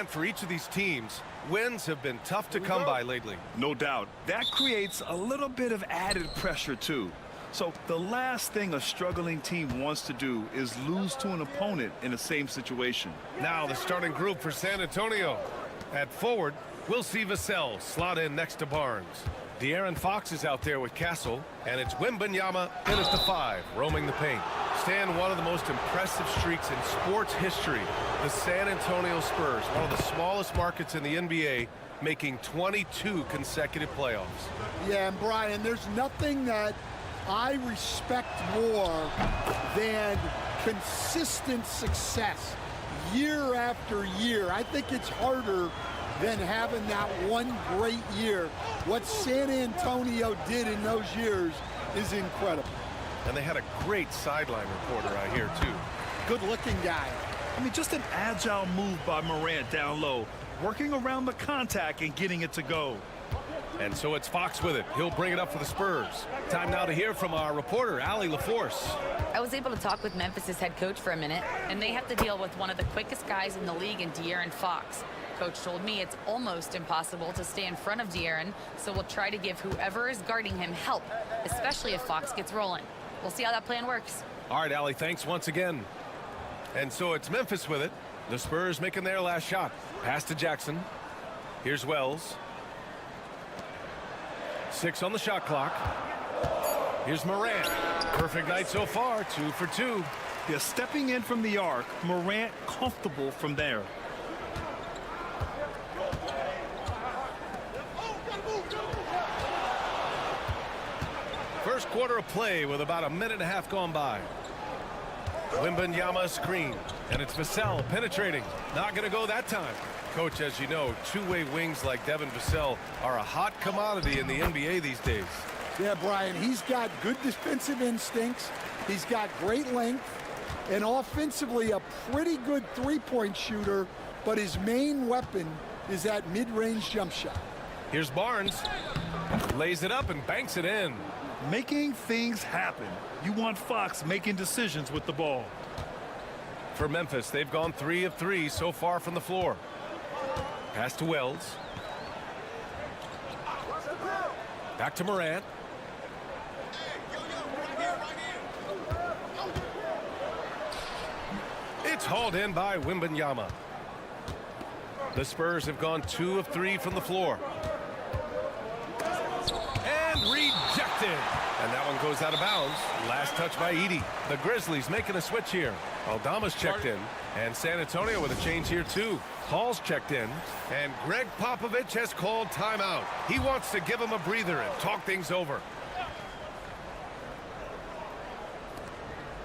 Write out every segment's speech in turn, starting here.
For each of these teams, wins have been tough to come by lately. No doubt. That creates a little bit of added pressure, too. So the last thing a struggling team wants to do is lose to an opponent in the same situation. Now the starting group for San Antonio. At forward, we'll see Vassell slot in next to Barnes. De'Aaron Fox is out there with Castle, and it's Wembanyama in at the 5, roaming the paint. Stan, one of the most impressive streaks in sports history. The San Antonio Spurs, one of the smallest markets in the NBA, making 22 consecutive playoffs. Yeah, and Brian, there's nothing that I respect more than consistent success year after year. I think it's harder than having that one great year. What San Antonio did in those years is incredible. And they had a great sideline reporter out here, too. Good-looking guy. I mean, just an agile move by Morant down low, working around the contact and getting it to go. And so it's Fox with it. He'll bring it up for the Spurs. Time now to hear from our reporter, Allie LaForce. I was able to talk with Memphis' head coach for a minute, and they have to deal with one of the quickest guys in the league in De'Aaron Fox. Coach told me it's almost impossible to stay in front of De'Aaron, so we'll try to give whoever is guarding him help, especially if Fox gets rolling. We'll see how that plan works. All right, Allie, thanks once again. And so it's Memphis with it. The Spurs making their last shot. Pass to Jackson. Here's Wells. 6 on the shot clock. Here's Morant. Perfect night so far, 2 for 2. They're stepping in from the arc. Morant comfortable from there. First quarter of play with about a minute and a half gone by. Wembanyama screen, and it's Vassell penetrating. Not going to go that time. Coach, as you know, two-way wings like Devin Vassell are a hot commodity in the NBA these days. Yeah, Brian, he's got good defensive instincts. He's got great length, and offensively a pretty good three-point shooter, but his main weapon is that mid-range jump shot. Here's Barnes. Lays it up and banks it in. Making things happen. You want Fox making decisions with the ball. For Memphis, they've gone 3 of 3 so far from the floor. Pass to Wells. Back to Morant. It's hauled in by Wembanyama. The Spurs have gone 2 of 3 from the floor. And rejected. And that one goes out of bounds. Last touch by Edey. The Grizzlies making a switch here. Aldama's checked in. And San Antonio with a change here too. Hall's checked in. And Greg Popovich has called timeout. He wants to give him a breather and talk things over.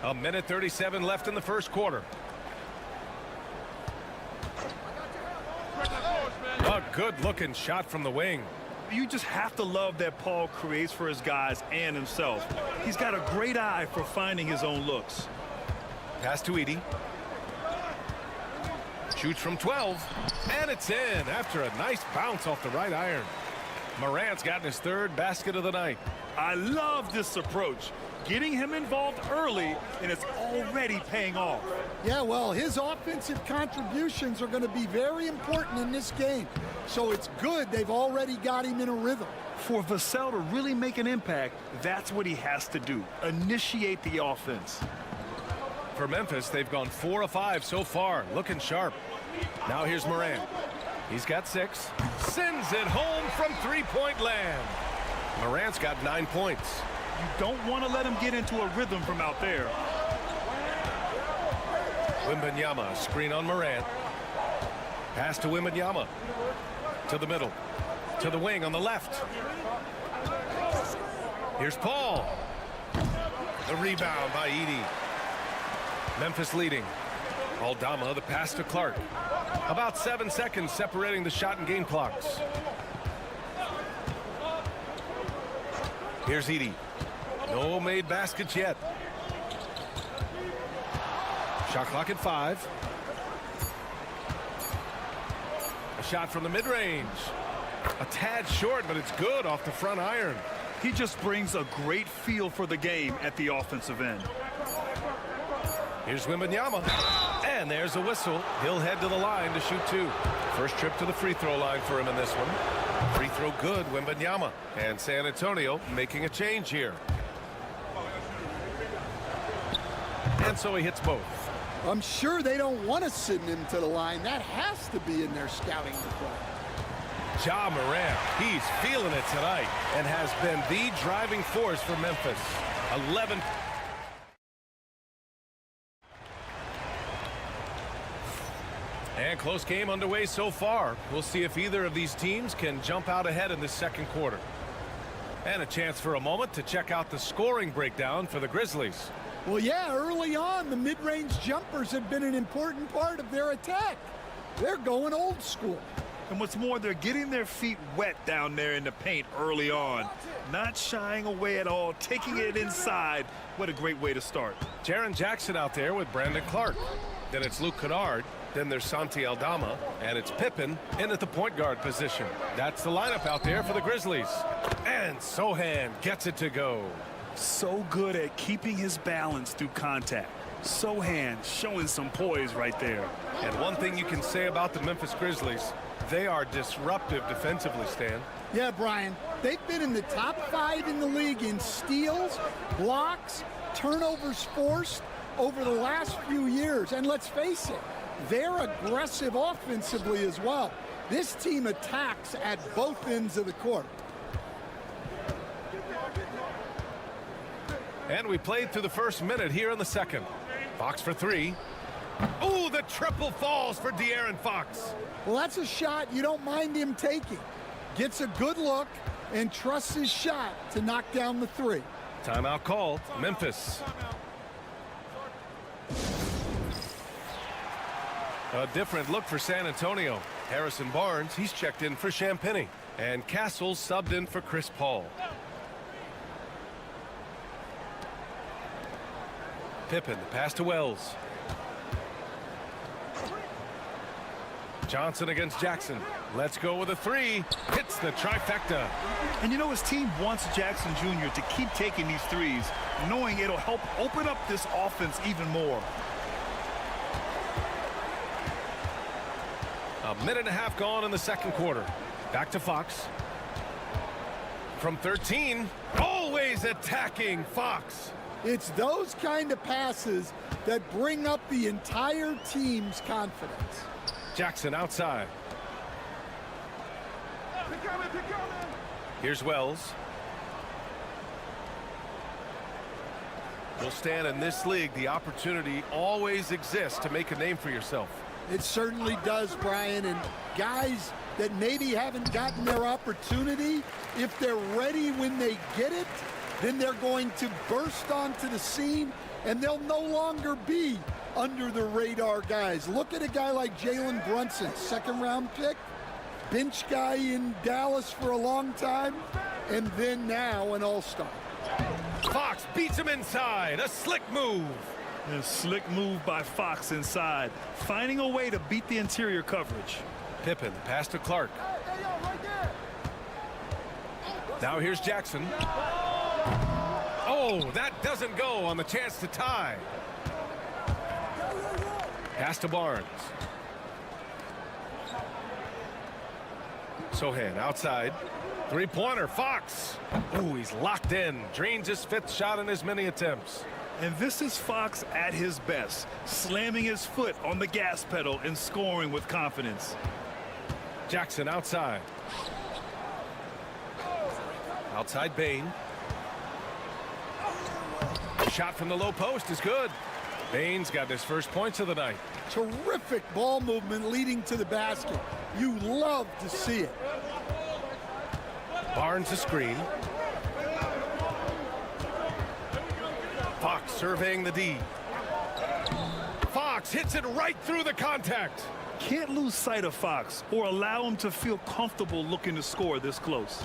A minute 37 left in the first quarter. A good-looking shot from the wing. You just have to love that Paul creates for his guys and himself. He's got a great eye for finding his own looks. Pass to Edey. Shoots from 12. And it's in after a nice bounce off the right iron. Morant's gotten his third basket of the night. I love this approach. Getting him involved early, and it's already paying off. Yeah, well, his offensive contributions are going to be very important in this game. So it's good they've already got him in a rhythm. For Vassell to really make an impact, that's what he has to do. Initiate the offense. For Memphis, they've gone 4 of 5 so far, looking sharp. Now here's Morant. He's got 6. Sends it home from three-point land. Morant's got 9 points. You don't want to let him get into a rhythm from out there. Wembanyama, screen on Morant. Pass to Wembanyama. To the middle. To the wing on the left. Here's Paul. The rebound by Edey. Memphis leading. Aldama, the pass to Clark. About 7 seconds separating the shot and game clocks. Here's Edey. No made baskets yet. Shot clock at 5. A shot from the mid-range. A tad short, but it's good off the front iron. He just brings a great feel for the game at the offensive end. Here's Wembanyama. And there's a whistle. He'll head to the line to shoot 2. First trip to the free throw line for him in this one. Free throw good, Wembanyama. And San Antonio making a change here. And so he hits both. I'm sure they don't want to send him to the line. That has to be in their scouting report. Ja Morant, he's feeling it tonight and has been the driving force for Memphis. 11. And close game underway so far. We'll see if either of these teams can jump out ahead in this second quarter. And a chance for a moment to check out the scoring breakdown for the Grizzlies. Well, yeah, early on, the mid-range jumpers have been an important part of their attack. They're going old school. And what's more, they're getting their feet wet down there in the paint early on. Not shying away at all, taking it inside. What a great way to start. Jaren Jackson out there with Brandon Clark. Then it's Luke Kennard. Then there's Santi Aldama. And it's Pippen in at the point guard position. That's the lineup out there for the Grizzlies. And Sohan gets it to go. So good at keeping his balance through contact. Sohan showing some poise right there. And one thing you can say about the Memphis Grizzlies, they are disruptive defensively, Stan. Yeah, Brian, they've been in the top 5 in the league in steals, blocks, turnovers forced over the last few years. And let's face it, they're aggressive offensively as well. This team attacks at both ends of the court. And we played through the first minute here in the second. Fox for 3. Oh, the triple falls for De'Aaron Fox. Well, that's a shot you don't mind him taking. Gets a good look and trusts his shot to knock down the 3. Timeout called. Memphis. A different look for San Antonio. Harrison Barnes, he's checked in for Champagny. And Castle subbed in for Chris Paul. Pippen, the pass to Wells. Johnson against Jackson. Let's go with a 3. Hits the trifecta. And you know, his team wants Jackson Jr. to keep taking these threes, knowing it'll help open up this offense even more. A minute and a half gone in the second quarter. Back to Fox. From 13, always attacking Fox. It's those kind of passes that bring up the entire team's confidence. Jackson outside. Here's Wells. You'll stand in this league. The opportunity always exists to make a name for yourself. It certainly does, Brian. And guys that maybe haven't gotten their opportunity, if they're ready when they get it, then they're going to burst onto the scene, and they'll no longer be under the radar guys. Look at a guy like Jalen Brunson, second-round pick, bench guy in Dallas for a long time, and then now an all-star. Fox beats him inside. A slick move. A slick move by Fox inside, finding a way to beat the interior coverage. Pippen, pass to Clark. Now here's Jackson. Oh, that doesn't go on the chance to tie. Pass to Barnes. Sohan outside. Three-pointer, Fox. Oh, he's locked in. Drains his 5th shot in as many attempts. And this is Fox at his best, slamming his foot on the gas pedal and scoring with confidence. Jackson outside. Outside Bane. Shot from the low post is good. Bane's got his first points of the night. Terrific ball movement leading to the basket. You love to see it. Barnes a screen. Fox surveying the D. Fox hits it right through the contact. Can't lose sight of Fox or allow him to feel comfortable looking to score this close.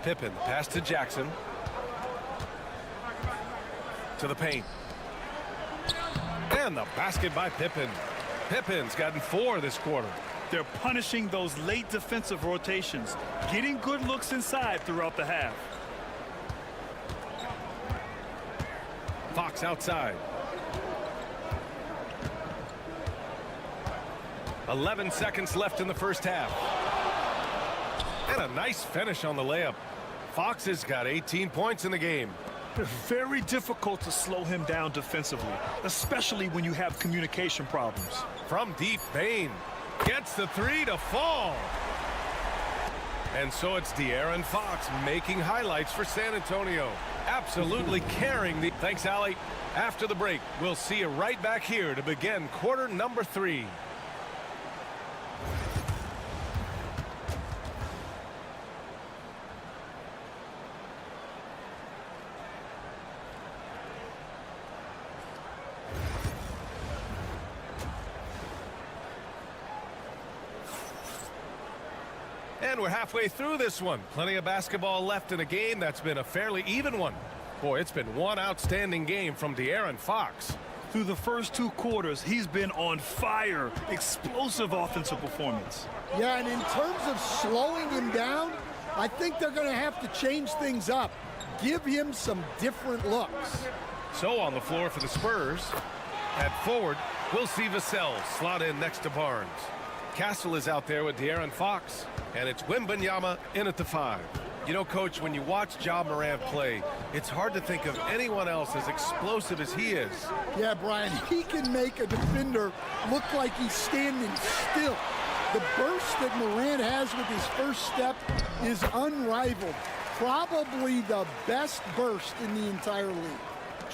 Pippen, pass to Jackson. To the paint. And the basket by Pippen. Pippen's gotten 4 this quarter. They're punishing those late defensive rotations, getting good looks inside throughout the half. Fox outside. 11 seconds left in the first half. And a nice finish on the layup. Fox has got 18 points in the game. It's very difficult to slow him down defensively, especially when you have communication problems. From deep, Bain gets the 3 to fall. And so it's De'Aaron Fox making highlights for San Antonio. Absolutely carrying the... Thanks, Allie. After the break, we'll see you right back here to begin quarter number 3. And we're halfway through this one. Plenty of basketball left in a game that's been a fairly even one. Boy, it's been one outstanding game from De'Aaron Fox. Through the first 2 quarters, he's been on fire. Explosive offensive performance. Yeah, and in terms of slowing him down, I think they're going to have to change things up. Give him some different looks. So on the floor for the Spurs, at forward, we'll see Vassell slot in next to Barnes. Castle is out there with De'Aaron Fox, and it's Wembanyama in at the 5. You know, Coach, when you watch Ja Morant play, it's hard to think of anyone else as explosive as he is. Yeah, Brian, he can make a defender look like he's standing still. The burst that Morant has with his first step is unrivaled. Probably the best burst in the entire league.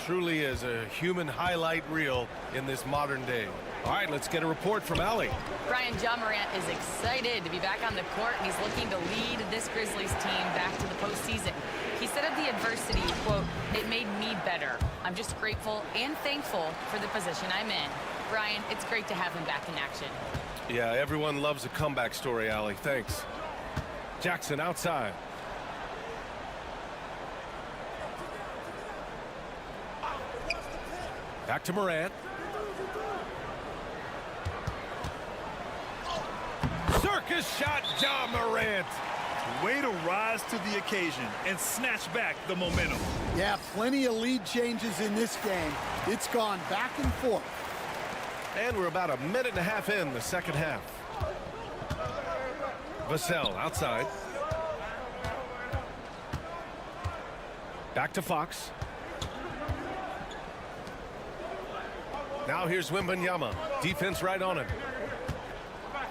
Truly is a human highlight reel in this modern day. All right, let's get a report from Allie. Brian, Ja Morant is excited to be back on the court, and he's looking to lead this Grizzlies team back to the postseason. He said of the adversity, quote, "It made me better. I'm just grateful and thankful for the position I'm in." Brian, it's great to have him back in action. Yeah, everyone loves a comeback story, Allie. Thanks. Jackson outside. Back to Morant. Circus shot, Ja Morant. Way to rise to the occasion and snatch back the momentum. Yeah, plenty of lead changes in this game. It's gone back and forth. And we're about a minute and a half in the second half. Vassell outside. Back to Fox. Now here's Wembanyama. Defense right on him.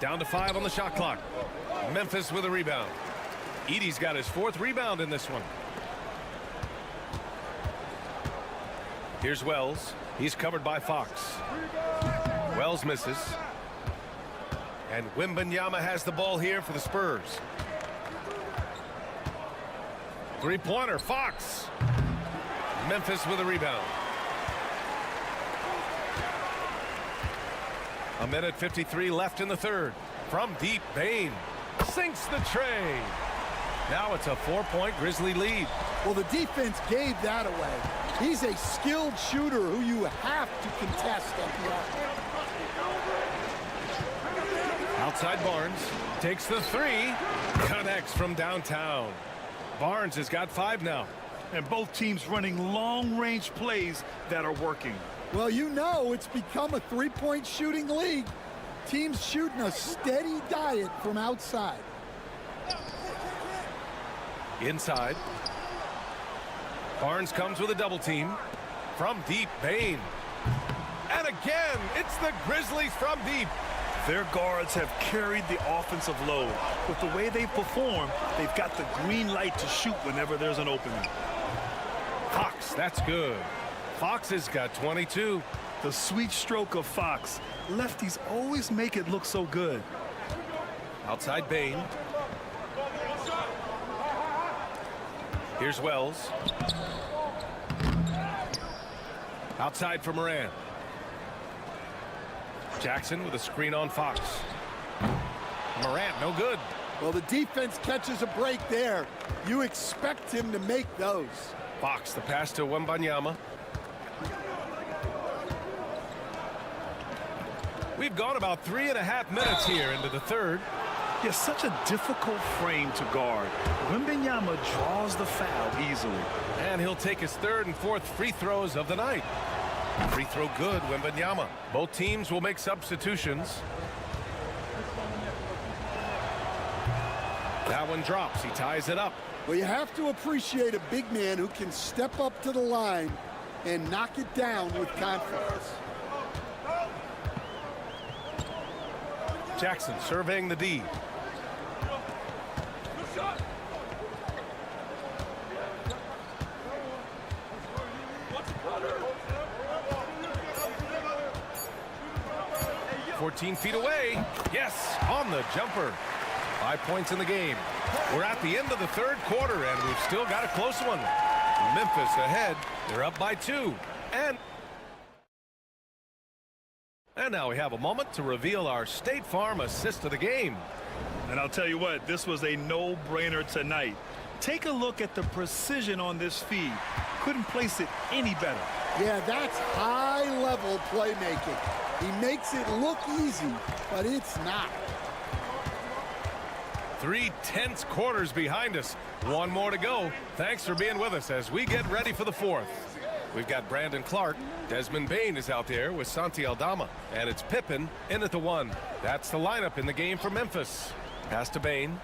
Down to 5 on the shot clock. Memphis with a rebound. Edey's got his 4th rebound in this one. Here's Wells. He's covered by Fox. Wells misses. And Wembanyama has the ball here for the Spurs. 3-pointer, Fox. Memphis with a rebound. A minute 53 left in the third. From deep, Bain sinks the tray. Now it's a 4-point Grizzly lead. Well, the defense gave that away. He's a skilled shooter who you have to contest at the arc. Outside Barnes takes the 3. Connects from downtown. Barnes has got 5 now. And both teams running long-range plays that are working. Well, you know it's become a 3-point shooting league. Teams shooting a steady diet from outside. Inside. Barnes comes with a double team. From deep, Bain. And again, it's the Grizzlies from deep. Their guards have carried the offensive load. With the way they perform, they've got the green light to shoot whenever there's an opening. Fox, that's good. Fox has got 22. The sweet stroke of Fox. Lefties always make it look so good. Outside Bain. Here's Wells. Outside for Morant. Jackson with a screen on Fox. Morant, no good. Well, the defense catches a break there. You expect him to make those. Fox, the pass to Wembanyama. We've gone about 3.5 minutes here into the third. Yeah, such a difficult frame to guard. Wembanyama draws the foul easily. And he'll take his third and fourth free throws of the night. Free throw good, Wembanyama. Both teams will make substitutions. That one drops. He ties it up. Well, you have to appreciate a big man who can step up to the line and knock it down with confidence. Jackson surveying the D. "14 feet away. Yes, on the jumper. 5 points in the game. We're at the end of the third quarter, and we've still got a close one. Memphis ahead. They're up by 2. And now we have a moment to reveal our State Farm assist of the game. And I'll tell you what, this was a no-brainer tonight. Take a look at the precision on this feed. Couldn't place it any better. Yeah, that's high-level playmaking. He makes it look easy, but it's not. 3 tense quarters behind us. One more to go. Thanks for being with us as we get ready for the fourth. We've got Brandon Clark. Desmond Bane is out there with Santi Aldama. And it's Pippen in at the 1. That's the lineup in the game for Memphis. Pass to Bane.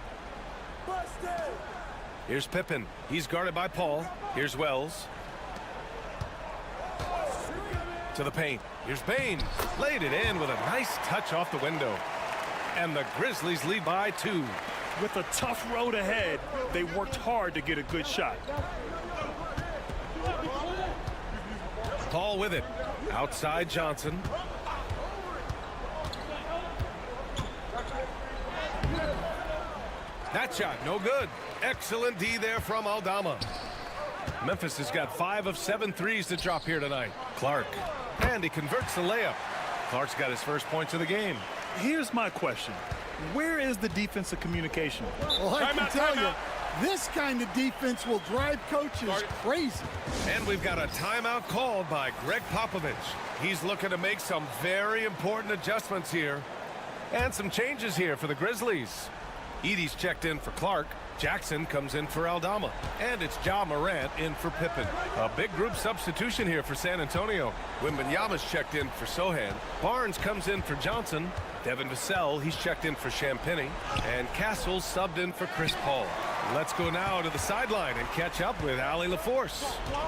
Here's Pippen. He's guarded by Paul. Here's Wells. To the paint. Here's Bane. Laid it in with a nice touch off the window. And the Grizzlies lead by 2. With a tough road ahead, they worked hard to get a good shot. Paul with it. Outside Johnson. That shot, no good. Excellent D there from Aldama. Memphis has got 5 of 7 threes to drop here tonight. Clark. And he converts the layup. Clark's got his first points of the game. Here's my question. Where is the defensive communication? Well, I can tell you, this kind of defense will drive coaches crazy. And we've got a timeout called by Greg Popovich. He's looking to make some very important adjustments here. And some changes here for the Grizzlies. Edey's checked in for Clark. Jackson comes in for Aldama. And it's Ja Morant in for Pippen. A big group substitution here for San Antonio. Wembanyama's checked in for Sohan. Barnes comes in for Johnson. Devin Vassell, he's checked in for Champagnie. And Castle subbed in for Chris Paul. Let's go now to the sideline and catch up with Allie LaForce.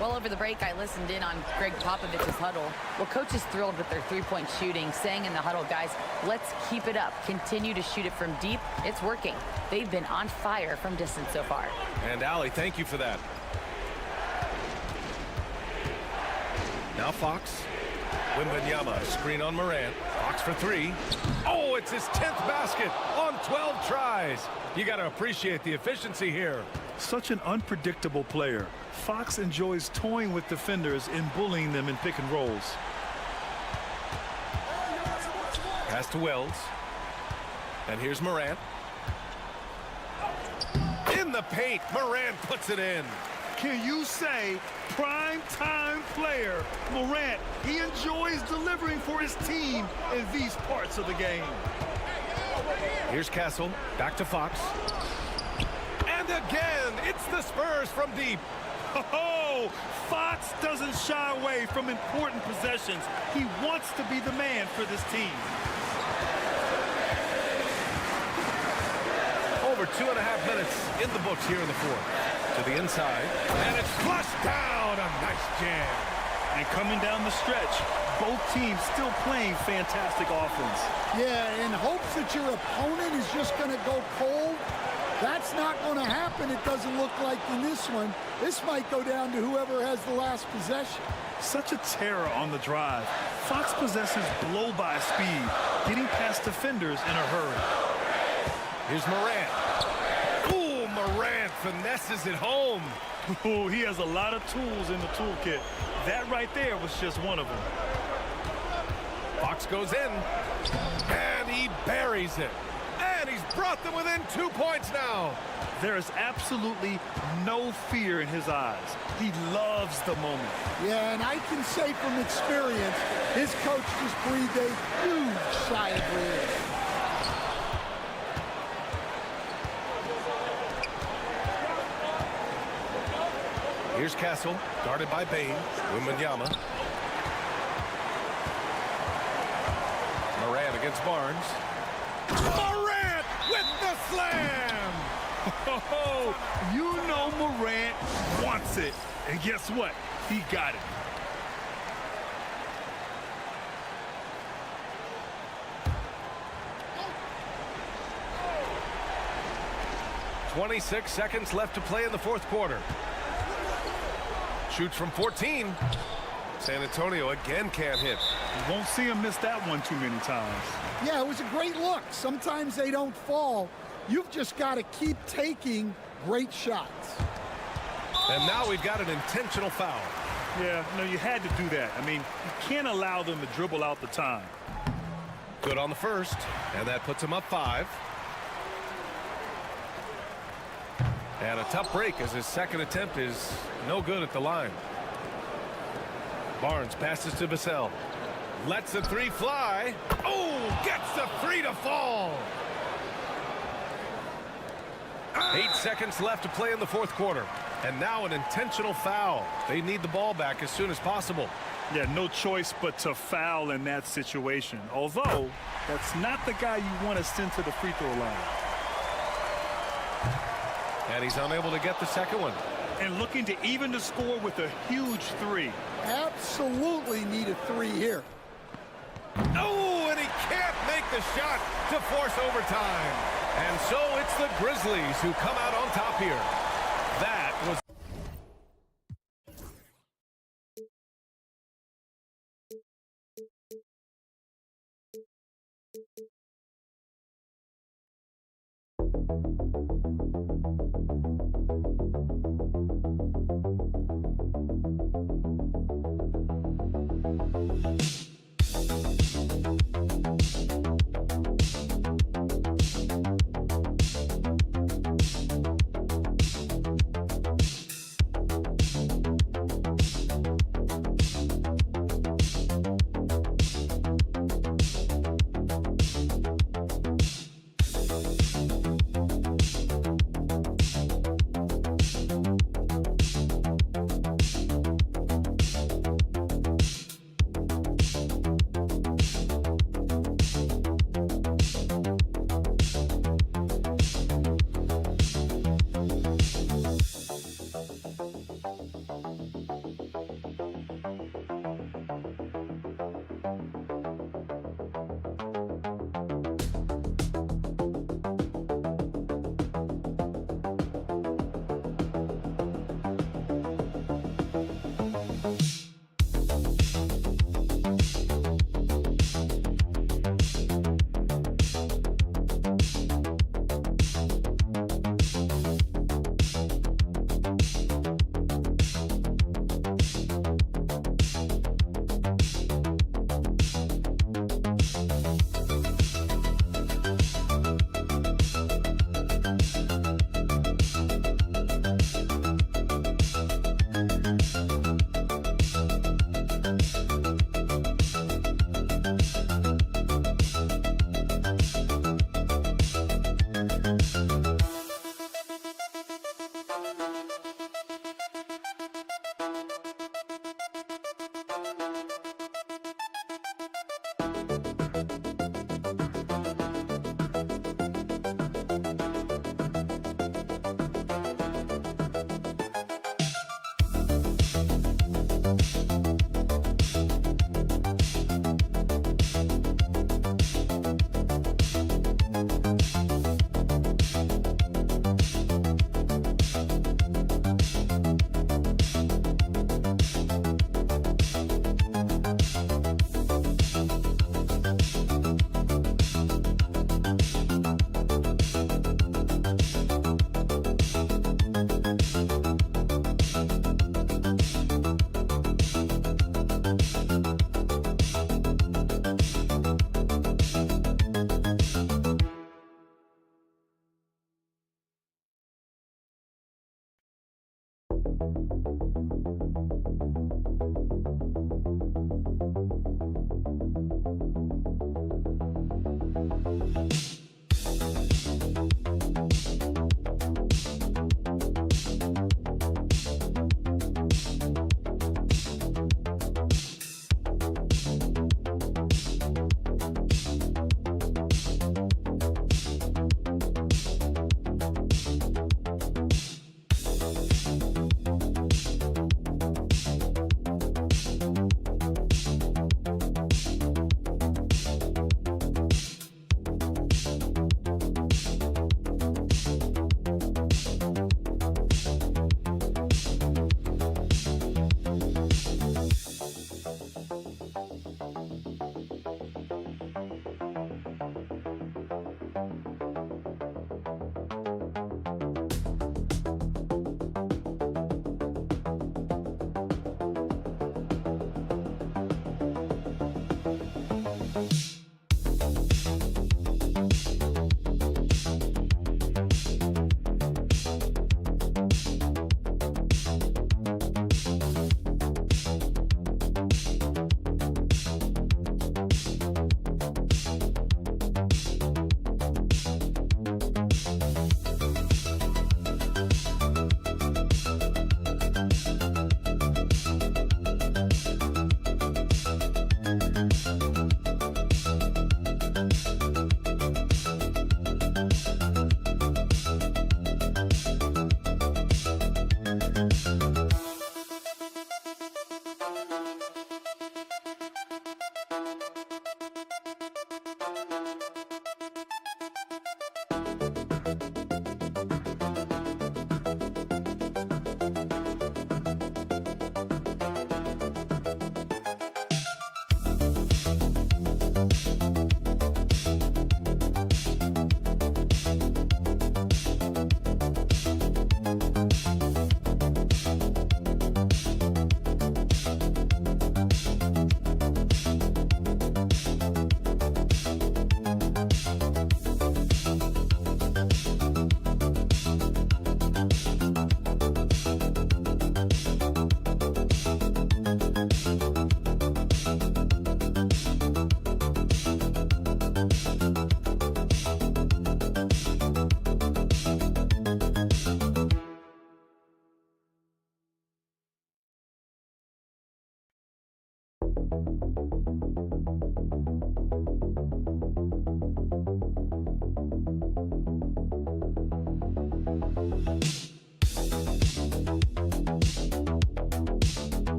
Well, over the break, I listened in on Greg Popovich's huddle. Well, coach is thrilled with their three-point shooting, saying in the huddle, guys, let's keep it up. Continue to shoot it from deep. It's working. They've been on fire from distance so far. And Allie, thank you for that. Now Fox. Wembanyama, screen on Morant. Fox for 3. Oh, it's his 10th basket on 12 tries. You got to appreciate the efficiency here. Such an unpredictable player. Fox enjoys toying with defenders and bullying them in pick and rolls. Pass to Wells. And here's Morant. In the paint, Morant puts it in. Can you say prime-time player Morant? He enjoys delivering for his team in these parts of the game. Here's Castle. Back to Fox. And again, it's the Spurs from deep. Oh, Fox doesn't shy away from important possessions. He wants to be the man for this team. Over 2.5 minutes in the books here in the fourth. To the inside. And it's flushed down. A nice jam. And coming down the stretch, both teams still playing fantastic offense. Yeah, in hopes that your opponent is just going to go cold. That's not going to happen, it doesn't look like in this one. This might go down to whoever has the last possession. Such a terror on the drive. Fox possesses blow-by speed, getting past defenders in a hurry. Here's Morant. Ooh, Morant finesses it home. Oh, he has a lot of tools in the toolkit. That right there was just one of them. Fox goes in, and he buries it. And he's brought them within 2 points now. There is absolutely no fear in his eyes. He loves the moment. Yeah, and I can say from experience, his coach just breathed a huge sigh of relief. Here's Castle, guarded by Bain. Wembanyama. Morant against Barnes. Morant with the slam! Oh, you know Morant wants it. And guess what? He got it. "26 seconds left to play in the fourth quarter. Shoots from 14. San Antonio again can't hit. You won't see him miss that one too many times. Yeah, it was a great look. Sometimes they don't fall. You've just got to keep taking great shots. And now we've got an intentional foul. Yeah, no, you had to do that. I mean, you can't allow them to dribble out the time. Good on the first, and that puts him up 5. And a tough break as his second attempt is no good at the line. Barnes passes to Vassell. Lets the 3 fly. Oh, gets the 3 to fall. 8 seconds left to play in the fourth quarter. And now an intentional foul. They need the ball back as soon as possible. Yeah, no choice but to foul in that situation. Although, that's not the guy you want to send to the free throw line. And he's unable to get the second one. And looking to even the score with a huge 3. Absolutely need a 3 here. Oh, and he can't make the shot to force overtime. And so it's the Grizzlies who come out on top here. That was...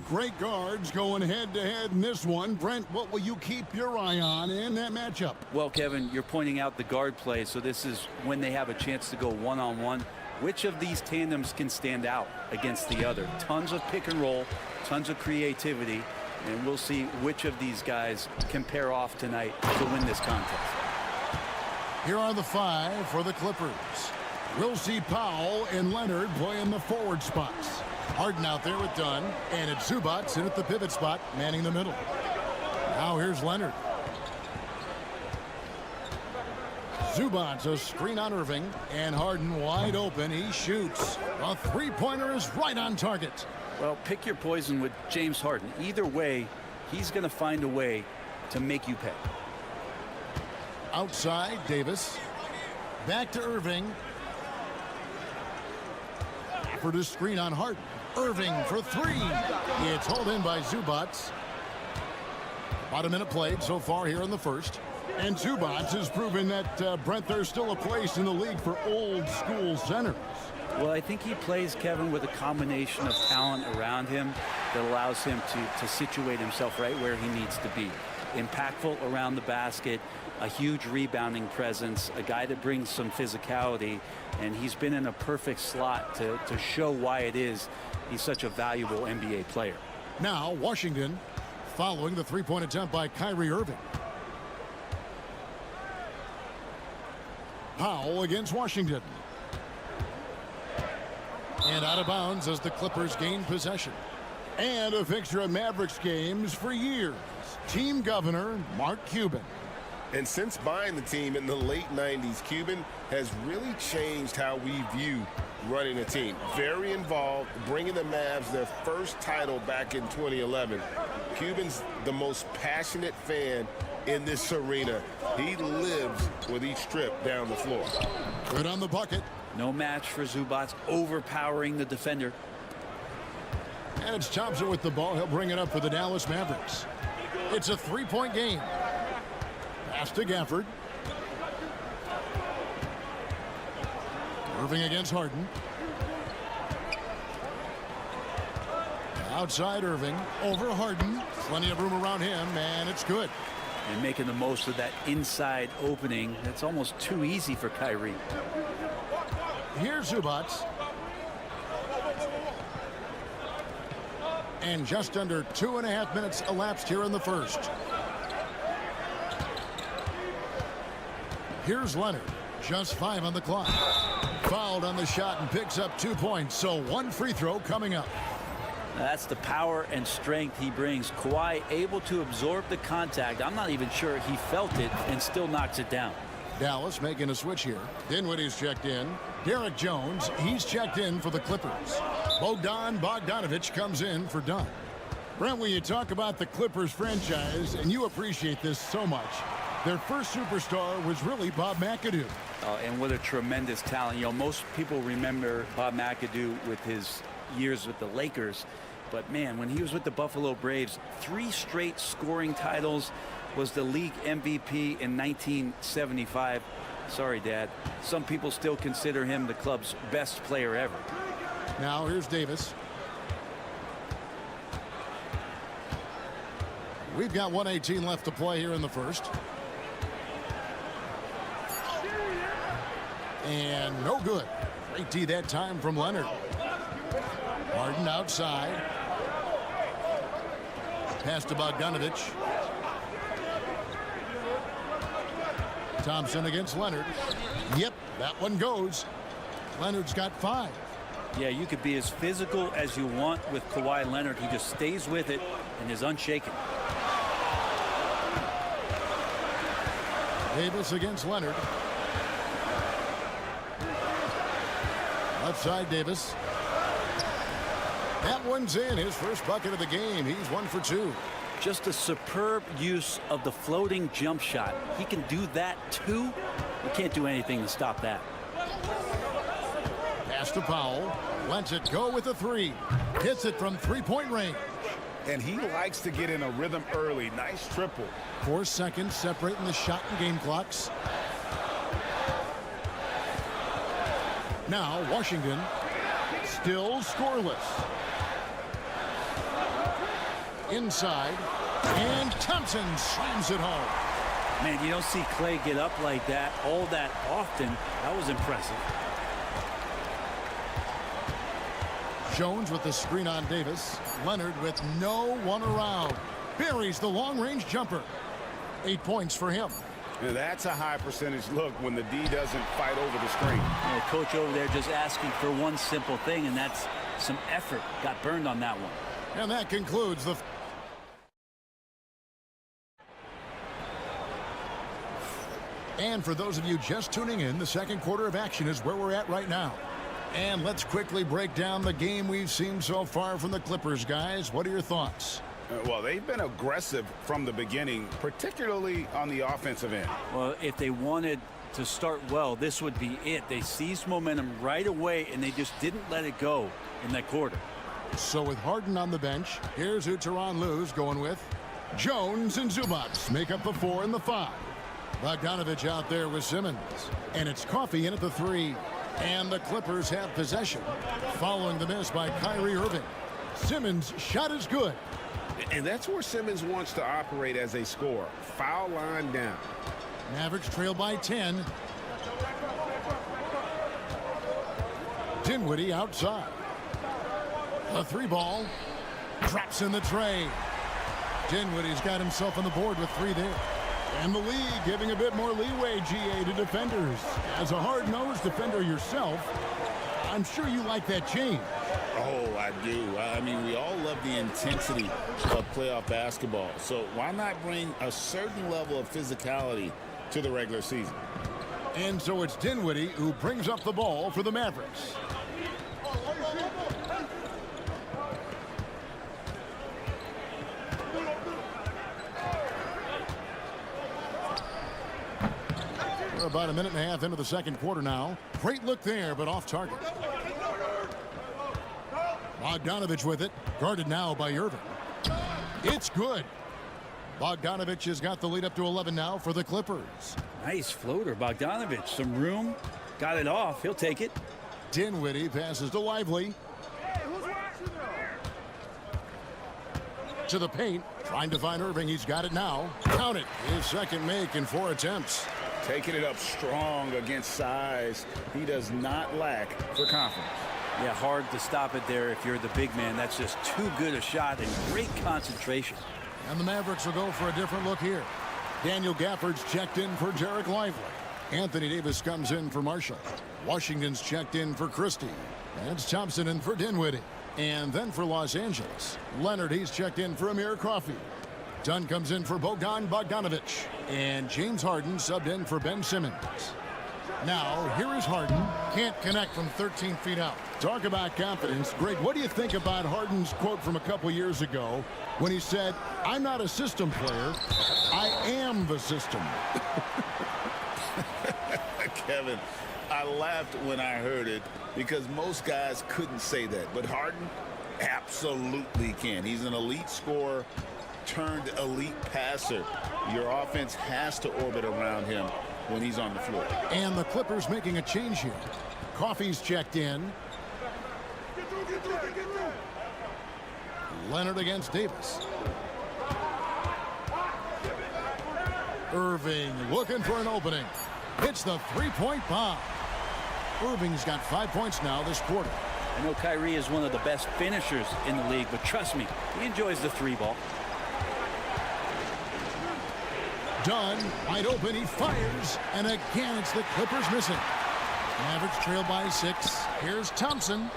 Great guards going head-to-head in this one. Brent, what will you keep your eye on in that matchup? Well, Kevin, you're pointing out the guard play, so this is when they have a chance to go one-on-one. Which of these tandems can stand out against the other? Tons of pick and roll, tons of creativity, and we'll see which of these guys can pair off tonight to win this contest. Here are the five for the Clippers. We'll see Powell and Leonard play in the forward spots. Harden out there with Dunn, and it's Zubac in at the pivot spot, manning the middle. Now here's Leonard. Zubac, a screen on Irving, and Harden wide open. He shoots. A three-pointer is right on target. Well, pick your poison with James Harden. Either way, he's going to find a way to make you pay. Outside, Davis. Back to Irving. For the screen on Harden. Irving for three. It's hauled in by Zubac. About a minute played so far here in the first. And Zubac has proven that, Brent, there's still a place in the league for old-school centers. Well, I think he plays, Kevin, with a combination of talent around him that allows him to situate himself right where he needs to be. Impactful around the basket, a huge rebounding presence, a guy that brings some physicality, and he's been in a perfect slot to show why it is he's such a valuable NBA player. Now, Washington following the three-point attempt by Kyrie Irving. Powell against Washington. And out of bounds as the Clippers gain possession. And a fixture of Mavericks games for years. Team governor, Mark Cuban. And since buying the team in the late 90s, Cuban has really changed how we view running a team. Very involved, bringing the Mavs their first title back in 2011. Cuban's the most passionate fan in this arena. He lives with each trip down the floor. Good on the bucket. No match for Zubac, overpowering the defender. And it's Thompson with the ball. He'll bring it up for the Dallas Mavericks. It's a three-point game. Pass to Gafford. Irving against Harden. Outside Irving, over Harden. Plenty of room around him, and it's good. And making the most of that inside opening. That's almost too easy for Kyrie. Here's Zubac. And just under 2.5 minutes elapsed here in the first. Here's Leonard. Just 5 on the clock. Fouled on the shot and picks up 2 points. So 1 free throw coming up. That's the power and strength he brings. Kawhi able to absorb the contact. I'm not even sure he felt it and still knocks it down. Dallas making a switch here. Dinwiddie's checked in. Derek Jones, he's checked in for the Clippers. Bogdanovich comes in for Dunn. Brent, when you talk about the Clippers franchise, and you appreciate this so much, their first superstar was really Bob McAdoo. And what a tremendous talent. You know, most people remember Bob McAdoo with his years with the Lakers. But, man, when he was with the Buffalo Braves, 3 straight scoring titles, was the league MVP in 1975. Sorry, Dad. Some people still consider him the club's best player ever. Now here's Davis. We've got 1:18 left to play here in the first. And no good. Great D that time from Leonard. Harden outside. Pass to Bogdanovich. Thompson against Leonard. Yep, that one goes. Leonard's got 5. Yeah, you could be as physical as you want with Kawhi Leonard. He just stays with it and is unshaken. Davis against Leonard. Left side Davis. That one's in. His first bucket of the game. He's 1 for 2. Just a superb use of the floating jump shot. He can do that too. You can't do anything to stop that. Pass to Powell. Lets it go with a 3. Hits it from 3-point range. And he likes to get in a rhythm early. Nice triple. 4 seconds separating the shot and game clocks. Now Washington still scoreless. Inside, and Thompson slams it home. Man, you don't see Clay get up like that all that often. That was impressive. Jones with the screen on Davis. Leonard with no one around. Buries the long-range jumper. 8 points for him. Now that's a high percentage look when the D doesn't fight over the screen. You know, coach over there just asking for one simple thing, and that's some effort. Got burned on that one. And that concludes the... And for those of you just tuning in, the second quarter of action is where we're at right now. And let's quickly break down the game we've seen so far from the Clippers, guys. What are your thoughts? Well, they've been aggressive from the beginning, particularly on the offensive end. Well, if they wanted to start well, this would be it. They seized momentum right away, and they just didn't let it go in that quarter. So with Harden on the bench, here's who Tyronn Lue's going with. Jones and Zubac make up the 4 and the 5. Bogdanovich out there with Simmons. And it's Coffey in at the 3. And the Clippers have possession. Following the miss by Kyrie Irving. Simmons' shot is good. And that's where Simmons wants to operate as a scorer. Foul line down. Mavericks trail by 10. Dinwiddie outside. A 3-ball. Drops in the tray. Dinwiddie's got himself on the board with 3 there. And the league giving a bit more leeway, GA, to defenders. As a hard-nosed defender yourself, I'm sure you like that change. Oh, I do. I mean, we all love the intensity of playoff basketball. So why not bring a certain level of physicality to the regular season? And so it's Dinwiddie who brings up the ball for the Mavericks. We're about a minute and a half into the second quarter now. Great look there, but off target. Bogdanovich with it, guarded now by Irving. It's good. Bogdanovich has got the lead up to 11 now for the Clippers. Nice floater, Bogdanovich. Some room Got it off. He'll take it. Dinwiddie passes to Lively. To the paint, trying to find Irving. He's got it now. Count it. His second make in 4 attempts. Taking it up strong against size. He does not lack for confidence. Yeah, hard to stop it there if you're the big man. That's just too good a shot and great concentration. And the Mavericks will go for a different look here. Daniel Gafford's checked in for Derek Lively. Anthony Davis comes in for Marshall. Washington's checked in for Christie. And it's Thompson in for Dinwiddie. And then for Los Angeles, Leonard, he's checked in for Amir Coffey. Dunn comes in for Bogdan Bogdanovic. And James Harden subbed in for Ben Simmons. Now, here is Harden. Can't connect from 13 feet out. Talk about confidence. Greg, what do you think about Harden's quote from a couple years ago when he said, "I'm not a system player, I am the system"? Kevin, I laughed when I heard it because most guys couldn't say that. But Harden absolutely can. He's an elite scorer turned elite passer. Your offense has to orbit around him when he's on the floor. And the Clippers making a change here. Coffey's checked in. Leonard against Davis. Irving looking for an opening. Hits the three-point bomb. Irving's got 5 points now this quarter. I know Kyrie is one of the best finishers in the league, but trust me, he enjoys the 3 ball. Dunn, wide open, he fires, and again it's the Clippers missing. Mavericks trail by 6. Here's Thompson,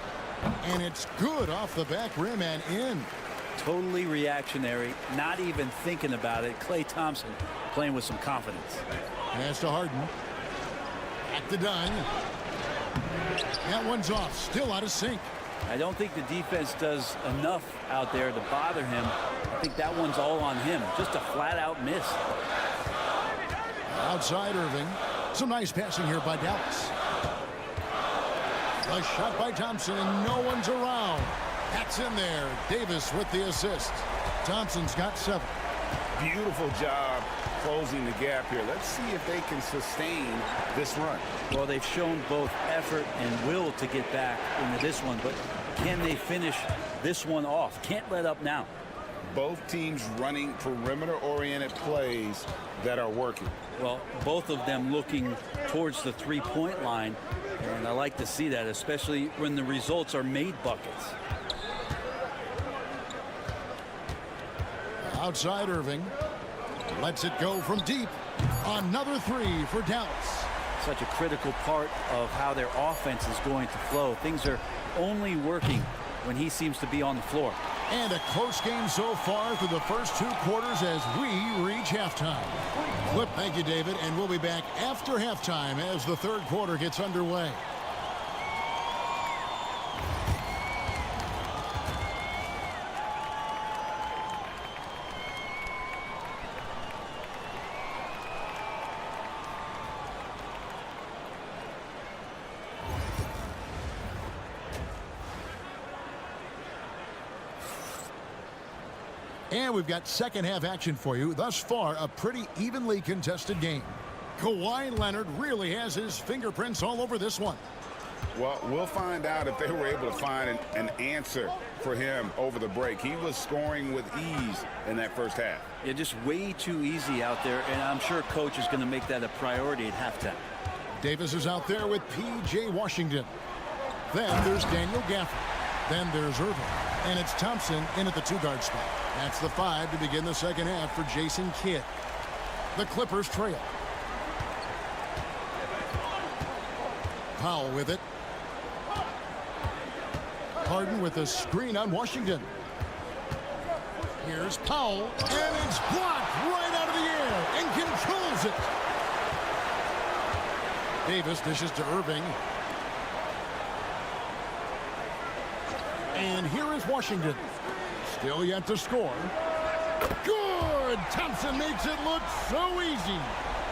and it's good off the back rim and in. Totally reactionary, not even thinking about it. Klay Thompson playing with some confidence. Pass to Harden. Back to Dunn. That one's off, still out of sync. I don't think the defense does enough out there to bother him. I think that one's all on him. Just a flat-out miss. Outside Irving. Some nice passing here by Dallas. A shot by Thompson, and no one's around. That's in there. Davis with the assist. Thompson's got 7. Beautiful job closing the gap here. Let's see if they can sustain this run. Well, they've shown both effort and will to get back into this one, but can they finish this one off? Can't let up now. Both teams running perimeter-oriented plays that are working. Well, both of them looking towards the three-point line, and I like to see that, especially when the results are made buckets. Outside Irving. Lets it go from deep. Another 3 for Dallas. Such a critical part of how their offense is going to flow. Things are only working when he seems to be on the floor. And a close game so far through the first 2 quarters as we reach halftime. Clip, thank you, David, and we'll be back after halftime as the 3rd quarter gets underway. And we've got second half action for you. Thus far, a pretty evenly contested game. Kawhi Leonard really has his fingerprints all over this one. Well, we'll find out if they were able to find an answer for him over the break. He was scoring with ease in that first half. Yeah, just way too easy out there, and I'm sure coach is going to make that a priority at halftime. Davis is out there with P.J. Washington. Then there's Daniel Gafford. Then there's Irving. And it's Thompson in at the 2-guard spot. That's the 5 to begin the second half for Jason Kidd. The Clippers trail. Powell with it. Harden with a screen on Washington. Here's Powell, and it's blocked right out of the air and controls it. Davis dishes to Irving. And here is Washington. Still yet to score. Good! Thompson makes it look so easy.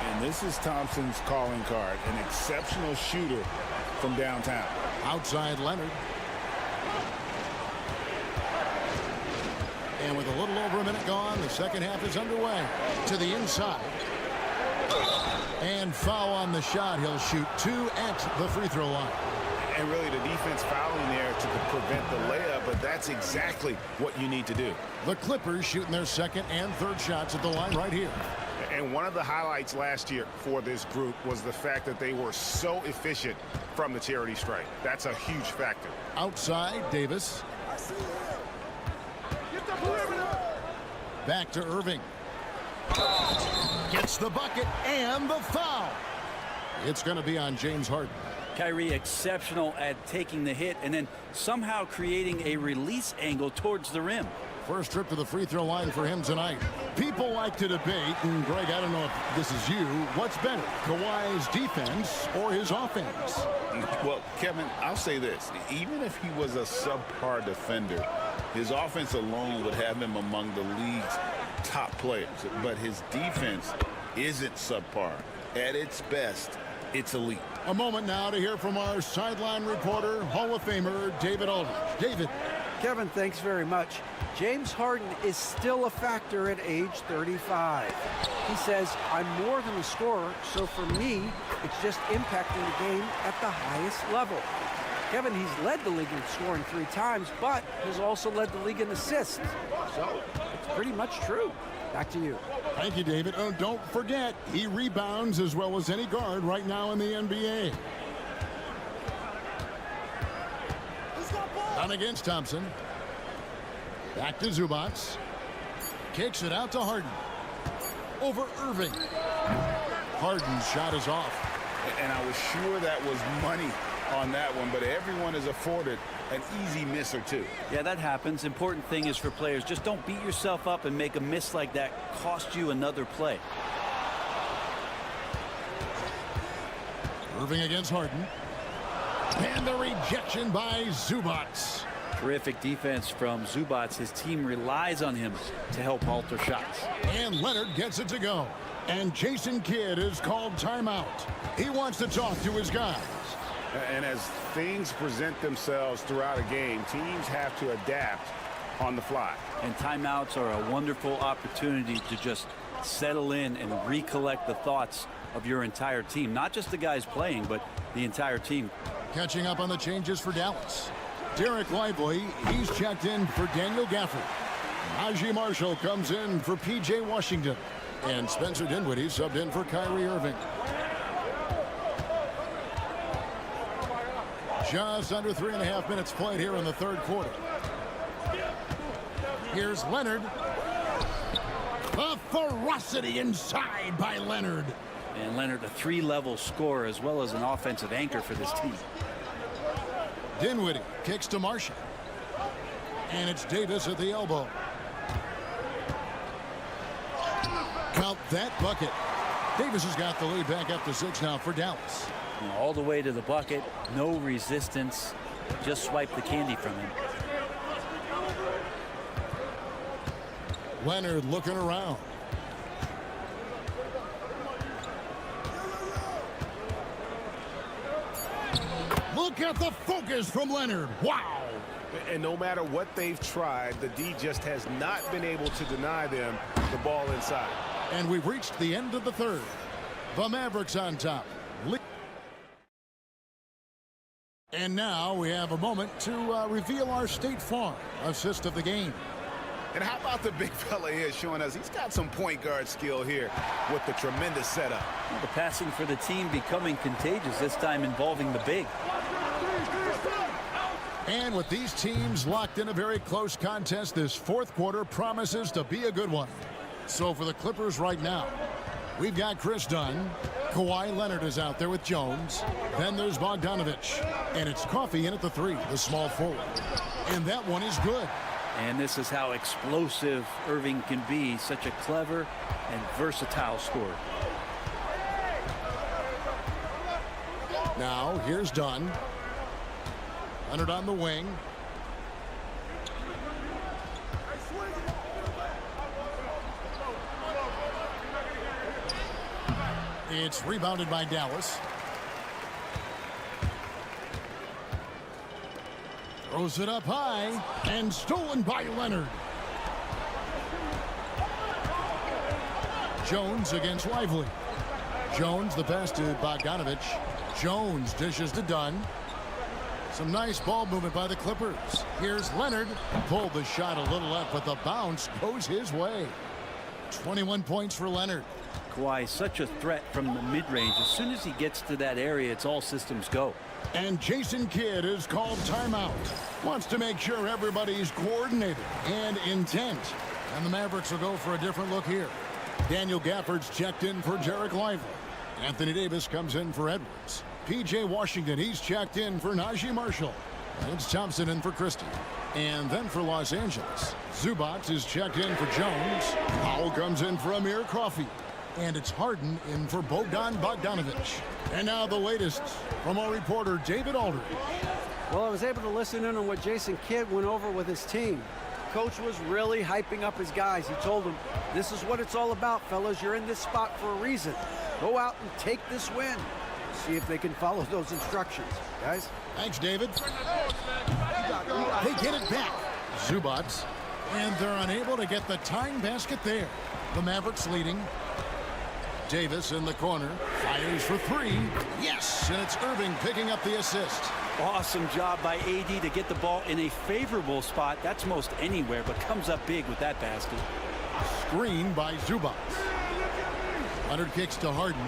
And this is Thompson's calling card, an exceptional shooter from downtown. Outside Leonard. And with a little over a minute gone, the second half is underway. To the inside. And foul on the shot. He'll shoot 2 at the free throw line. And really the defense fouling there to prevent the layup, but that's exactly what you need to do. The Clippers shooting their second and third shots at the line right here. And one of the highlights last year for this group was the fact that they were so efficient from the charity stripe. That's a huge factor. Outside, Davis. Back to Irving. Gets the bucket and the foul. It's going to be on James Harden. Kyrie exceptional at taking the hit and then somehow creating a release angle towards the rim. First trip to the free throw line for him tonight. People like to debate, and Greg, I don't know if this is you, what's better, Kawhi's defense or his offense? Well, Kevin, I'll say this. Even if he was a subpar defender, his offense alone would have him among the league's top players. But his defense isn't subpar. At its best, it's elite. A moment now to hear from our sideline reporter, Hall of Famer David Aldridge. David. Kevin, thanks very much. James Harden is still a factor at age 35. He says, I'm more than a scorer, so for me, it's just impacting the game at the highest level. Kevin, he's led the league in scoring 3 times, but has also led the league in assists. So it's pretty much true. Back to you. Thank you, David. Oh, don't forget, he rebounds as well as any guard right now in the NBA. On against Thompson. Back to Zubac. Kicks it out to Harden. Over Irving. Harden's shot is off. And I was sure that was money on that one, but everyone is afforded an easy miss or two. Yeah, that happens. Important thing is for players, just don't beat yourself up and make a miss like that cost you another play. Irving against Harden. And the rejection by Zubac. Terrific defense from Zubac. His team relies on him to help alter shots. And Leonard gets it to go. And Jason Kidd is called timeout. He wants to talk to his guys. And as things present themselves throughout a game, teams have to adapt on the fly. And timeouts are a wonderful opportunity to just settle in and recollect the thoughts of your entire team. Not just the guys playing, but the entire team. Catching up on the changes for Dallas. Derek Lively, he's checked in for Daniel Gafford. Najee Marshall comes in for P.J. Washington. And Spencer Dinwiddie subbed in for Kyrie Irving. Just under 3.5 minutes played here in the third quarter. Here's Leonard. The ferocity inside by Leonard. And Leonard, a 3-level scorer as well as an offensive anchor for this team. Dinwiddie kicks to Marshall. And it's Davis at the elbow. Count that bucket. Davis has got the lead back up to 6 now for Dallas. All the way to the bucket, no resistance, just swipe the candy from him. Leonard looking around. Look at the focus from Leonard. Wow. And no matter what they've tried, the D just has not been able to deny them the ball inside. And we've reached the end of the third. The Mavericks on top. And now we have a moment to reveal our State Farm assist of the game. And how about the big fella here showing us he's got some point guard skill here with the tremendous setup. The passing for the team becoming contagious, this time involving the big. And with these teams locked in a very close contest, this fourth quarter promises to be a good one. So for the Clippers right now, we've got Chris Dunn. Kawhi Leonard is out there with Jones. Then there's Bogdanovich. And it's Coffey in at the 3, the small forward. And that one is good. And this is how explosive Irving can be. Such a clever and versatile scorer. Now here's Dunn. Leonard on the wing. It's rebounded by Dallas. Throws it up high and stolen by Leonard. Jones against Lively. Jones, the pass to Bogdanovich. Jones dishes to Dunn. Some nice ball movement by the Clippers. Here's Leonard. Pulled the shot a little left, but the bounce goes his way. 21 points for Leonard. Kawhi, such a threat from the mid-range. As soon as he gets to that area, it's all systems go. And Jason Kidd is called timeout. Wants to make sure everybody's coordinated and intent. And the Mavericks will go for a different look here. Daniel Gafford's checked in for Jarek Lively. Anthony Davis comes in for Edwards. P.J. Washington, he's checked in for Najee Marshall. It's Thompson in for Christie. And then for Los Angeles, Zubac is checked in for Jones. Powell comes in for Amir Coffey. And it's Harden in for Bogdan Bogdanovich. And now the latest from our reporter, David Aldridge. Well, I was able to listen in on what Jason Kidd went over with his team. Coach was really hyping up his guys. He told them, this is what it's all about, fellas. You're in this spot for a reason. Go out and take this win. See if they can follow those instructions, guys. Thanks, David. They get it back. Zubac. And they're unable to get the tying basket there. The Mavericks leading. Davis in the corner. Fires for three. Yes, and it's Irving picking up the assist. Awesome job by AD to get the ball in a favorable spot. That's most anywhere, but comes up big with that basket. Screen by Zubac. Leonard kicks to Harden.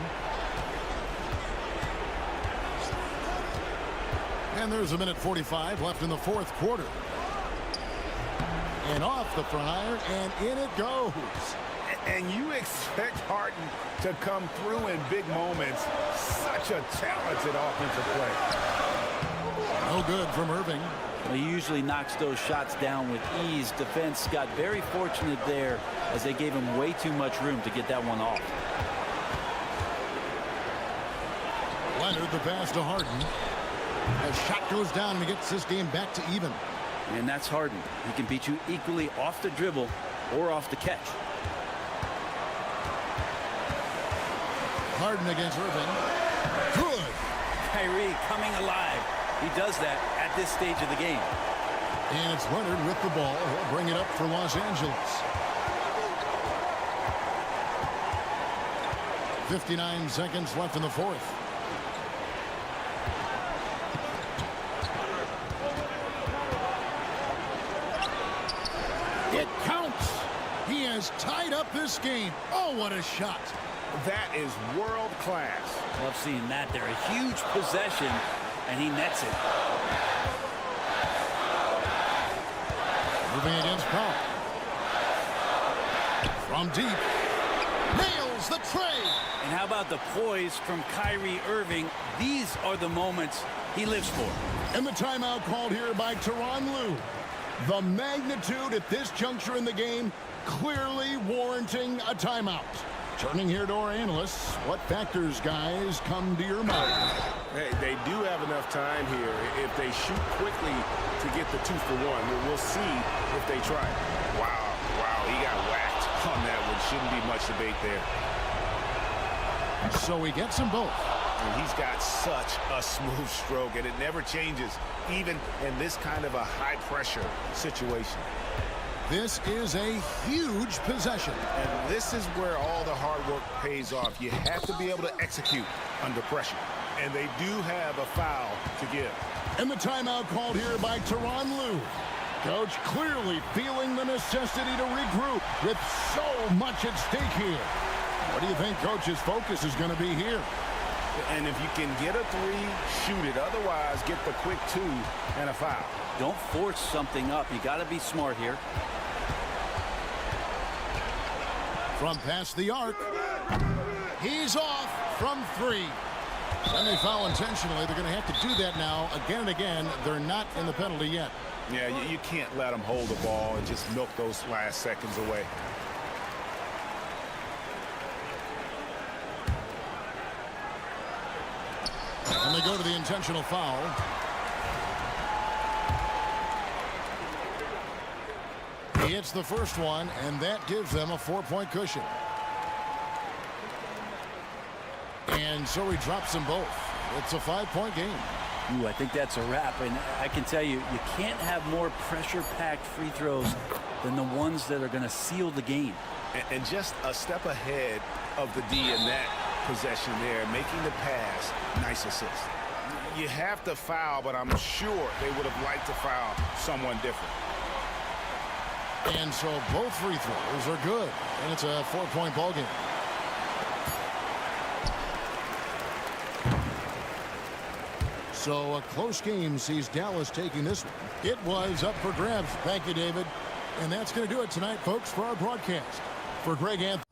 And there's a minute 45 left in the fourth quarter. And off the front iron, and in it goes. And you expect Harden to come through in big moments. Such a talented offensive play. No good from Irving. Well, he usually knocks those shots down with ease. Defense got very fortunate there as they gave him way too much room to get that one off. Leonard the pass to Harden. A shot goes down and he gets this game back to even. And that's Harden. He can beat you equally off the dribble or off the catch. Harden against Irving. Good. Kyrie coming alive. He does that at this stage of the game. And it's Leonard with the ball. He'll bring it up for Los Angeles. 59 seconds left in the fourth. It counts. He has tied up this game. Oh, what a shot. That is world class. Love seeing that there. A huge possession, and he nets it. Moving against Powell. From deep. Nails the tray. And how about the poise from Kyrie Irving? These are the moments he lives for. And the timeout called here by Tyronn Lue. The magnitude at this juncture in the game clearly warranting a timeout. Turning here to our analysts, what factors, guys, come to your mind? Hey, they do have enough time here. If they shoot quickly to get the 2-for-1, we'll see if they try. Wow, he got whacked on that one. Shouldn't be much debate there. So he gets them both. And he's got such a smooth stroke, and it never changes, even in this kind of a high-pressure situation. This is a huge possession. And this is where all the hard work pays off. You have to be able to execute under pressure. And they do have a foul to give. And the timeout called here by Tyronn Lue. Coach clearly feeling the necessity to regroup with so much at stake here. What do you think Coach's focus is going to be here? And if you can get a three, shoot it. Otherwise, get the quick two and a foul. Don't force something up. You got to be smart here. From past the arc. He's off from three. And they foul intentionally. They're going to have to do that now again and again. They're not in the penalty yet. Yeah, you can't let them hold the ball and just milk those last seconds away. And they go to the intentional foul. He hits the first one, and that gives them a 4-point cushion. And so he drops them both. It's a 5-point game. Ooh, I think that's a wrap. And I can tell you, you can't have more pressure-packed free throws than the ones that are going to seal the game. And just a step ahead of the D in that possession there, making the pass. Nice assist. You have to foul, but I'm sure they would have liked to foul someone different. And so both free throws are good. And it's a 4-point ball game. So a close game sees Dallas taking this one. It was up for grabs. Thank you, David. And that's going to do it tonight, folks, for our broadcast. For Greg Anthony.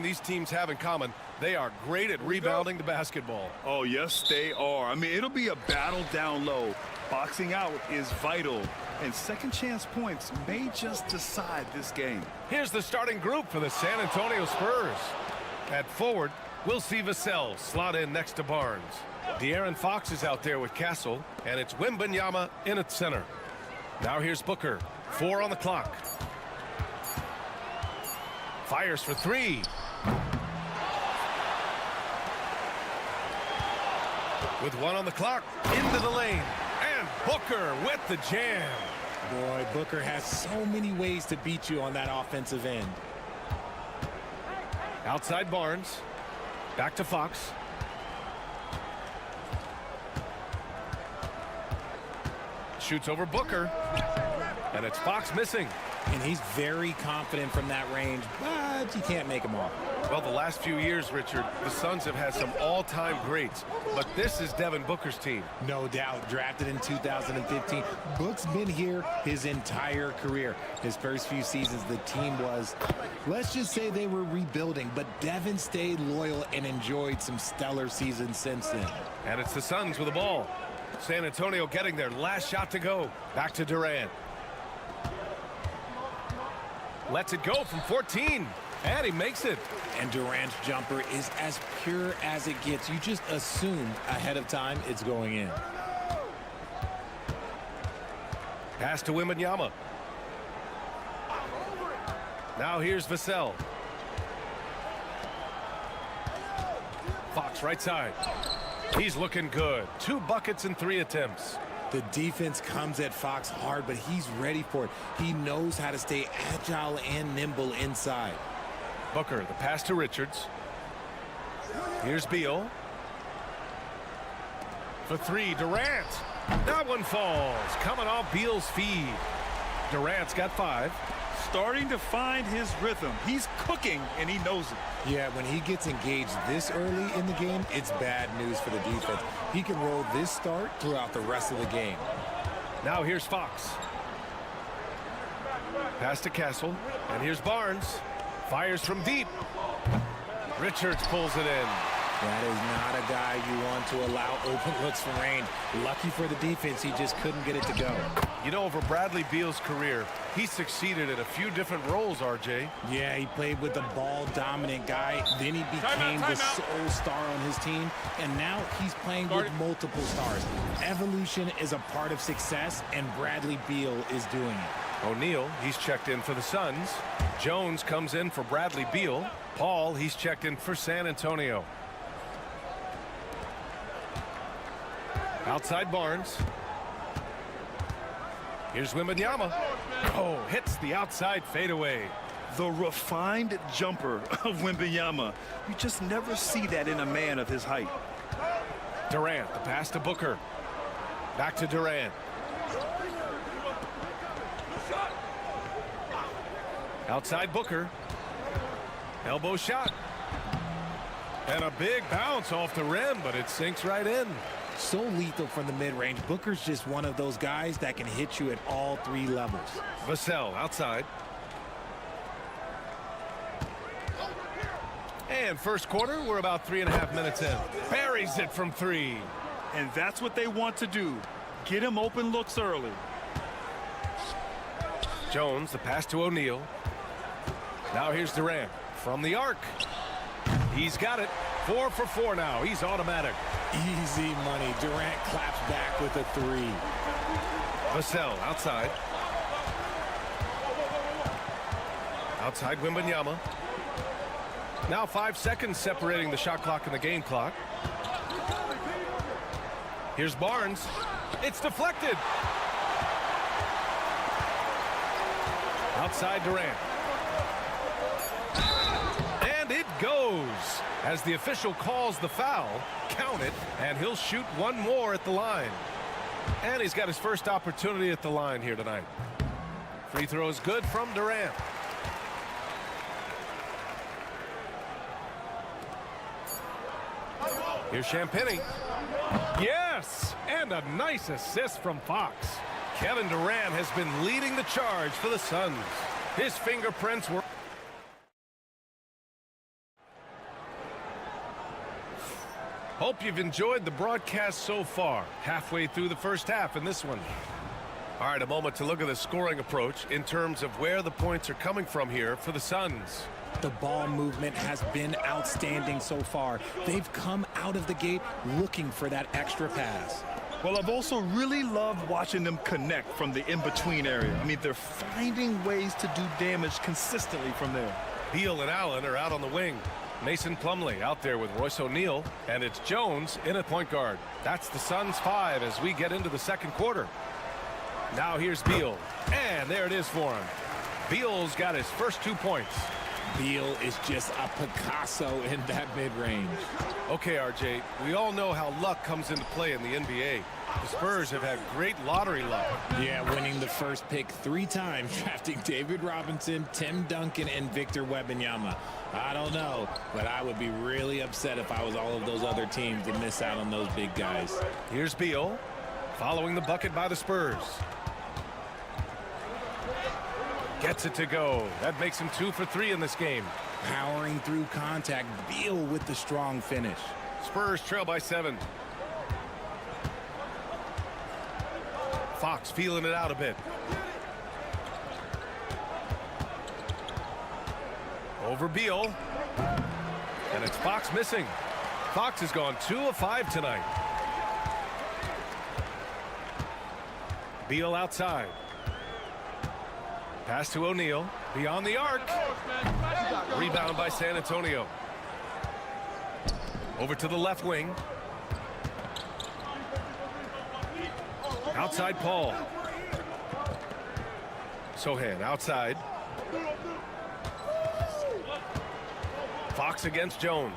These teams have in common, they are great at rebounding the basketball. Oh, yes, they are. I mean, it'll be a battle down low. Boxing out is vital, and second chance points may just decide this game. Here's the starting group for the San Antonio Spurs. At forward, we'll see Vassell slot in next to Barnes. De'Aaron Fox is out there with Castle, and it's Wembanyama in at center. Now here's Booker, 4 on the clock. Fires for 3. With 1 on the clock, into the lane, and Booker with the jam. Boy, Booker has so many ways to beat you on that offensive end. Outside Barnes, back to Fox. Shoots over Booker, and it's Fox missing. And he's very confident from that range, but you can't make him off. Well, the last few years, Richard, the Suns have had some all-time greats, but this is Devin Booker's team. No doubt, drafted in 2015. Book's been here his entire career. His first few seasons, the team was, let's just say they were rebuilding, but Devin stayed loyal and enjoyed some stellar seasons since then. And it's the Suns with the ball. San Antonio getting their last shot to go. Back to Durant. Lets it go from 14, and he makes it. And Durant's jumper is as pure as it gets. You just assume ahead of time it's going in. Pass to Wembanyama. Now here's Vassell. Fox right side. He's looking good. 2 buckets and 3 attempts. The defense comes at Fox hard, but he's ready for it. He knows how to stay agile and nimble inside. Booker, the pass to Richards. Here's Beal. For 3, Durant. That one falls. Coming off Beal's feed. Durant's got 5. Starting to find his rhythm. He's cooking, and he knows it. Yeah, when he gets engaged this early in the game, it's bad news for the defense. He can roll this start throughout the rest of the game. Now here's Fox. Pass to Castle, and here's Barnes. Fires from deep. Richards pulls it in. That is not a guy you want to allow open looks from range. Lucky for the defense, he just couldn't get it to go. You know, over Bradley Beal's career, he succeeded in a few different roles, RJ. Yeah, he played with the ball-dominant guy. Then he became the sole star on his team. And now he's playing with multiple stars. Evolution is a part of success, and Bradley Beal is doing it. O'Neal, he's checked in for the Suns. Jones comes in for Bradley Beal. Paul, he's checked in for San Antonio. Outside Barnes. Here's Wembanyama. Oh, hits the outside fadeaway. The refined jumper of Wembanyama. You just never see that in a man of his height. Durant, the pass to Booker. Back to Durant. Outside Booker. Elbow shot. And a big bounce off the rim, but it sinks right in. So lethal from the mid-range. Booker's just one of those guys that can hit you at all 3 levels. Vassell outside. And first quarter, we're about 3.5 minutes in. Buries it from 3. And that's what they want to do. Get him open looks early. Jones, the pass to O'Neal. Now here's Durant from the arc. He's got it. 4 for 4 now. He's automatic. Easy money. Durant claps back with a 3. Vassell outside. Outside Wembanyama. Now 5 seconds separating the shot clock and the game clock. Here's Barnes. It's deflected. Outside Durant. And it goes. As the official calls the foul, count it, and he'll shoot one more at the line. And he's got his first opportunity at the line here tonight. Free throw is good from Durant. Here's Champagnie. Yes! And a nice assist from Fox. Kevin Durant has been leading the charge for the Suns. His fingerprints were... Hope you've enjoyed the broadcast so far. Halfway through the first half in this one. All right, a moment to look at the scoring approach in terms of where the points are coming from here for the Suns. The ball movement has been outstanding so far. They've come out of the gate looking for that extra pass. Well, I've also really loved watching them connect from the in-between area. I mean, they're finding ways to do damage consistently from there. Beal and Allen are out on the wing. Mason Plumlee out there with Royce O'Neal, and it's Jones in at point guard. That's the Suns 5 as we get into the second quarter. Now here's Beal, and there it is for him. Beal's got his first 2 points. Beal is just a Picasso in that mid-range. Okay, RJ, we all know how luck comes into play in the NBA. The Spurs have had great lottery luck. Yeah, winning the first pick 3 times, drafting David Robinson, Tim Duncan, and Victor Wembanyama. I don't know, but I would be really upset if I was all of those other teams to miss out on those big guys. Here's Beal, following the bucket by the Spurs. Gets it to go. That makes him 2 for 3 in this game. Powering through contact, Beal with the strong finish. Spurs trail by 7. Fox feeling it out a bit. Over Beal. And it's Fox missing. Fox has gone 2 of 5 tonight. Beal outside. Pass to O'Neal. Beyond the arc. Rebound by San Antonio. Over to the left wing. Outside Paul. Sohan outside. Fox against Jones.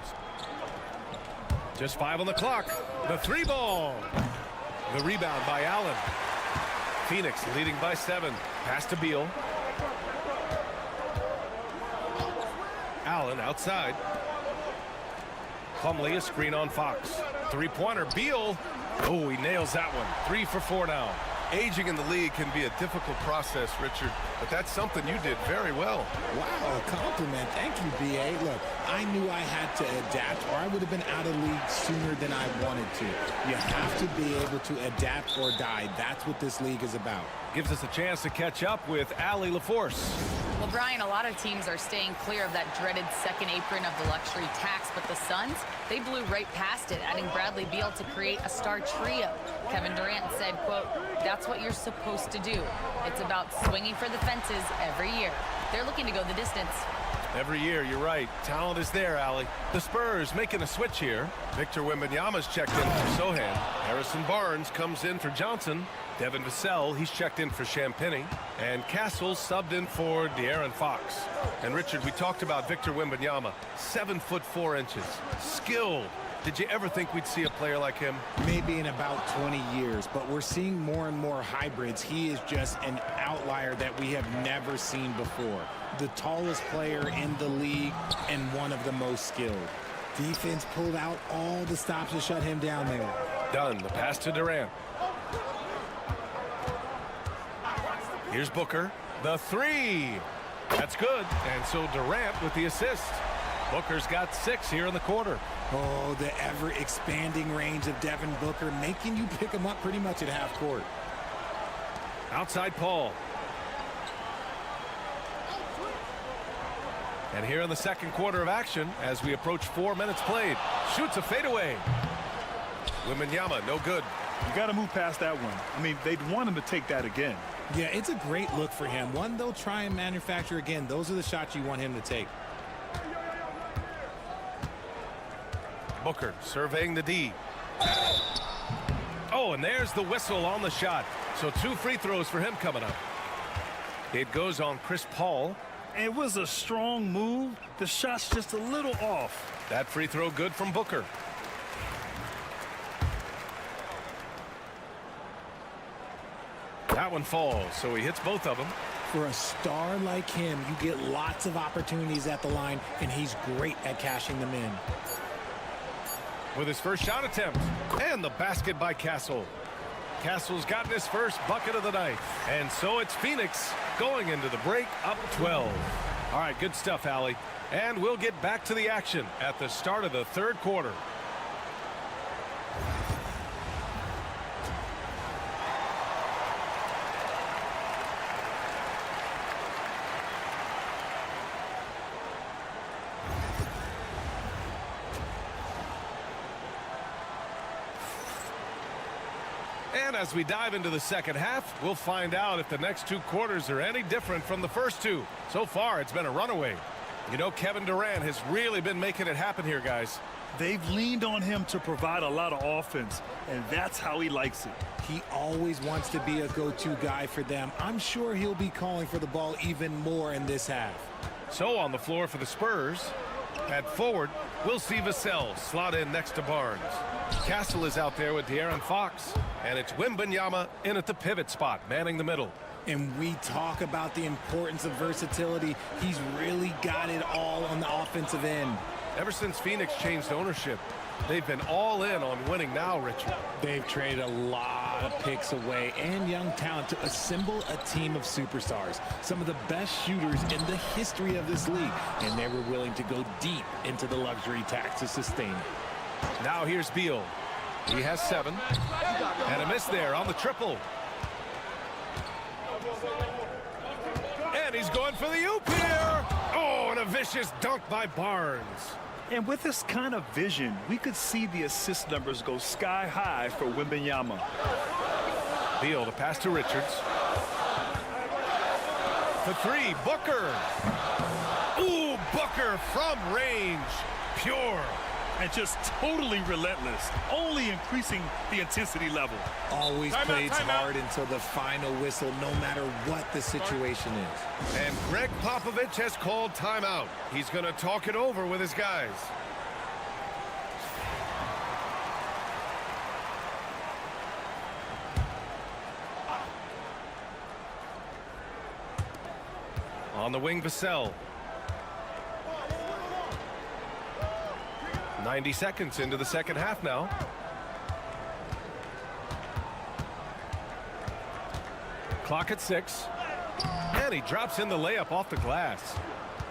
Just 5 on the clock. The 3 ball. The rebound by Allen. Phoenix leading by 7. Pass to Beal. Allen outside. Plumlee a screen on Fox. 3-pointer. Beal. Oh, he nails that one. 3 for 4 now. Aging in the league can be a difficult process, Richard, but that's something you did very well. Wow, a compliment. Thank you, B.A. Look, I knew I had to adapt or I would have been out of league sooner than I wanted to. You have to be able to adapt or die. That's what this league is about. Gives us a chance to catch up with Allie LaForce. Well, Brian, a lot of teams are staying clear of that dreaded second apron of the luxury tax, but the Suns, they blew right past it, adding Bradley Beal to create a star trio. Kevin Durant said, quote, "That's what you're supposed to do. It's about swinging for the fences every year." They're looking to go the distance. Every year, you're right. Talent is there, Allie. The Spurs making a switch here. Victor Wembanyama's checked in for Sohan. Harrison Barnes comes in for Johnson. Devin Vassell, he's checked in for Champagnie. And Castle subbed in for De'Aaron Fox. And Richard, we talked about Victor Wembanyama. 7 foot 4 inches. Skilled. Did you ever think we'd see a player like him? Maybe in about 20 years, but we're seeing more and more hybrids. He is just an outlier that we have never seen before. The tallest player in the league and one of the most skilled. Defense pulled out all the stops to shut him down there. Done. The pass to Durant. Here's Booker. The three. That's good. And so Durant with the assist. Booker's got 6 here in the quarter. Oh, the ever-expanding range of Devin Booker, making you pick him up pretty much at half court. Outside Paul. And here in the second quarter of action, as we approach 4 minutes played, shoots a fadeaway. Wembanyama, no good. You got to move past that one. I mean, they'd want him to take that again. Yeah, it's a great look for him. One they'll try and manufacture again. Those are the shots you want him to take. Booker surveying the D. Oh, and there's the whistle on the shot. So 2 free throws for him coming up. It goes on Chris Paul. It was a strong move. The shot's just a little off. That free throw good from Booker. That one falls, so he hits both of them. For a star like him, you get lots of opportunities at the line, and he's great at cashing them in. With his first shot attempt, and the basket by Castle. Castle's gotten his first bucket of the night, and so it's Phoenix going into the break up 12. All right, good stuff, Allie. And we'll get back to the action at the start of the third quarter. And as we dive into the second half, we'll find out if the next 2 quarters are any different from the first 2. So far, it's been a runaway. You know, Kevin Durant has really been making it happen here, guys. They've leaned on him to provide a lot of offense, and that's how he likes it. He always wants to be a go-to guy for them. I'm sure he'll be calling for the ball even more in this half. So on the floor for the Spurs, at forward, we'll see Vassell slot in next to Barnes. Castle is out there with De'Aaron Fox, and it's Wembanyama in at the pivot spot, manning the middle. And we talk about the importance of versatility. He's really got it all on the offensive end. Ever since Phoenix changed ownership, they've been all in on winning now, Richard. They've traded a lot of picks away and young talent to assemble a team of superstars. Some of the best shooters in the history of this league. And they were willing to go deep into the luxury tax to sustain it. Now here's Beal. He has 7. And a miss there on the triple. And he's going for the oop here. Oh, and a vicious dunk by Barnes. And with this kind of vision, we could see the assist numbers go sky high for Wembanyama. Beal to pass to Richards. The 3, Booker. Ooh, Booker from range. Pure. And just totally relentless, only increasing the intensity level. Always plays hard until the final whistle, no matter what the situation is. And Greg Popovich has called timeout. He's going to talk it over with his guys. On the wing, Vassell. 90 seconds into the second half now. Clock at 6. And he drops in the layup off the glass.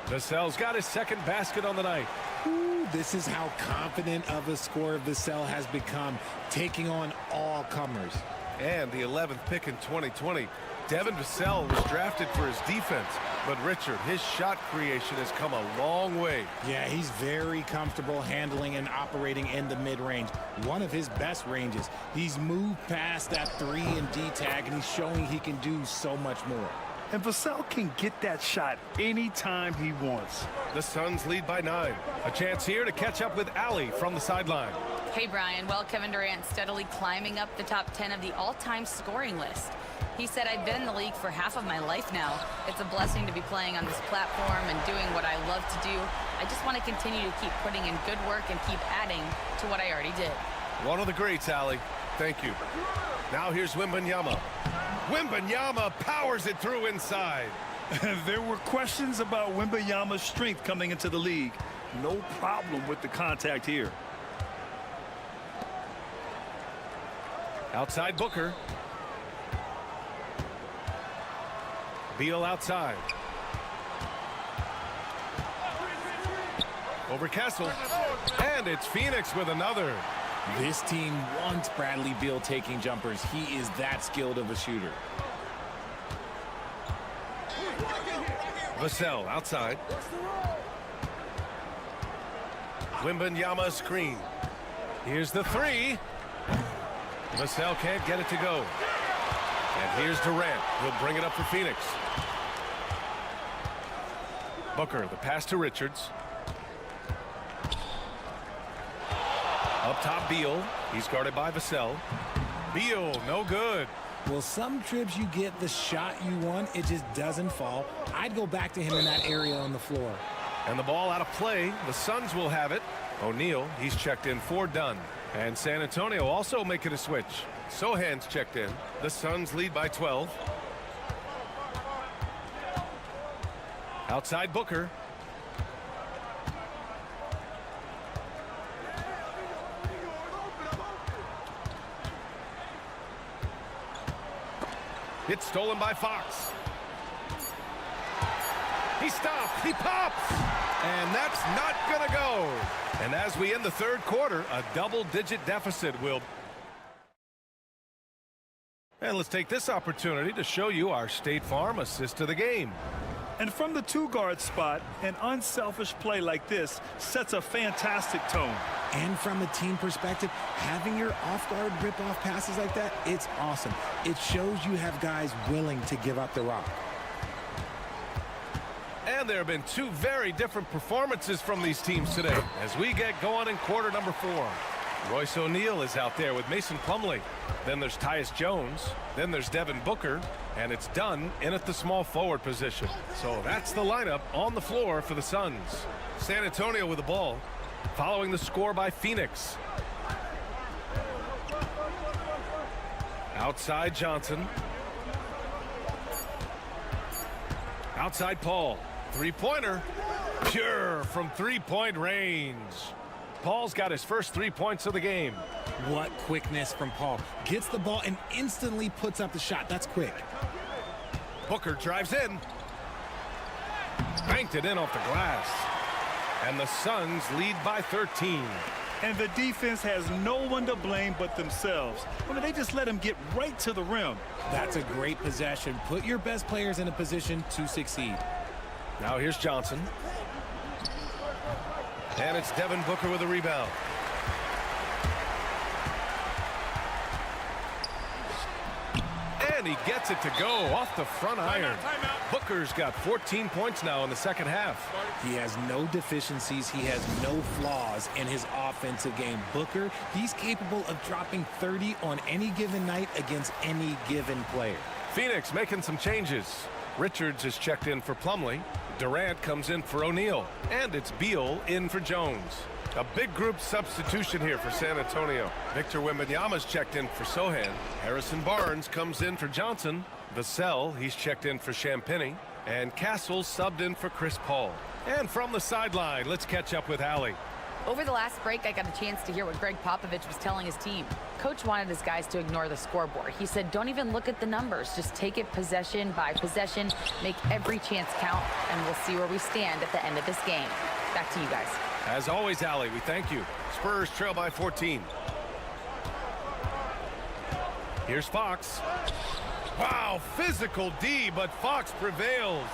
Vassell's got his second basket on the night. Ooh, this is how confident of a scorer Vassell has become, taking on all comers. And the 11th pick in 2020. Devin Vassell was drafted for his defense. But Richard, his shot creation has come a long way. Yeah, he's very comfortable handling and operating in the mid-range. One of his best ranges. He's moved past that 3 and D tag, and he's showing he can do so much more. And Vassell can get that shot anytime he wants. The Suns lead by 9. A chance here to catch up with Allie from the sideline. Hey, Brian. Well, Kevin Durant steadily climbing up the top 10 of the all-time scoring list. He said, I've been in the league for half of my life now. It's a blessing to be playing on this platform and doing what I love to do. I just want to continue to keep putting in good work and keep adding to what I already did. One of the greats, Allie. Thank you. Now here's Wembanyama. Wembanyama powers it through inside. There were questions about Wembanyama's strength coming into the league. No problem with the contact here. Outside Booker. Beal outside. Over Castle. And it's Phoenix with another. This team wants Bradley Beal taking jumpers. He is that skilled of a shooter. Vassell outside. Wembanyama screen. Here's the three. Vassell can't get it to go. And here's Durant. He'll bring it up for Phoenix. Booker, the pass to Richards. Up top, Beal. He's guarded by Vassell. Beal, no good. Well, some trips you get the shot you want, it just doesn't fall. I'd go back to him in that area on the floor. And the ball out of play. The Suns will have it. O'Neal, he's checked in for Dunn. And San Antonio also making a switch. Sohan's checked in. The Suns lead by 12. Outside Booker. It's stolen by Fox. He stops. He pops. And that's not going to go. And as we end the third quarter, a double-digit deficit will. And let's take this opportunity to show you our State Farm assist of the game. And from the two-guard spot, an unselfish play like this sets a fantastic tone. And from a team perspective, having your off-guard rip-off passes like that, it's awesome. It shows you have guys willing to give up the rock. And there have been two very different performances from these teams today as we get going in quarter number 4. Royce O'Neal is out there with Mason Plumlee. Then there's Tyus Jones. Then there's Devin Booker. And it's Dunn in at the small forward position. So that's the lineup on the floor for the Suns. San Antonio with the ball, following the score by Phoenix. Outside Johnson. Outside Paul. Three-pointer. Pure from three-point range. Paul's got his first 3 points of the game. What quickness from Paul. Gets the ball and instantly puts up the shot. That's quick. Booker drives in. Banked it in off the glass. And the Suns lead by 13. And the defense has no one to blame but themselves. I mean, they just let him get right to the rim. That's a great possession. Put your best players in a position to succeed. Now here's Johnson. And it's Devin Booker with a rebound. And he gets it to go off the front iron. Booker's got 14 points now in the second half. He has no deficiencies. He has no flaws in his offensive game. Booker, he's capable of dropping 30 on any given night against any given player. Phoenix making some changes. Richards is checked in for Plumlee. Durant comes in for O'Neal. And it's Beal in for Jones. A big group substitution here for San Antonio. Victor Wembanyama's checked in for Sohan. Harrison Barnes comes in for Johnson. Vassell, he's checked in for Champagnie. And Castle subbed in for Chris Paul. And from the sideline, let's catch up with Allie. Over the last break, I got a chance to hear what Greg Popovich was telling his team. Coach wanted his guys to ignore the scoreboard. He said, don't even look at the numbers. Just take it possession by possession. Make every chance count, and we'll see where we stand at the end of this game. Back to you guys. As always, Allie, we thank you. Spurs trail by 14. Here's Fox. Wow, physical D, but Fox prevails.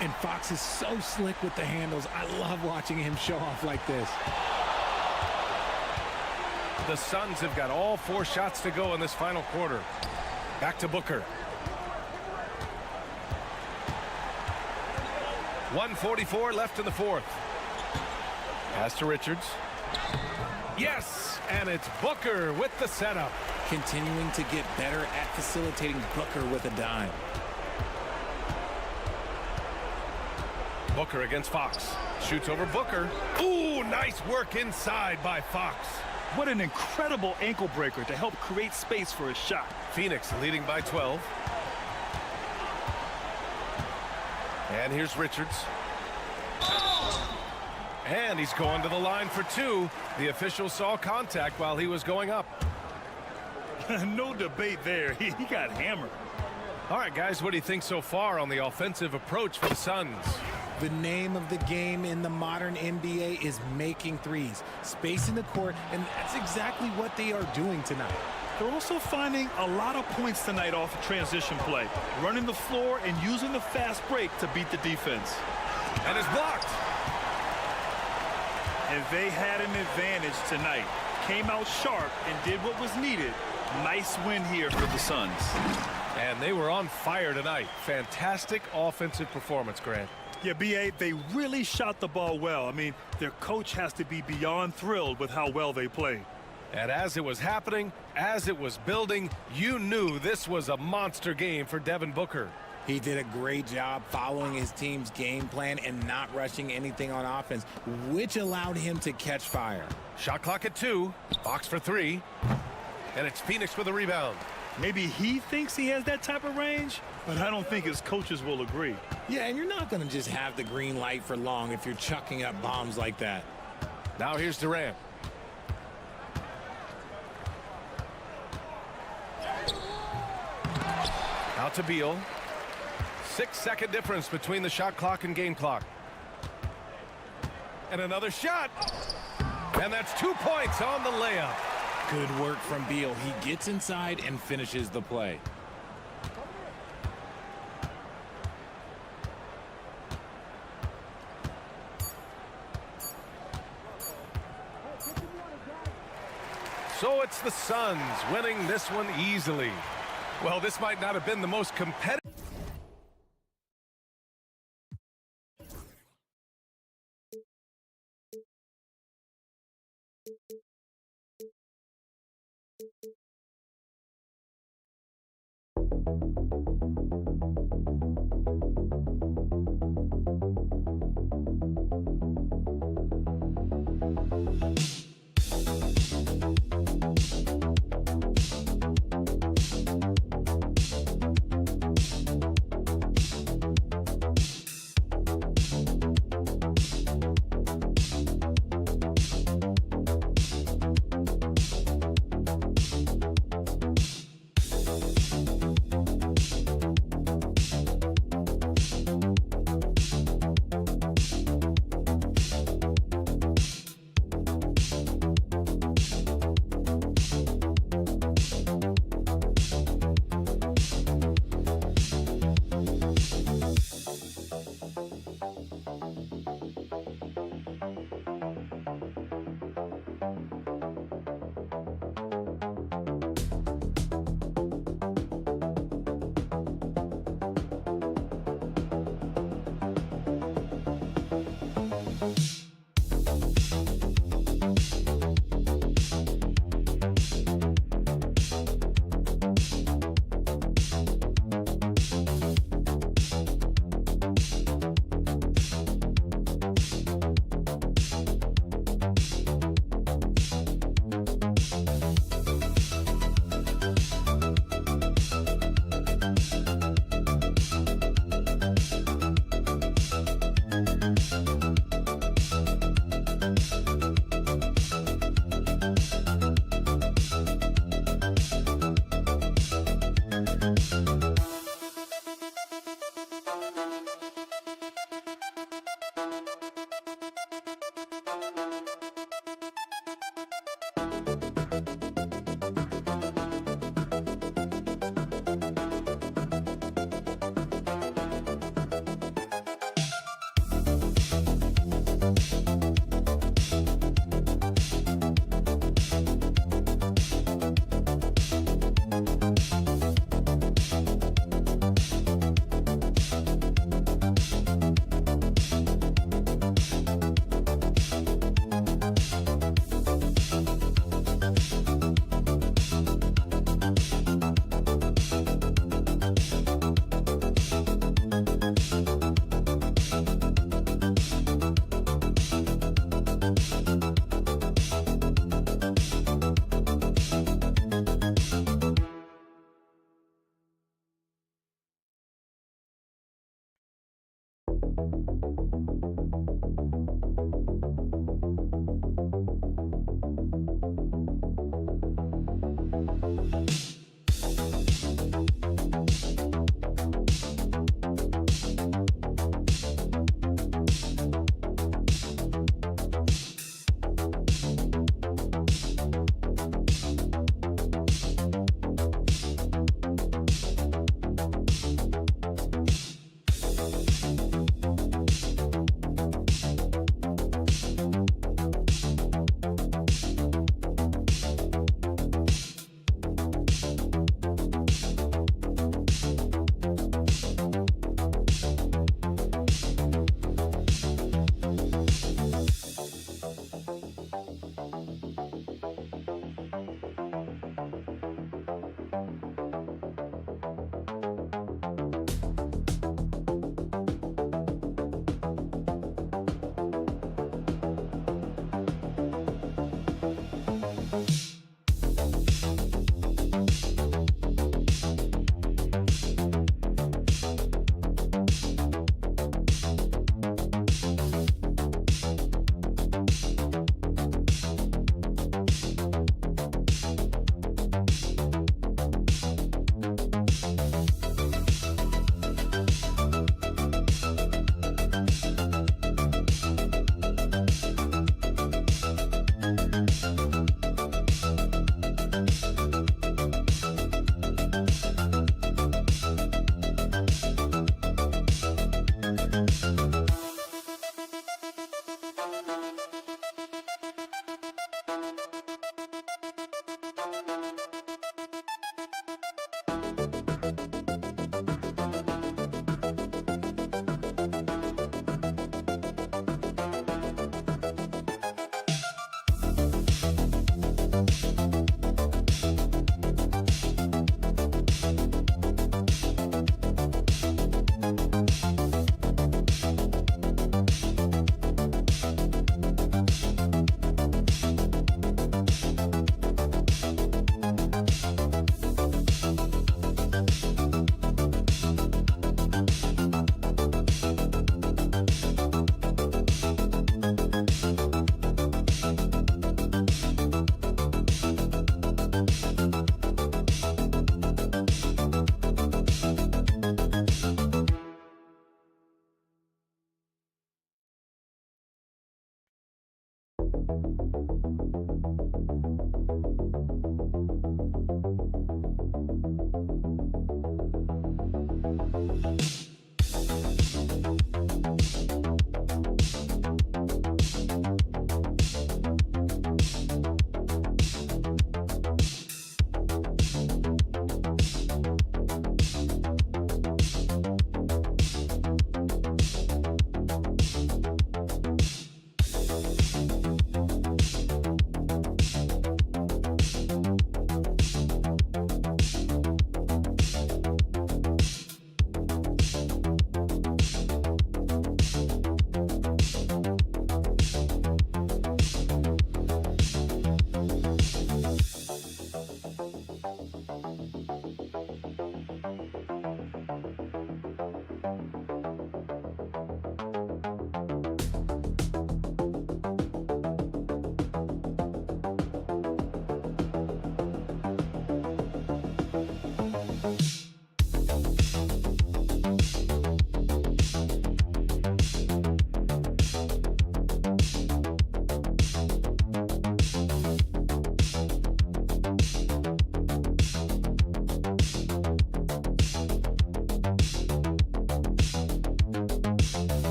And Fox is so slick with the handles. I love watching him show off like this. The Suns have got all 4 shots to go in this final quarter. Back to Booker. 1:44 left in the fourth. Pass to Richards. Yes, and it's Booker with the setup. Continuing to get better at facilitating Booker with a dime. Booker against Fox. Shoots over Booker. Ooh, nice work inside by Fox. What an incredible ankle breaker to help create space for a shot. Phoenix leading by 12. And here's Richards. And he's going to the line for 2. The official saw contact while he was going up. No debate there. He got hammered. All right, guys, what do you think so far on the offensive approach for the Suns? The name of the game in the modern NBA is making threes, spacing the court, and that's exactly what they are doing tonight. They're also finding a lot of points tonight off of transition play, running the floor and using the fast break to beat the defense. And it's blocked. And they had an advantage tonight. Came out sharp and did what was needed. Nice win here for the Suns. And they were on fire tonight. Fantastic offensive performance, Grant. Yeah, B.A., they really shot the ball well. I mean, their coach has to be beyond thrilled with how well they played. And as it was happening, as it was building, you knew this was a monster game for Devin Booker. He did a great job following his team's game plan and not rushing anything on offense, which allowed him to catch fire. Shot clock at 2, box for 3, and it's Phoenix with a rebound. Maybe he thinks he has that type of range, but I don't think his coaches will agree. Yeah, and you're not going to just have the green light for long if you're chucking up bombs like that. Now here's Durant. Out to Beal. 6-second difference between the shot clock and game clock. And another shot. And that's 2 points on the layup. Good work from Beal. He gets inside and finishes the play. So it's the Suns winning this one easily. Well, this might not have been the most competitive.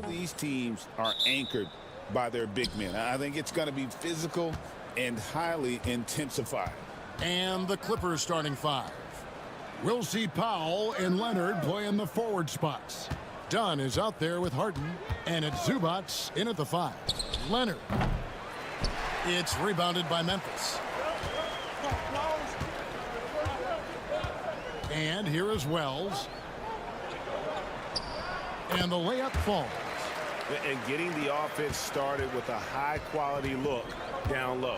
These teams are anchored by their big men. I think it's going to be physical and highly intensified. And the Clippers starting five. We'll see Powell and Leonard play in the forward spots. Dunn is out there with Harden, and it's Zubac in at the 5. Leonard. It's rebounded by Memphis. And here is Wells. And the layup falls. And getting the offense started with a high-quality look down low.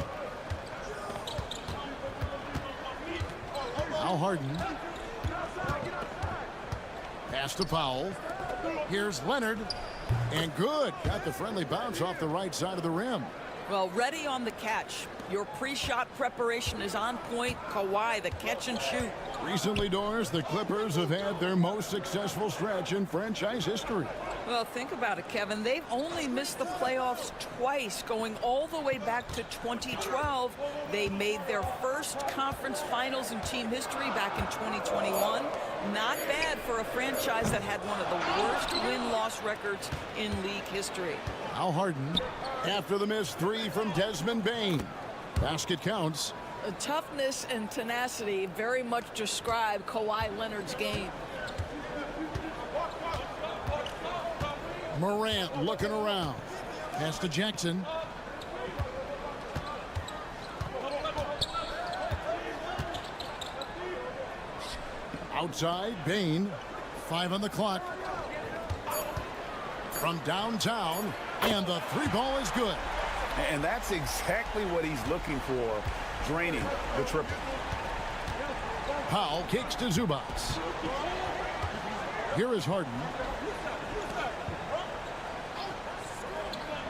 Now Harden. Pass to Powell. Here's Leonard. And good. Got the friendly bounce off the right side of the rim. Well, ready on the catch. Your pre-shot preparation is on point. Kawhi, the catch and shoot. Recently, Doris, the Clippers have had their most successful stretch in franchise history. Well, think about it, Kevin. They've only missed the playoffs twice, going all the way back to 2012. They made their first conference finals in team history back in 2021. Not bad for a franchise that had one of the worst win-loss records in league history. Now Harden, after the missed 3 from Desmond Bane. Basket counts. Toughness and tenacity very much describe Kawhi Leonard's game. Morant looking around. Pass to Jackson. Outside, Bane. 5 on the clock. From downtown, and the 3-ball is good. And that's exactly what he's looking for, draining the triple. Powell kicks to Zubac. Here is Harden.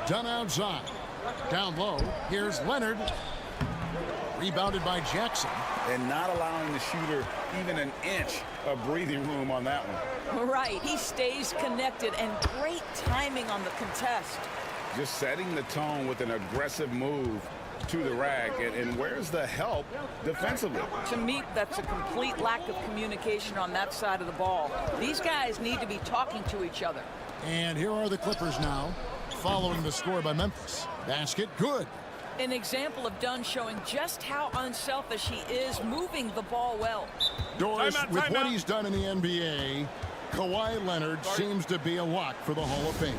Done outside. Down low. Here's Leonard. Rebounded by Jackson. And not allowing the shooter even an inch of breathing room on that one. Right. He stays connected, and great timing on the contest. Just setting the tone with an aggressive move to the rack. And where's the help defensively? To me, that's a complete lack of communication on that side of the ball. These guys need to be talking to each other. And here are the Clippers now, following the score by Memphis. Basket good. An example of Dunn showing just how unselfish he is, moving the ball well. Doris, with what he's done in the NBA, Kawhi Leonard seems to be a lock for the Hall of Fame.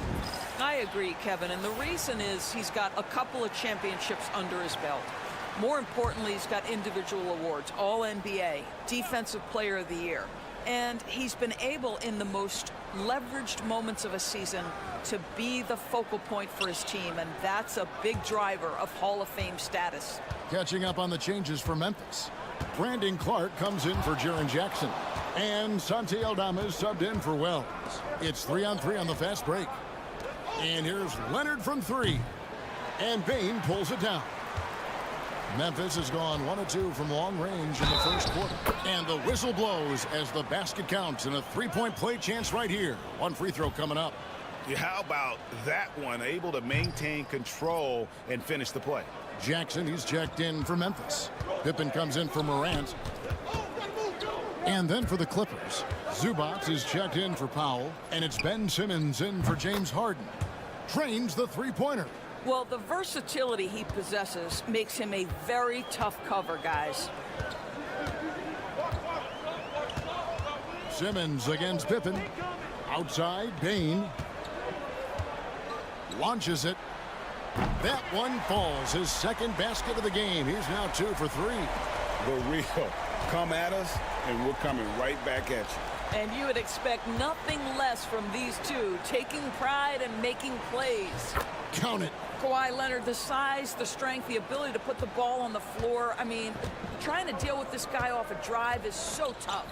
I agree, Kevin, and the reason is he's got a couple of championships under his belt. More importantly, he's got individual awards, All-NBA, Defensive Player of the Year. And he's been able, in the most leveraged moments of a season, to be the focal point for his team, and that's a big driver of Hall of Fame status. Catching up on the changes for Memphis. Brandon Clark comes in for Jaren Jackson. And Santi Aldama is subbed in for Wells. It's 3-on-3 on the fast break. And here's Leonard from 3. And Bane pulls it down. Memphis has gone 1 of 2 from long range in the first quarter. And the whistle blows as the basket counts, and a 3-point play chance right here. 1 free throw coming up. How about that one? Able to maintain control and finish the play. Jackson, he's checked in for Memphis. Pippen comes in for Morant. And then for the Clippers, Zubac is checked in for Powell, and it's Ben Simmons in for James Harden. Trains the 3-pointer. Well, the versatility he possesses makes him a very tough cover, guys. Simmons against Pippen. Outside, Bane. Launches it. That one falls. His second basket of the game. He's now 2 for 3. The real. Come at us, and we're coming right back at you. And you would expect nothing less from these two, taking pride and making plays. Count it. Kawhi Leonard, the size, the strength, the ability to put the ball on the floor. I mean, trying to deal with this guy off a drive is so tough.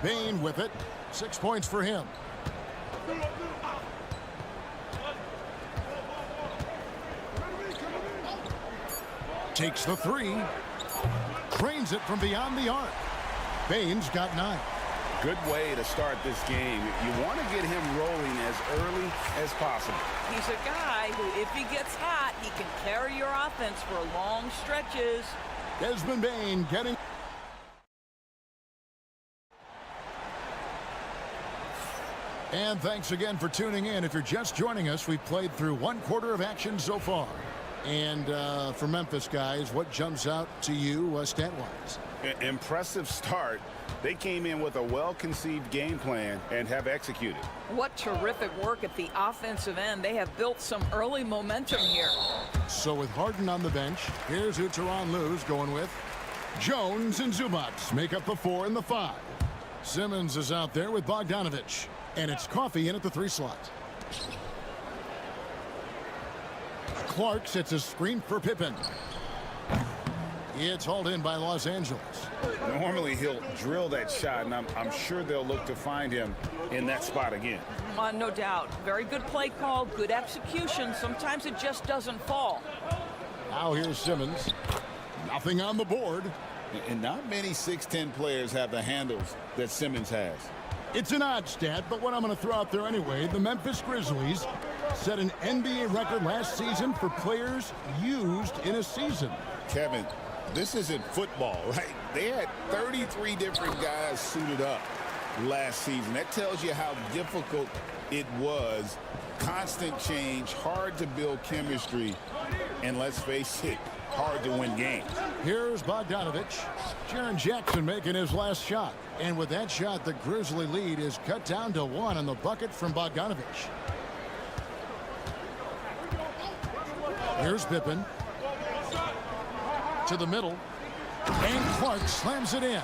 Bane with it. 6 points for him. Takes the 3. Drains it from beyond the arc. Bane's got 9. Good way to start this game. You want to get him rolling as early as possible. He's a guy who, if he gets hot, he can carry your offense for long stretches. Desmond Bane getting... And thanks again for tuning in. If you're just joining us, we've played through 1 quarter of action so far. And for Memphis, guys, what jumps out to you stat-wise? Impressive start. They came in with a well-conceived game plan and have executed. What terrific work at the offensive end. They have built some early momentum here. So with Harden on the bench, here's who Tyronn Lue's going with. Jones and Zubac make up the 4 and the 5. Simmons is out there with Bogdanovich. And it's Coffey in at the 3 slot. Clark sets a screen for Pippen. It's hauled in by Los Angeles. Normally he'll drill that shot, and I'm sure they'll look to find him in that spot again. No doubt. Very good play call, good execution. Sometimes it just doesn't fall. Now here's Simmons. Nothing on the board. And not many 6'10 players have the handles that Simmons has. It's an odd stat, but what I'm going to throw out there anyway, the Memphis Grizzlies set an NBA record last season for players used in a season. Kevin, this isn't football, right? They had 33 different guys suited up last season. That tells you how difficult it was. Constant change, hard to build chemistry, and let's face it, hard to win games. Here's Bogdanovich. Jaren Jackson making his last shot. And with that shot, the Grizzly lead is cut down to 1 on the bucket from Bogdanovich. Here's Pippen. To the middle. And Clark slams it in.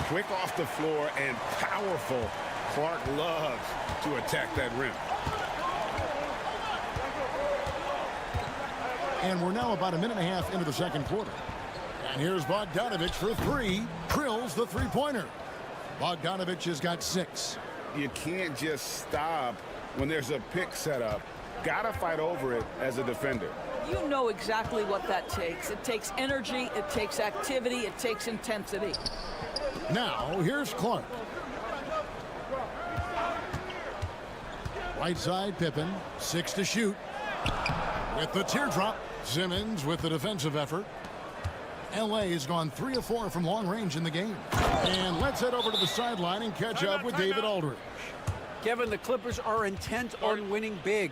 Quick off the floor and powerful. Clark loves to attack that rim. And we're now about a minute and a half into the second quarter. And here's Bogdanovich for 3. Drills the 3-pointer. Bogdanovich has got 6. You can't just stop when there's a pick set up. Gotta fight over it as a defender. You know exactly what that takes. It takes energy, it takes activity, it takes intensity. Now, here's Clark. Right side, Pippen. 6 to shoot. With the teardrop, Simmons with the defensive effort. L.A. has gone 3 of 4 from long range in the game. And let's head over to the sideline and catch up with David Aldridge. Kevin, the Clippers are intent on winning big.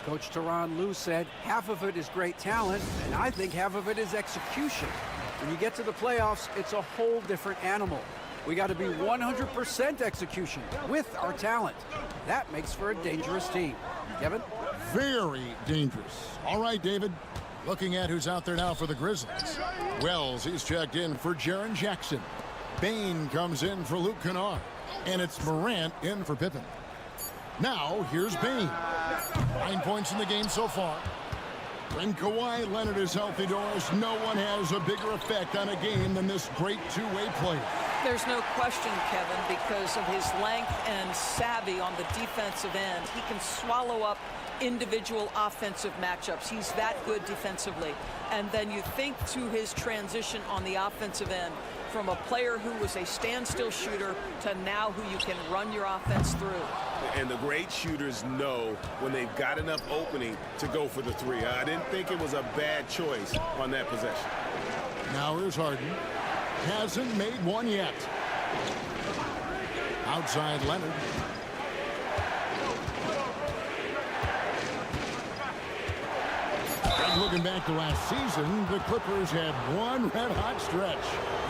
Coach Tyronn Lue said half of it is great talent, and I think half of it is execution. When you get to the playoffs, it's a whole different animal. We got to be 100% execution with our talent. That makes for a dangerous team. Kevin? Very dangerous. All right, David. Looking at who's out there now for the Grizzlies. Wells, he's checked in for Jaren Jackson. Bane comes in for Luke Kennard. And it's Morant in for Pippen. Now, here's Bane. 9 points in the game so far. When Kawhi Leonard is healthy, Doris, no one has a bigger effect on a game than this great two-way player. There's no question, Kevin, because of his length and savvy on the defensive end. He can swallow up individual offensive matchups. He's that good defensively. And then you think to his transition on the offensive end from a player who was a standstill shooter to now who you can run your offense through. And the great shooters know when they've got enough opening to go for the 3. I didn't think it was a bad choice on that possession. Now here's Harden. Hasn't made one yet. Outside Leonard. And looking back to last season, the Clippers had one red-hot stretch.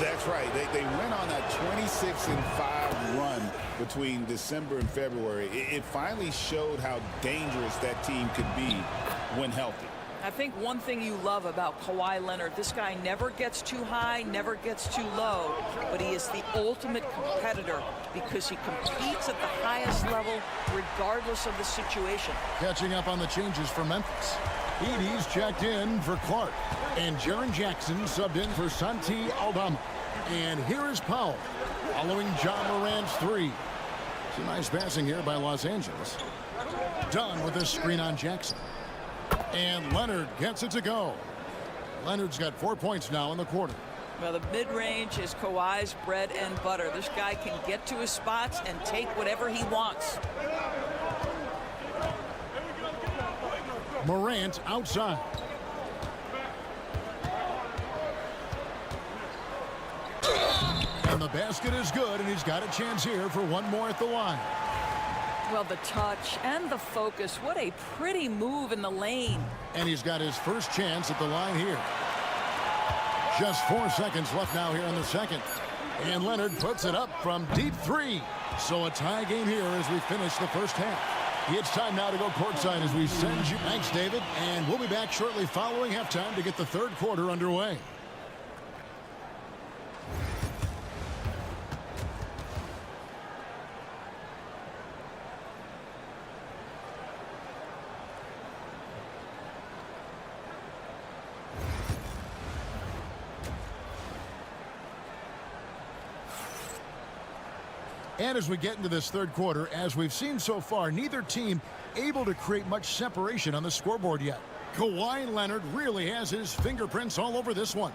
That's right. They went on that 26-5 run between December and February. It finally showed how dangerous that team could be when healthy. I think one thing you love about Kawhi Leonard, this guy never gets too high, never gets too low, but he is the ultimate competitor because he competes at the highest level regardless of the situation. Catching up on the changes for Memphis. Edey's checked in for Clark, and Jaren Jackson subbed in for Santi Aldama. And here is Powell following John Morant's three. Some nice passing here by Los Angeles. Done with this screen on Jackson. And Leonard gets it to go. Leonard's got 4 points now in the quarter. Well, the mid-range is Kawhi's bread and butter. This guy can get to his spots and take whatever he wants. Morant outside. And the basket is good, and he's got a chance here for one more at the line. Well, the touch and the focus. What a pretty move in the lane. And he's got his first chance at the line here. Just 4 seconds left now here in the second. And Leonard puts it up from deep three. So a tie game here as we finish the first half. It's time now to go courtside as we send you. Thanks, David. And we'll be back shortly following halftime to get the third quarter underway. And as we get into this third quarter, as we've seen so far, neither team able to create much separation on the scoreboard yet. Kawhi Leonard really has his fingerprints all over this one.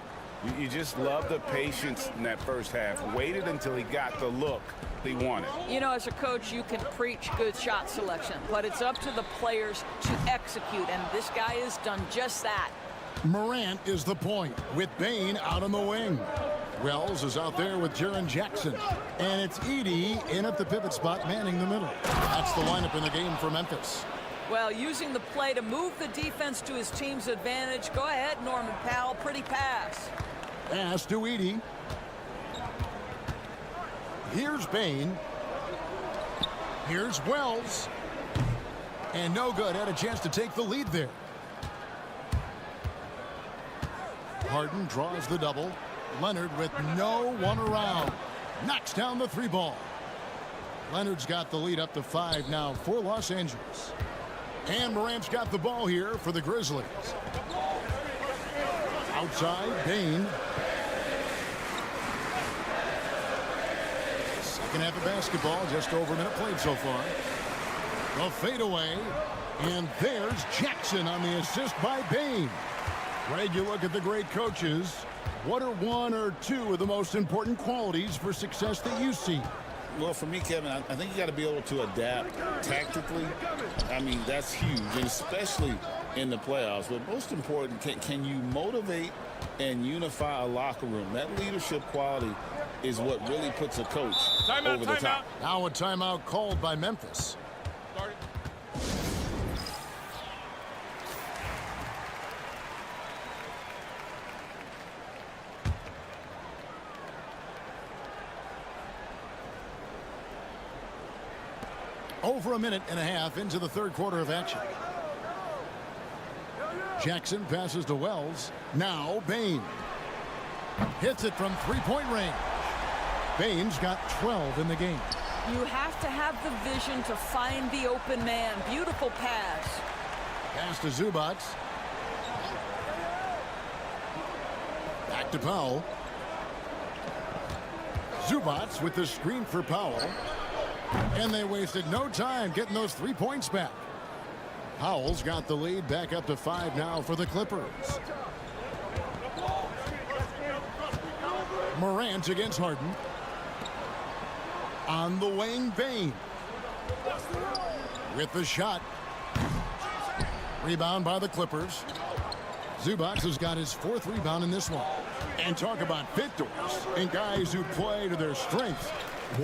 You just love the patience in that first half. Waited until he got the look he wanted. You know, as a coach, you can preach good shot selection, but it's up to the players to execute, and this guy has done just that. Morant is the point with Bane out on the wing. Wells is out there with Jaren Jackson. And it's Edey in at the pivot spot, manning the middle. That's the lineup in the game for Memphis. Well, using the play to move the defense to his team's advantage. Go ahead, Norman Powell. Pretty pass. Pass to Edey. Here's Bane. Here's Wells. And no good. Had a chance to take the lead there. Harden draws the double. Leonard with no one around. Knocks down the three ball. Leonard's got the lead up to 5 now for Los Angeles. And Morant's got the ball here for the Grizzlies. Outside, Bane. Second half of basketball, just over a minute played so far. The fadeaway. And there's Jackson on the assist by Bane. Greg, you look at the great coaches. What are one or two of the most important qualities for success that you see? Well, for me, Kevin, I think you got to be able to adapt tactically. I mean, that's huge, and especially in the playoffs. But most important, can you motivate and unify a locker room? That leadership quality is what really puts a coach over the top. Now a timeout called by Memphis. Over a minute and a half into the third quarter of action. Jackson passes to Wells. Now Bane. Hits it from three-point range. Bane's got 12 in the game. You have to have the vision to find the open man. Beautiful pass. Pass to Zubac. Back to Powell. Zubac with the screen for Powell. And they wasted no time getting those 3 points back. Powell's got the lead back up to 5 now for the Clippers. Morant against Harden. On the wing, Bane. With the shot. Rebound by the Clippers. Zubac has got his 4th rebound in this one. And talk about victors and guys who play to their strengths.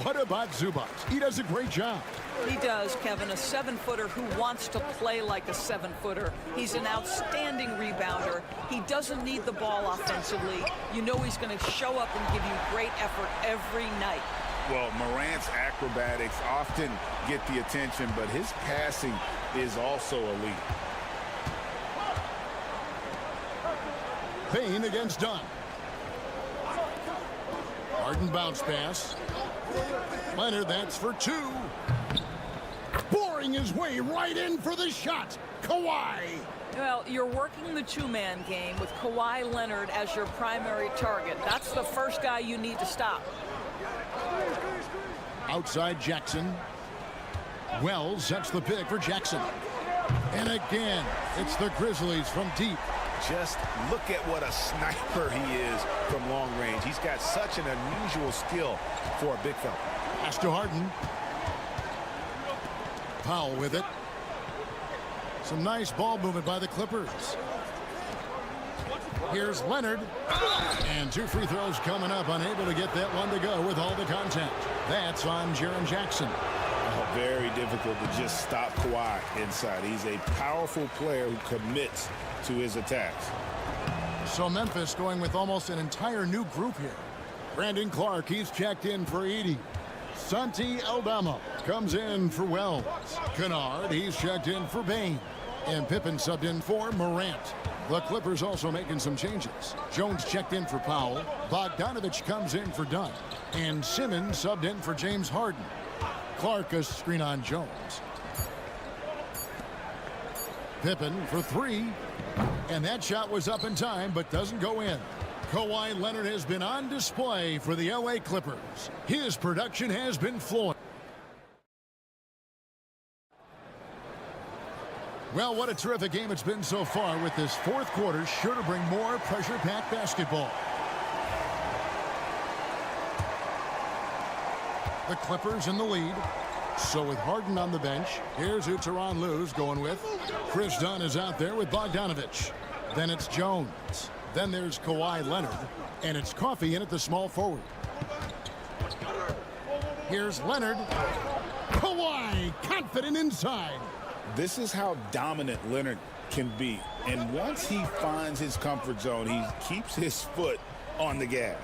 What about Zubac? He does a great job. He does, Kevin, a 7-footer who wants to play like a 7-footer. He's an outstanding rebounder. He doesn't need the ball offensively. You know he's going to show up and give you great effort every night. Well, Morant's acrobatics often get the attention, but his passing is also elite. Payne against Dunn. Harden bounce pass. Leonard, that's for 2. Boring his way right in for the shot. Kawhi. Well, you're working the two-man game with Kawhi Leonard as your primary target. That's the first guy you need to stop. Outside Jackson. Wells sets the pick for Jackson. And again, it's the Grizzlies from deep. Just look at what a sniper he is from long range. He's got such an unusual skill for a big fella. Pass to Harden. Powell with it. Some nice ball movement by the Clippers. Here's Leonard. And 2 free throws coming up. Unable to get that one to go with all the contact. That's on Jaren Jackson. Very difficult to just stop Kawhi inside. He's a powerful player who commits to his attacks. So Memphis going with almost an entire new group here. Brandon Clark, he's checked in for Edey. Santi Aldama comes in for Wells. Kennard, he's checked in for Bane. And Pippen subbed in for Morant. The Clippers also making some changes. Jones checked in for Powell. Bogdanovich comes in for Dunn. And Simmons subbed in for James Harden. Clark a screen on Jones. Pippen for 3. And that shot was up in time, but doesn't go in. Kawhi Leonard has been on display for the LA Clippers. His production has been flowing. Well, what a terrific game it's been so far, with this 4th quarter sure to bring more pressure-packed basketball. The Clippers in the lead. So with Harden on the bench, here's who Tyronn Lue's going with. Chris Dunn is out there with Bogdanovich. Then it's Jones. Then there's Kawhi Leonard. And it's Coffey in at the small forward. Here's Leonard. Kawhi confident inside. This is how dominant Leonard can be. And once he finds his comfort zone, he keeps his foot on the gas.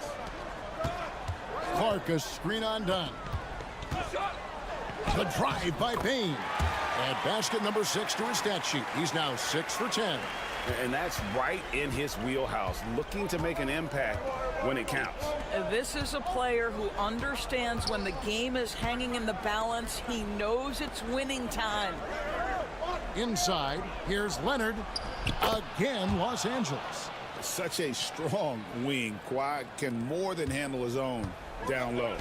Clark a screen on Dunn. The drive by Payne. At basket number 6 to his stat sheet. He's now 6 for 10. And that's right in his wheelhouse, looking to make an impact when it counts. This is a player who understands when the game is hanging in the balance. He knows it's winning time. Inside, here's Leonard. Again, Los Angeles. Such a strong wing. Kawhi can more than handle his own down low.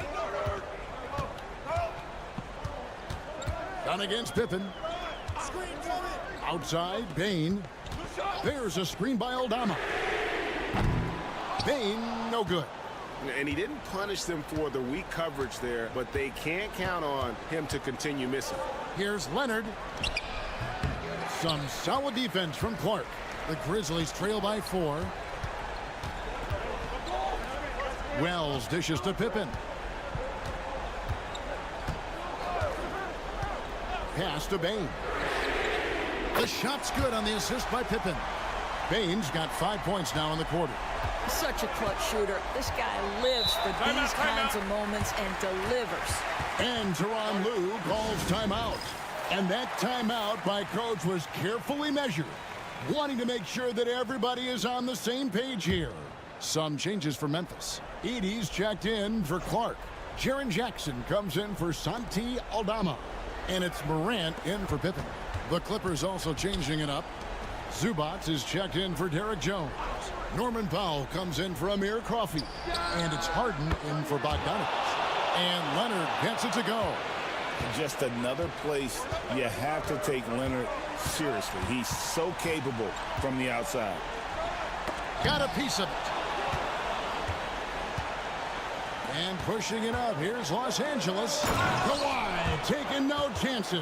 Done against Pippen. Outside, Bane. There's a screen by Aldama. Bane, no good. And he didn't punish them for the weak coverage there, but they can't count on him to continue missing. Here's Leonard. Some solid defense from Clark. The Grizzlies trail by 4. Wells dishes to Pippen. Pass to Bane. The shot's good on the assist by Pippen. Bane's got 5 points now in the quarter. Such a clutch shooter. This guy lives for these kinds of moments and delivers. And Tyronn Lue calls timeout. And that timeout by coach was carefully measured, wanting to make sure that everybody is on the same page here. Some changes for Memphis. Edey's checked in for Clark. Jaren Jackson comes in for Santi Aldama. And it's Morant in for Pippen. The Clippers also changing it up. Zubac is checked in for Derek Jones. Norman Powell comes in for Amir Coffey. And it's Harden in for Bogdanovich. And Leonard gets it to go. Just another place you have to take Leonard seriously. He's so capable from the outside. Got a piece of it. And pushing it up, here's Los Angeles. Kawhi taking no chances.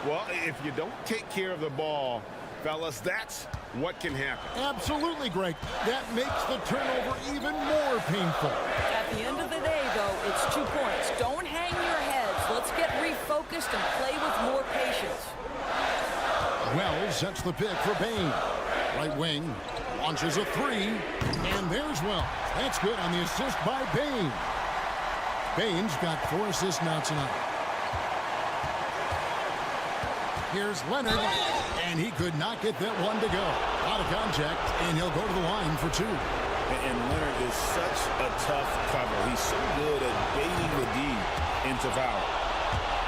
Well, if you don't take care of the ball, fellas, that's what can happen. Absolutely, Greg. That makes the turnover even more painful. At the end of the day, though, it's 2 points. Don't focused and play with more patience. Wells sets the pick for Bain. Right wing, launches a three, and there's Wells. That's good on the assist by Bain. Bain's got 4 assists now tonight. Here's Leonard, and he could not get that one to go. Out of contact, and he'll go to the line for 2. And Leonard is such a tough cover. He's so good at baiting the D into foul.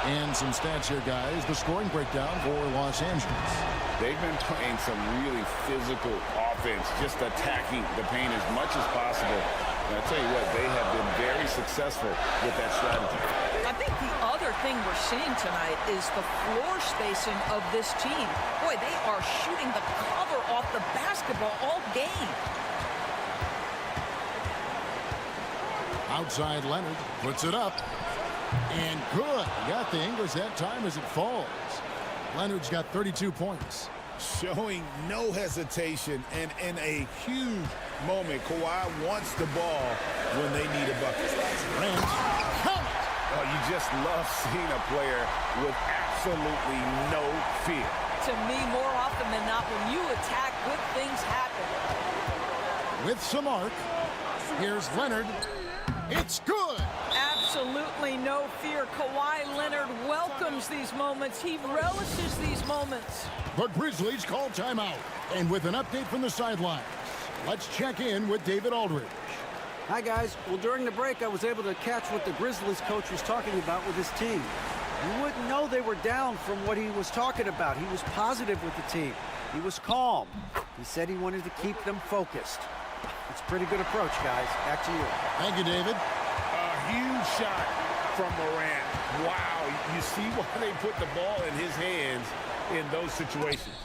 And some stats here, guys. The scoring breakdown for Los Angeles. They've been playing some really physical offense, just attacking the paint as much as possible. And I tell you what, they have been very successful with that strategy. I think the other thing we're seeing tonight is the floor spacing of this team. Boy, they are shooting the cover off the basketball all game. Outside Leonard puts it up. And good. He got the English that time as it falls. Leonard's got 32 points. Showing no hesitation, and in a huge moment, Kawhi wants the ball when they need a bucket. Grant, count it. Oh, you just love seeing a player with absolutely no fear. To me, more often than not, when you attack, good things happen. With some arc, here's Leonard. It's good. Absolutely no fear. Kawhi Leonard welcomes these moments. He relishes these moments. The Grizzlies call timeout. And with an update from the sidelines, let's check in with David Aldridge. Hi, guys. Well, during the break, I was able to catch what the Grizzlies coach was talking about with his team. You wouldn't know they were down from what he was talking about. He was positive with the team. He was calm. He said he wanted to keep them focused. It's a pretty good approach, guys. Back to you. Thank you, David. A huge shot from Morant. Wow, you see why they put the ball in his hands in those situations.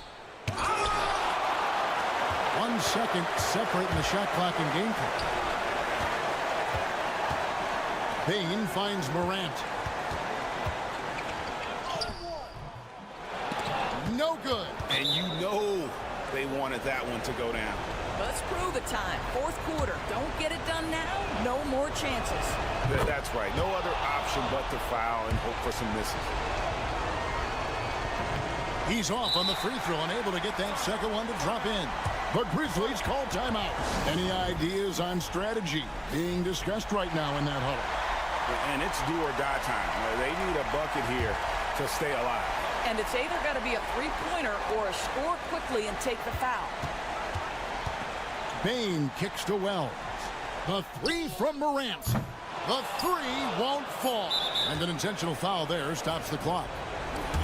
1 second separating the shot clock and game clock. Bain finds Morant. No good. And you know they wanted that one to go down. Let's prove it time. 4th quarter. Don't get it done now. No more chances. That's right. No other option but to foul and hope for some misses. He's off on the free throw and able to get that second one to drop in. The Grizzlies call timeout. Any ideas on strategy being discussed right now in that huddle? And it's do or die time. They need a bucket here to stay alive. And it's either got to be a three-pointer or a score quickly and take the foul. Bain kicks to Wells. The 3 from Morant. The 3 won't fall. And an intentional foul there stops the clock.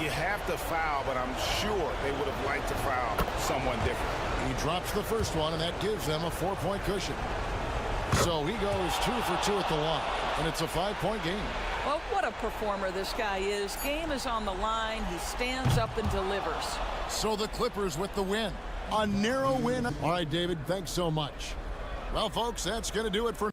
You have to foul, but I'm sure they would have liked to foul someone different. He drops the first one, and that gives them a 4-point cushion. So he goes 2 for 2 at the line, and it's a 5-point game. Well, what a performer this guy is. Game is on the line. He stands up and delivers. So the Clippers with the win. A narrow win. All right, David, thanks so much. Well, folks, that's going to do it for...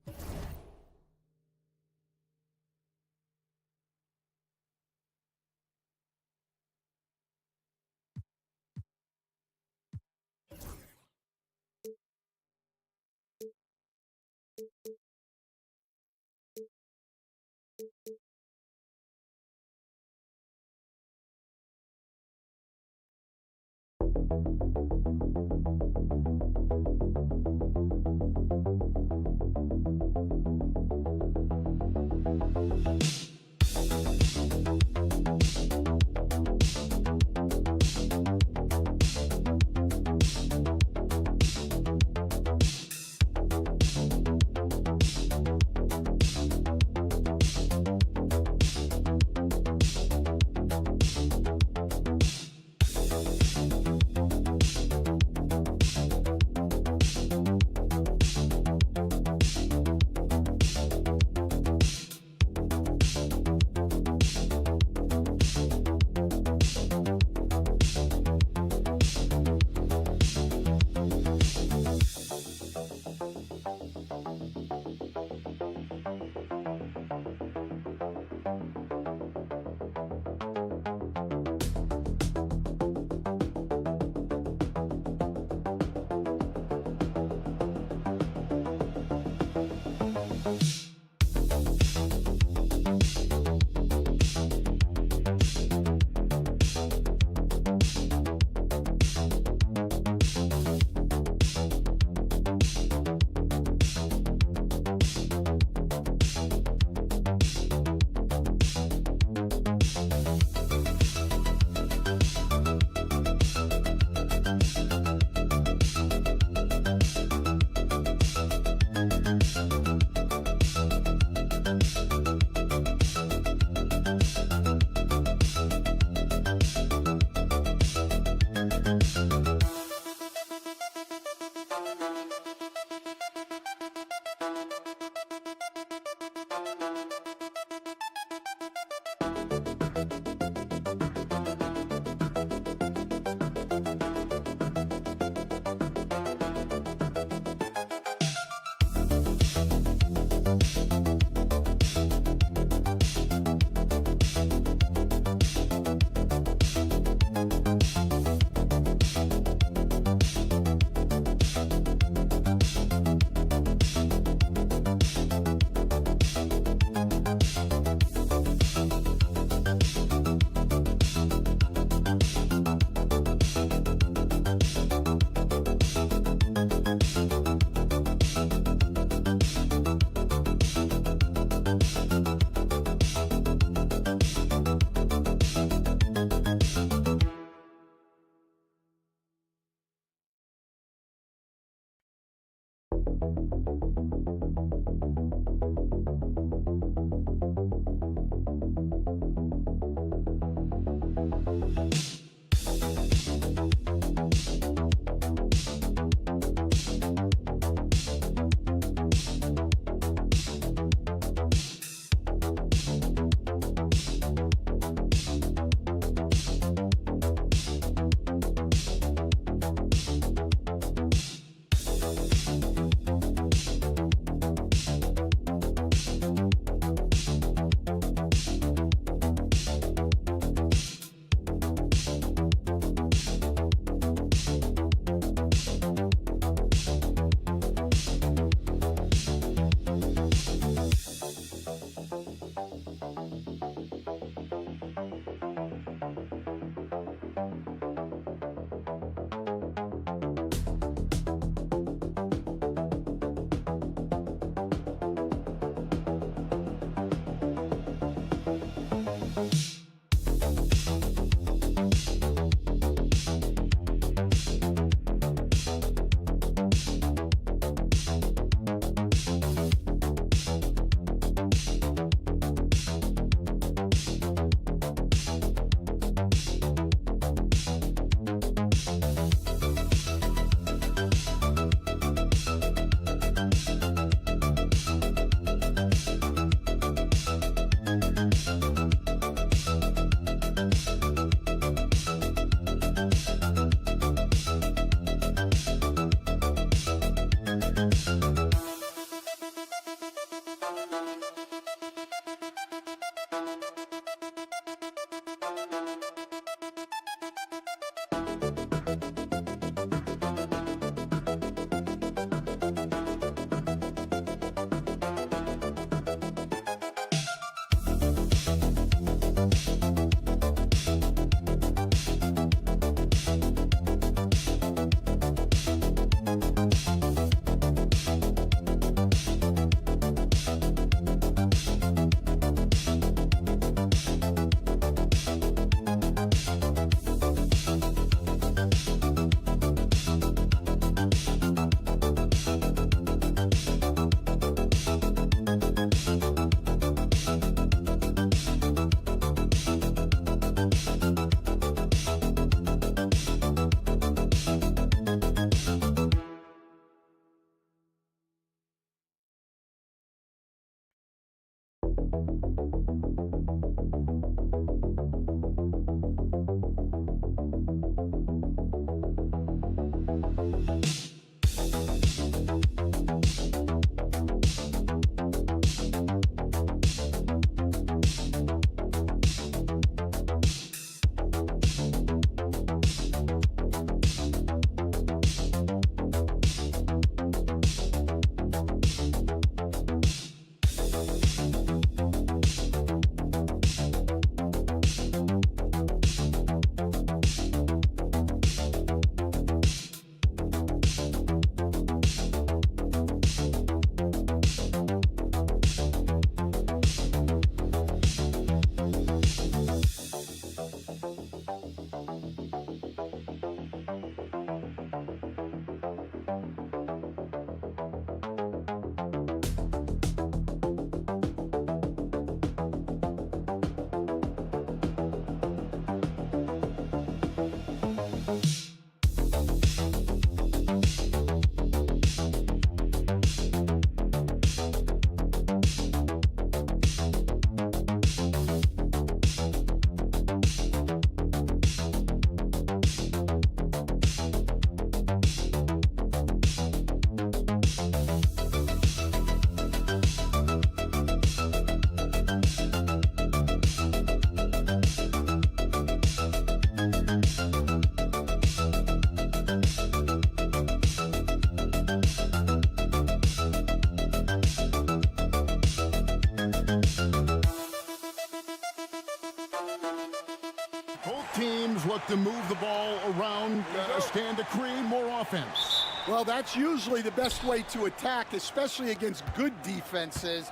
look to move the ball around, stand to create more offense. Well, that's usually the best way to attack, especially against good defenses.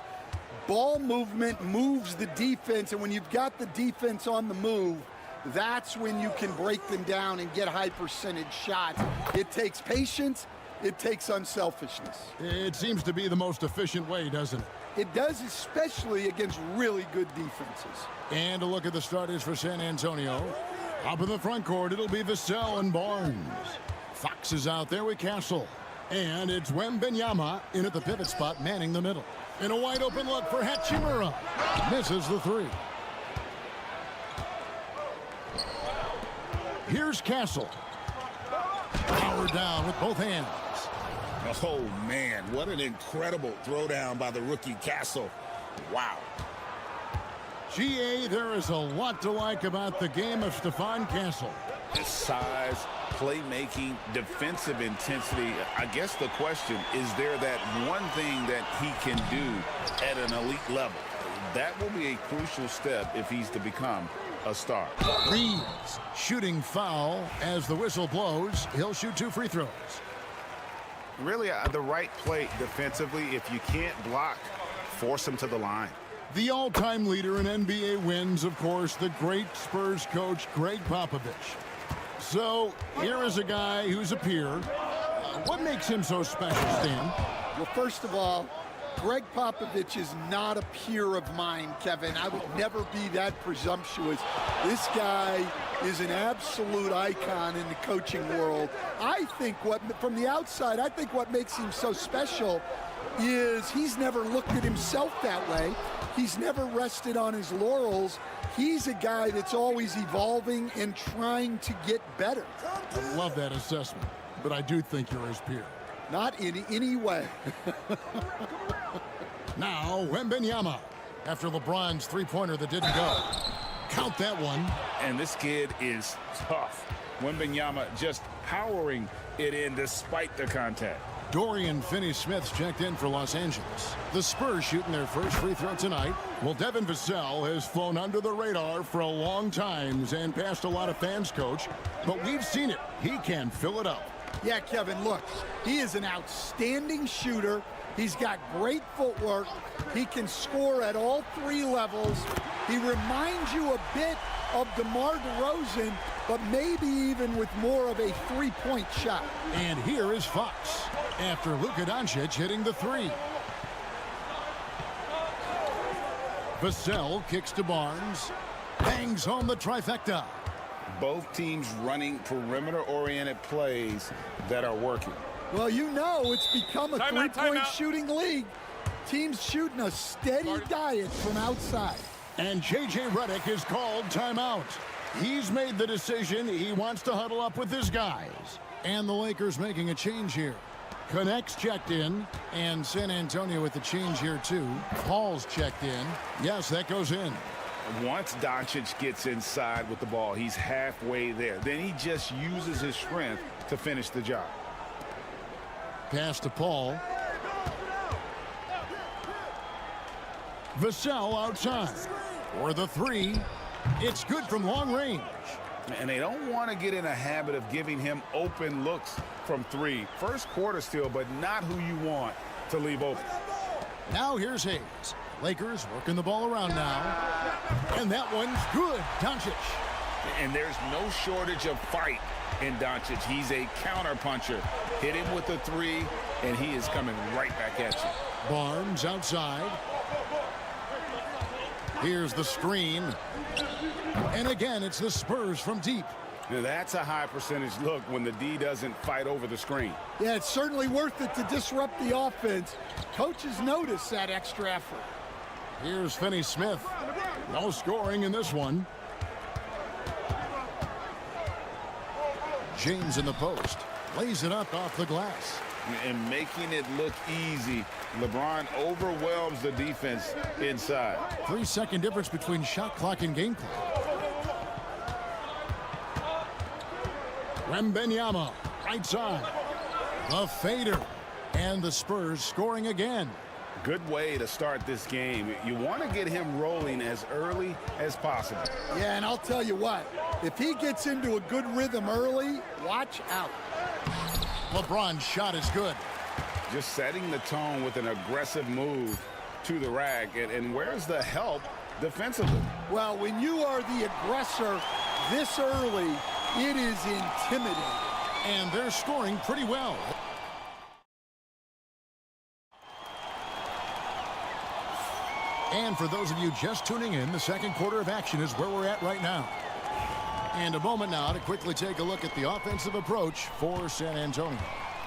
Ball movement moves the defense, and when you've got the defense on the move, that's when you can break them down and get high percentage shots. It takes patience, it takes unselfishness. It seems to be the most efficient way, doesn't it? It does, especially against really good defenses. And a look at the starters for San Antonio. Up in the front court, it'll be Vassell and Barnes. Fox is out there with Castle. And it's Wembanyama in at the pivot spot, manning the middle. And a wide open look for Hachimura. Misses the three. Here's Castle. Powered down with both hands. Oh, man, what an incredible throwdown by the rookie Castle. Wow. GA, there is a lot to like about the game of Stephon Castle. His size, playmaking, defensive intensity. I guess the question, is there that one thing that he can do at an elite level? That will be a crucial step if he's to become a star. Reeves shooting foul as the whistle blows. He'll shoot 2 free throws. Really, the right play defensively. If you can't block, force him to the line. The all-time leader in NBA wins, of course, the great Spurs coach, Greg Popovich. So here is a guy who's a peer. What makes him so special, Stan? Well, first of all, Greg Popovich is not a peer of mine, Kevin. I would never be that presumptuous. This guy is an absolute icon in the coaching world. I think from the outside, I think what makes him so special is he's never looked at himself that way. He's never rested on his laurels. He's a guy that's always evolving and trying to get better. I love that assessment, but I do think you're his peer. Not in any way. Now, Wembanyama, after LeBron's three-pointer that didn't go. Count that one. And this kid is tough. Wembanyama just powering it in despite the contact. Dorian Finney-Smith's checked in for Los Angeles. The Spurs shooting their first free throw tonight. Well, Devin Vassell has flown under the radar for a long time and passed a lot of fans, Coach. But we've seen it. He can fill it up. Yeah, Kevin, look, he is an outstanding shooter. He's got great footwork. He can score at all 3 levels. He reminds you a bit of DeMar DeRozan, but maybe even with more of a three-point shot. And here is Fox after Luka Doncic hitting the 3. Vassell kicks to Barnes. Bangs home the trifecta. Both teams running perimeter-oriented plays that are working. Well, you know it's become a three-point shooting league. Teams shooting a steady diet from outside. And J.J. Redick is called timeout. He's made the decision he wants to huddle up with his guys. And the Lakers making a change here. Connects checked in, and San Antonio with the change here too. Paul's checked in. Yes, that goes in. Once Doncic gets inside with the ball, he's halfway there. Then he just uses his strength to finish the job. Pass to Paul. Vassell outside. For the 3. It's good from long range. And they don't want to get in a habit of giving him open looks from 3. First quarter still, but not who you want to leave open. Now here's Hayes. Lakers working the ball around now. And that one's good. Doncic. And there's no shortage of fight in Doncic. He's a counterpuncher. Hit him with a 3, and he is coming right back at you. Barnes outside. Here's the screen. And again, it's the Spurs from deep. Now that's a high percentage look when the D doesn't fight over the screen. Yeah, it's certainly worth it to disrupt the offense. Coaches notice that extra effort. Here's Finney-Smith. No scoring in this one. James in the post. Lays it up off the glass. And making it look easy. LeBron overwhelms the defense inside. 3-second difference between shot clock and game clock. Wembanyama, right side. The fader. And the Spurs scoring again. Good way to start this game. You want to get him rolling as early as possible. Yeah, and I'll tell you what. If he gets into a good rhythm early, watch out. LeBron's shot is good. Just setting the tone with an aggressive move to the rack. And where's the help defensively? Well, when you are the aggressor this early, it is intimidating. And they're scoring pretty well. And for those of you just tuning in, the second quarter of action is where we're at right now. And a moment now to quickly take a look at the offensive approach for San Antonio.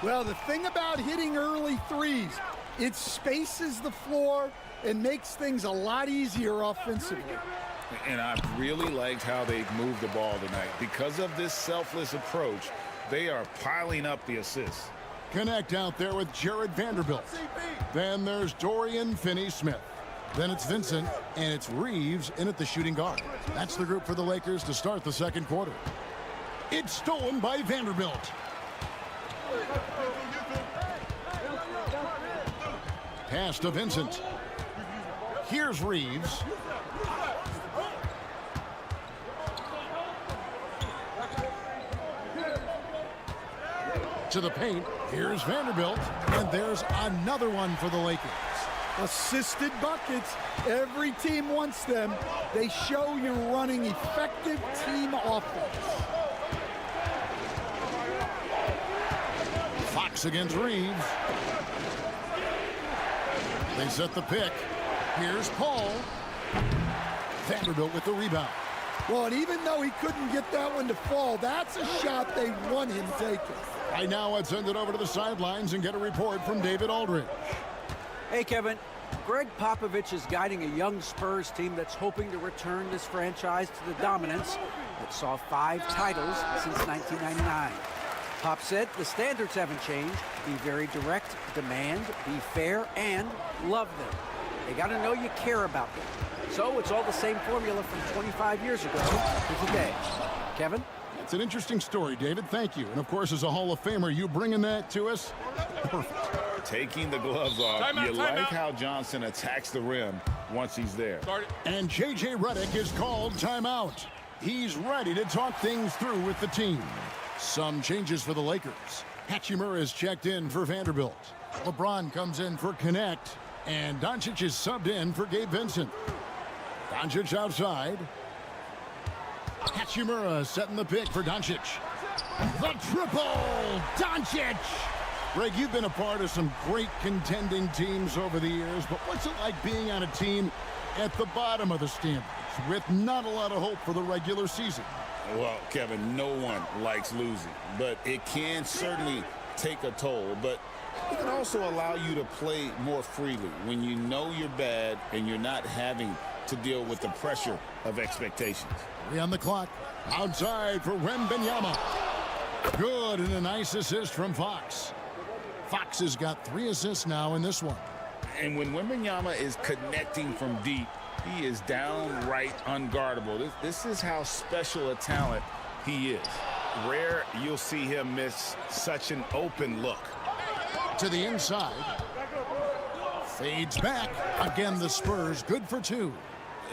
Well, the thing about hitting early threes, it spaces the floor and makes things a lot easier offensively. And I've really liked how they've moved the ball tonight. Because of this selfless approach, they are piling up the assists. Connect out there with Jared Vanderbilt. Then there's Dorian Finney-Smith. Then it's Vincent, and it's Reeves in at the shooting guard. That's the group for the Lakers to start the second quarter. It's stolen by Vanderbilt. Pass to Vincent. Here's Reeves. To the paint. Here's Vanderbilt. And there's another one for the Lakers. Assisted buckets. Every team wants them. They show you're running effective team offense. Fox against Reeves. They set the pick. Here's Paul. Vanderbilt with the rebound. Well, and even though he couldn't get that one to fall, that's a shot they want him taking. Right now, let's send it over to the sidelines and get a report from David Aldridge. Hey, Kevin. Greg Popovich is guiding a young Spurs team that's hoping to return this franchise to the dominance that saw 5 titles since 1999. Pop said the standards haven't changed. Be very direct, demand, be fair, and love them. They got to know you care about them. So it's all the same formula from 25 years ago to today. Kevin? It's an interesting story, David. Thank you. And, of course, as a Hall of Famer, you bringing that to us? Perfect. Taking the gloves off. You like how Johnson attacks the rim once he's there. And J.J. Redick is called timeout. He's ready to talk things through with the team. Some changes for the Lakers. Hachimura is checked in for Vanderbilt. LeBron comes in for Connect. And Doncic is subbed in for Gabe Vincent. Doncic outside. Hachimura setting the pick for Doncic. The triple! Doncic! Greg, you've been a part of some great contending teams over the years, but what's it like being on a team at the bottom of the standings with not a lot of hope for the regular season? Well, Kevin, no one likes losing, but it can certainly take a toll. But it can also allow you to play more freely when you know you're bad and you're not having to deal with the pressure of expectations. 3 on the clock. Outside for Wembanyama. Good, and a nice assist from Fox. Fox has got 3 assists now in this one. And when Wembanyama is connecting from deep, he is downright unguardable. This is how special a talent he is. Rare you'll see him miss such an open look. To the inside. Fades back. Again, the Spurs good for 2.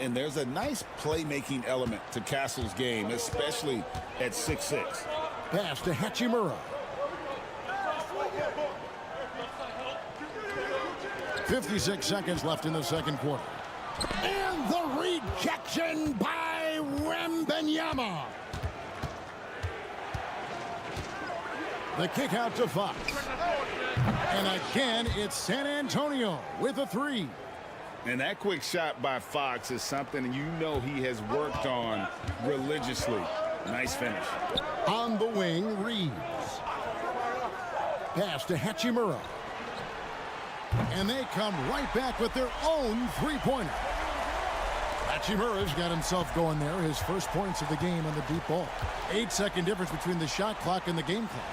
And there's a nice playmaking element to Castle's game, especially at 6'6". Pass to Hachimura. 56 seconds left in the second quarter. And the rejection by Wembanyama. The kick out to Fox. And again, it's San Antonio with a 3. And that quick shot by Fox is something you know he has worked on religiously. Nice finish. On the wing, Reeves. Pass to Hachimura. And they come right back with their own 3-pointer. Hachimura's got himself going there. His first points of the game on the deep ball. 8-second difference between the shot clock and the game clock.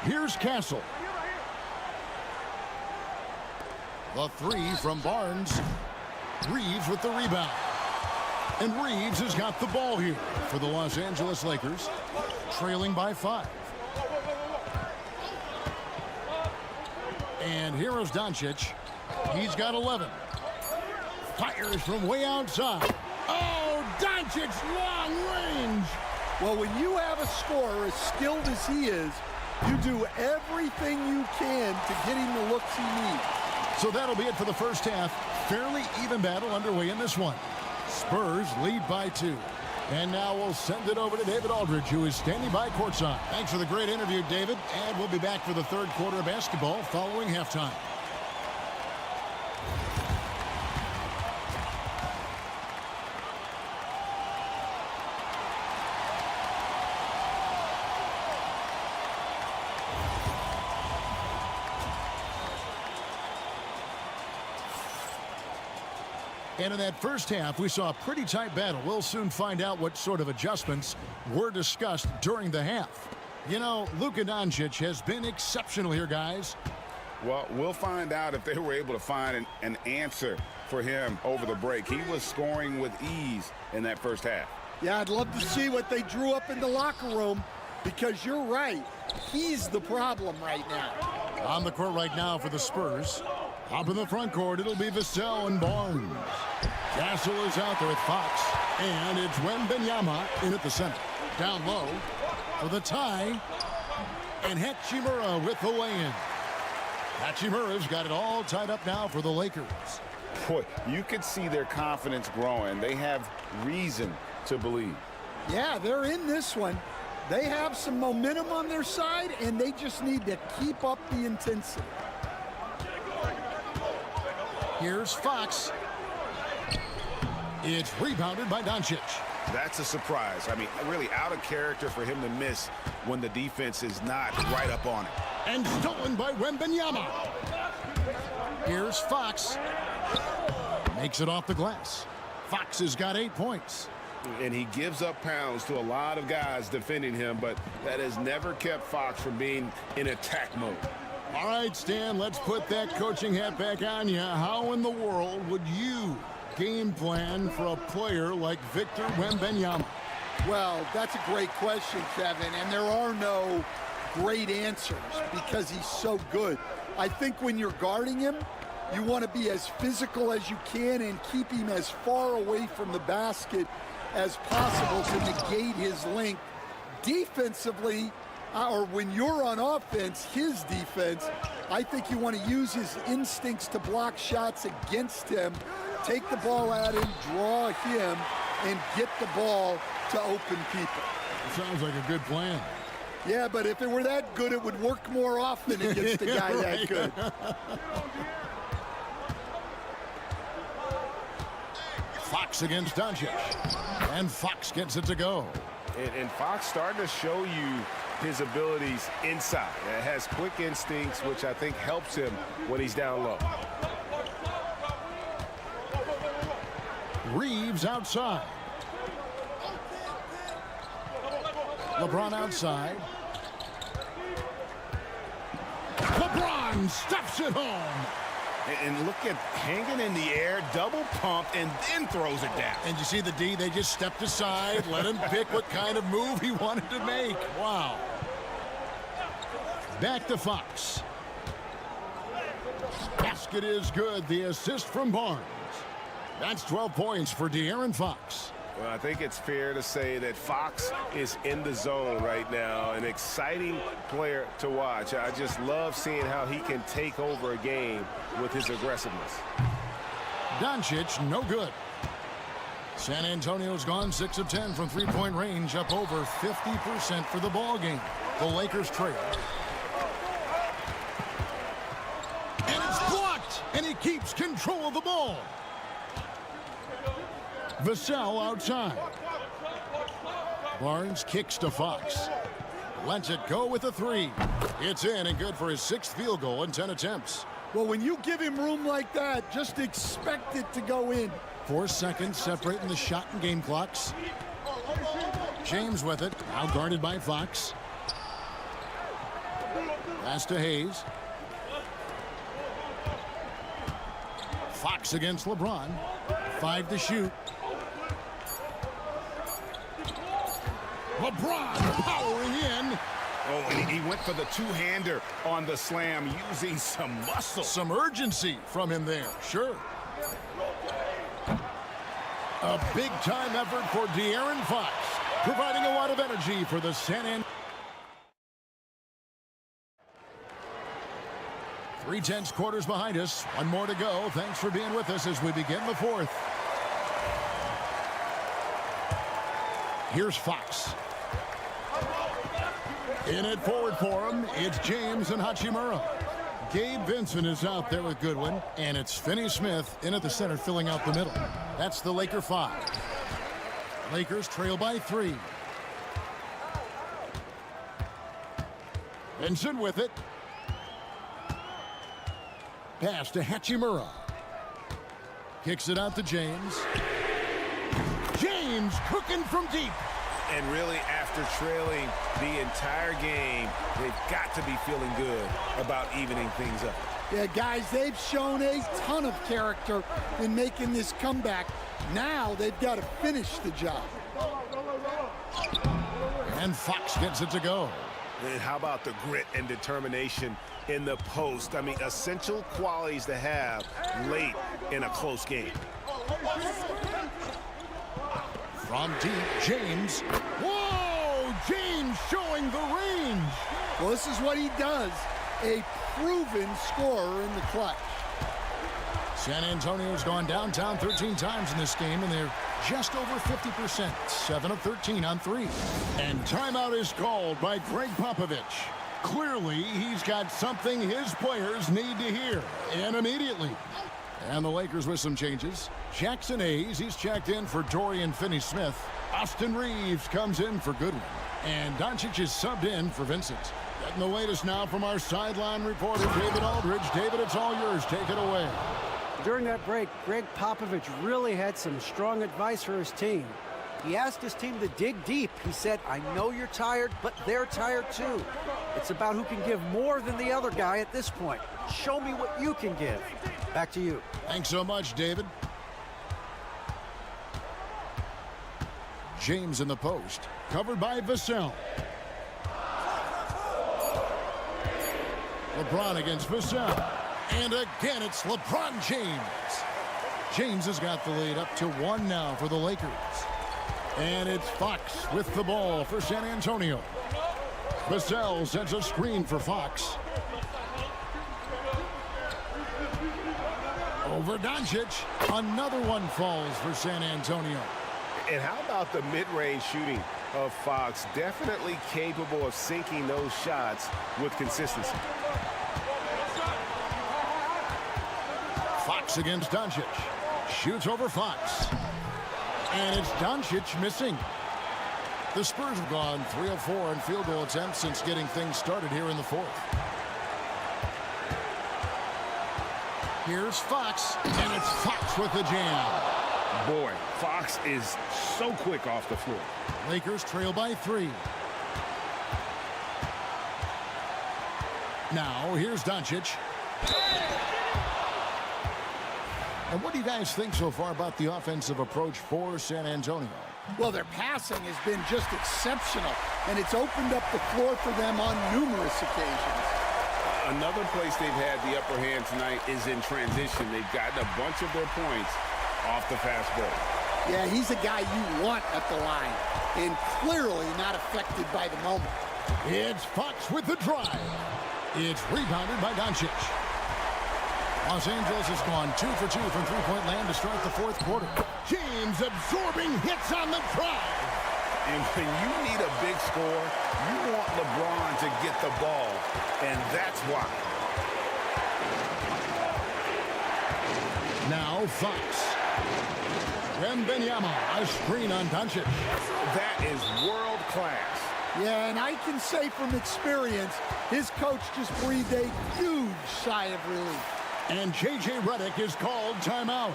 Here's Castle. The 3 from Barnes. Reeves with the rebound. And Reeves has got the ball here for the Los Angeles Lakers, trailing by 5. And here is Doncic. He's got 11. Fires from way outside. Oh, Doncic long range. Well, when you have a scorer as skilled as he is, you do everything you can to get him the looks he needs. So that'll be it for the first half. Fairly even battle underway in this one. Spurs lead by 2. And now we'll send it over to David Aldridge, who is standing by courtside. Thanks for the great interview, David. And we'll be back for the third quarter of basketball following halftime. And in that first half, we saw a pretty tight battle. We'll soon find out what sort of adjustments were discussed during the half. You know, Luka Doncic has been exceptional here, guys. Well, we'll find out if they were able to find an answer for him over the break. He was scoring with ease in that first half. Yeah, I'd love to see what they drew up in the locker room, because you're right. He's the problem right now. On the court right now for the Spurs. Up in the front court, it'll be Vassell and Barnes. Castle is out there with Fox. And it's Wembanyama in at the center. Down low for the tie. And Hachimura with the lay-in. Hachimura's got it all tied up now for the Lakers. Boy, you could see their confidence growing. They have reason to believe. Yeah, they're in this one. They have some momentum on their side, and they just need to keep up the intensity. Here's Fox. It's rebounded by Doncic. That's a surprise. I mean, really out of character for him to miss when the defense is not right up on it. And stolen by Wembanyama. Here's Fox. Makes it off the glass. Fox has got 8 points. And he gives up pounds to a lot of guys defending him, but that has never kept Fox from being in attack mode. All right, Stan, let's put that coaching hat back on you. How in the world would you game plan for a player like Victor Wembanyama? Well, that's a great question, Kevin, and there are no great answers because he's so good. I think when you're guarding him, you want to be as physical as you can and keep him as far away from the basket as possible to negate his length. Defensively, or when you're on offense, his defense, I think you want to use his instincts to block shots against him, take the ball at him, draw him, and get the ball to open people. Sounds like a good plan. Yeah, but if it were that good, it would work more often against a guy that good. Fox against Doncic. And Fox gets it to go. And Fox starting to show you his abilities inside. It has quick instincts, which I think helps him when he's down low. Reeves outside. LeBron outside. LeBron stuffs it home. And look at hanging in the air, double pump, and then throws it down. And you see the D, they just stepped aside, let him pick what kind of move he wanted to make. Wow. Back to Fox. Basket is good. The assist from Barnes. That's 12 points for De'Aaron Fox. Well, I think it's fair to say that Fox is in the zone right now. An exciting player to watch. I just love seeing how he can take over a game with his aggressiveness. Doncic, no good. San Antonio's gone 6 of 10 from three-point range, up over 50% for the ball game. The Lakers trail. And it's blocked, and he keeps control of the ball. Vassell outside. Barnes kicks to Fox. Lets it go with a 3. It's in and good for his 6th field goal in 10 attempts. Well, when you give him room like that, just expect it to go in. 4 seconds separating the shot and game clocks. James with it, now guarded by Fox. Pass to Hayes. Fox against LeBron. 5 to shoot. LeBron powering in. Oh, and he went for the two-hander on the slam, using some muscle. Some urgency from him there, sure. A big-time effort for De'Aaron Fox, providing a lot of energy for the San Antonio. 3/10 quarters behind us. One more to go. Thanks for being with us as we begin the 4th. Here's Fox. In it forward for him, it's James and Hachimura. Gabe Vincent is out there with Goodwin, and it's Finney-Smith in at the center filling out the middle. That's the Laker 5. Lakers trail by 3. Vincent with it. Pass to Hachimura. Kicks it out to James. James cooking from deep. And really, after trailing the entire game, they've got to be feeling good about evening things up. Yeah, guys, they've shown a ton of character in making this comeback. Now they've got to finish the job. And Fox gets it to go. And how about the grit and determination in the post? I mean, essential qualities to have late in a close game. From deep, James. Whoa! James showing the range. Well, this is what he does. A proven scorer in the clutch. San Antonio's gone downtown 13 times in this game, and they're just over 50%. 7 of 13 on 3. And timeout is called by Greg Popovich. Clearly, he's got something his players need to hear, and immediately. And the Lakers with some changes. Jackson Hayes, he's checked in for Dorian Finney-Smith. Austin Reeves comes in for Goodwin. And Doncic is subbed in for Vincent. Getting the latest now from our sideline reporter, David Aldridge. David, it's all yours. Take it away. During that break, Greg Popovich really had some strong advice for his team. He asked his team to dig deep. He said, I know you're tired, but they're tired too. It's about who can give more than the other guy at this point. Show me what you can give. Back to you. Thanks so much, David. James in the post, covered by Vassell. LeBron against Vassell. And again, it's LeBron James. James has got the lead up to 1 now for the Lakers. And it's Fox with the ball for San Antonio. Vassell sends a screen for Fox. Over Doncic. Another one falls for San Antonio. And how about the mid-range shooting of Fox? Definitely capable of sinking those shots with consistency. Fox against Doncic. Shoots over Fox. And it's Doncic missing. The Spurs have gone 3 of 4 in field goal attempts since getting things started here in the 4th. Here's Fox, and it's Fox with the jam. Boy, Fox is so quick off the floor. Lakers trail by 3. Now, here's Doncic. And what do you guys think so far about the offensive approach for San Antonio? Well, their passing has been just exceptional, and it's opened up the floor for them on numerous occasions. Another place they've had the upper hand tonight is in transition. They've gotten a bunch of their points off the fast break. Yeah, he's a guy you want at the line, and clearly not affected by the moment. It's Fox with the drive. It's rebounded by Doncic. Los Angeles has gone 2 for 2 from three-point land to start the 4th quarter. James absorbing hits on the drive. And when you need a big score, you want LeBron to get the ball, and that's why. Now Fox. Wembanyama, a screen on Doncic. That is world class. Yeah, and I can say from experience, his coach just breathed a huge sigh of relief. And J.J. Redick is called timeout.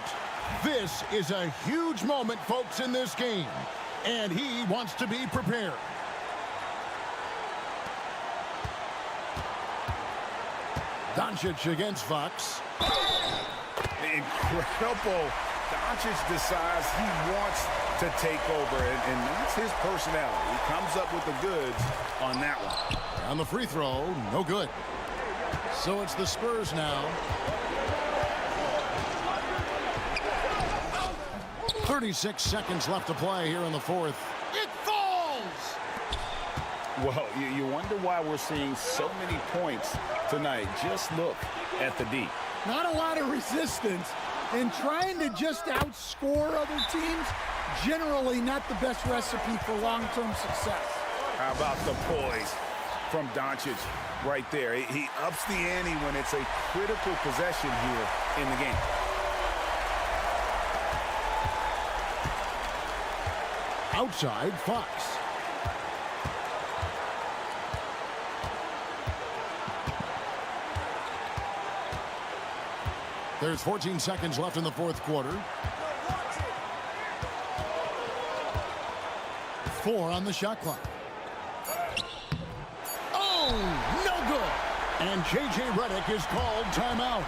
This is a huge moment, folks, in this game. And he wants to be prepared. Doncic against Fox. Incredible. Doncic decides he wants to take over, and that's his personality. He comes up with the goods on that one. On the free throw, no good. So it's the Spurs now. 36 seconds left to play here in the 4th. It falls! Well, you wonder why we're seeing so many points tonight. Just look at the D. Not a lot of resistance, and trying to just outscore other teams, generally not the best recipe for long-term success. How about the poise from Doncic right there? He ups the ante when it's a critical possession here in the game. Outside, Fox. There's 14 seconds left in the fourth quarter. 4 on the shot clock. Oh, no good. And J.J. Redick is called timeout.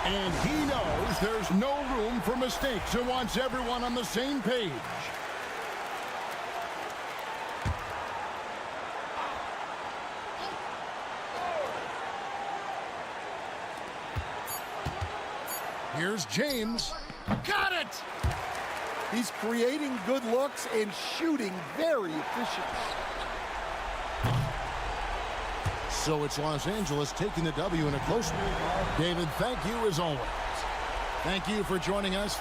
And he knows there's no room for mistakes and wants everyone on the same page. Here's James. Got it! He's creating good looks and shooting very efficient. So it's Los Angeles taking the W in a close one. David, thank you as always. Thank you for joining us.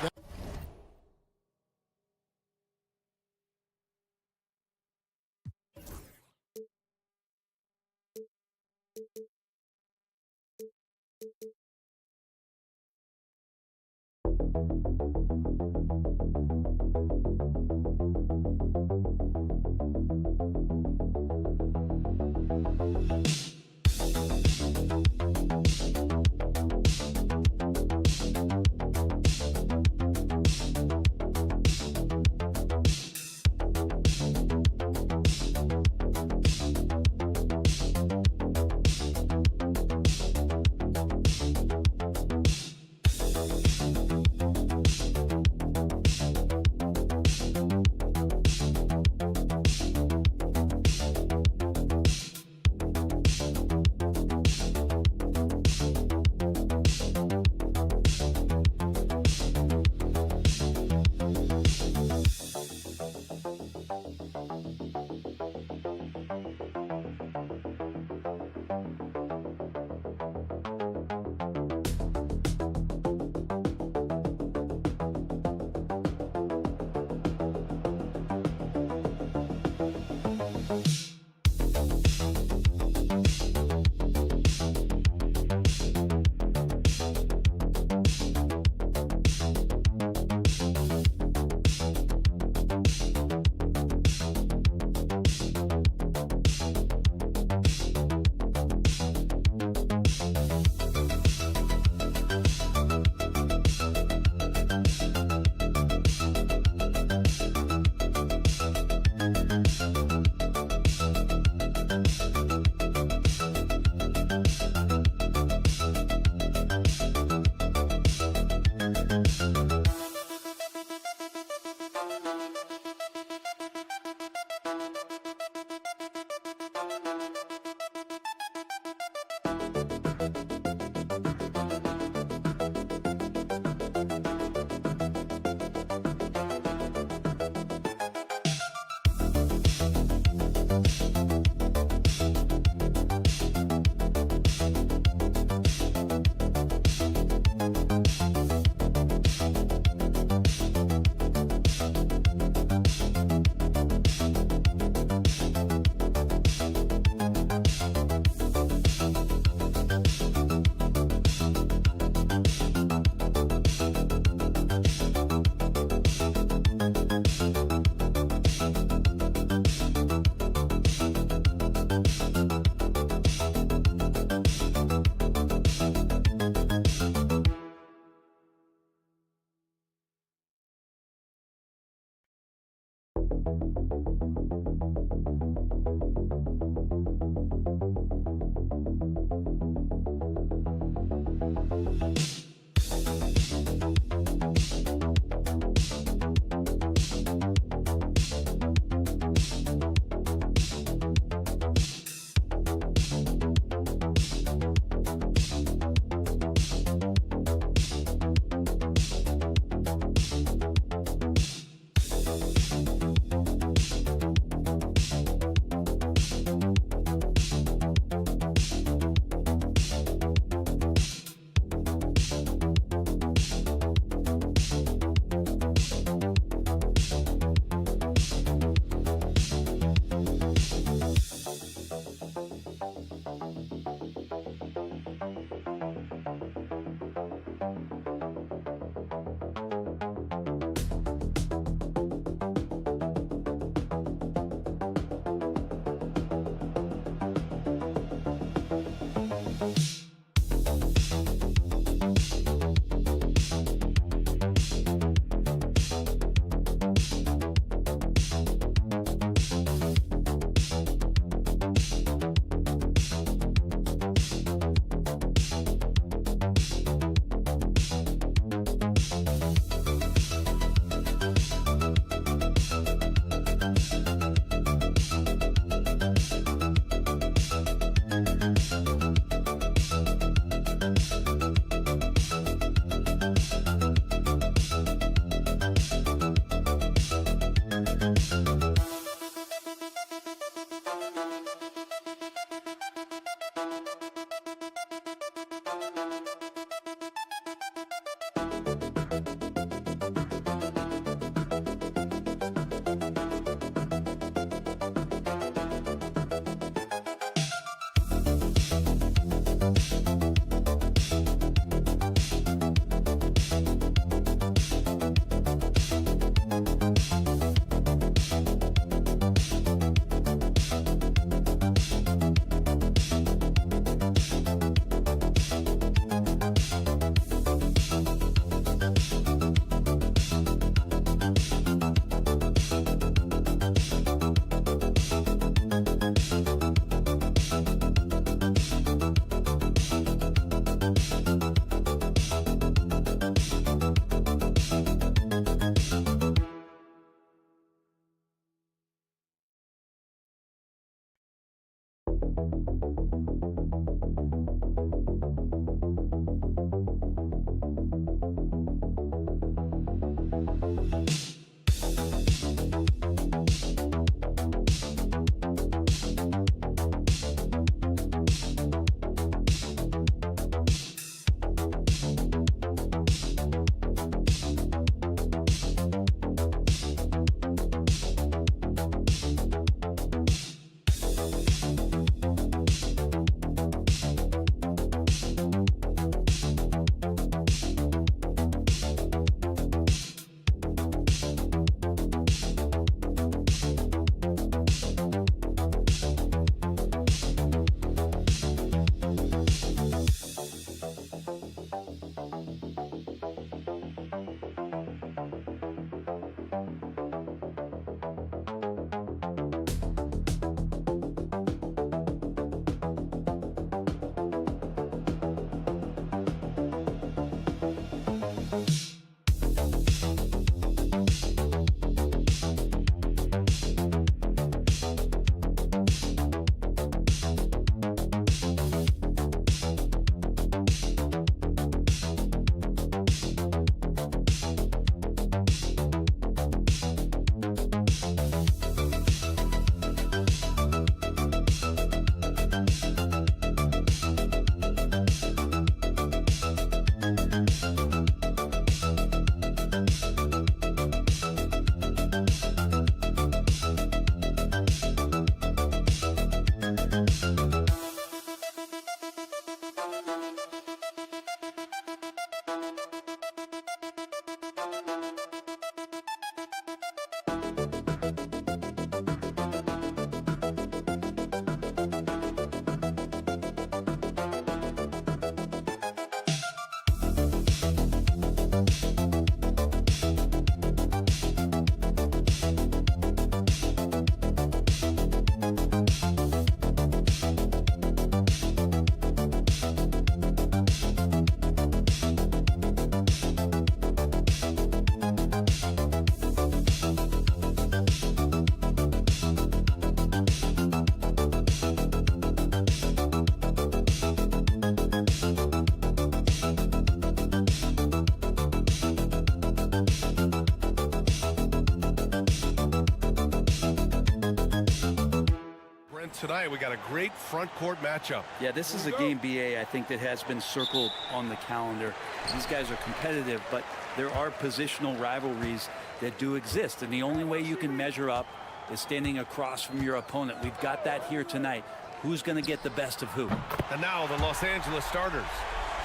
Tonight we got a great front court matchup. Yeah, this is a game, BA, I think, that has been circled on the calendar. These guys are competitive, but there are positional rivalries that do exist, and the only way you can measure up is standing across from your opponent. We've got that here tonight. Who's going to get the best of who? And now the Los Angeles starters.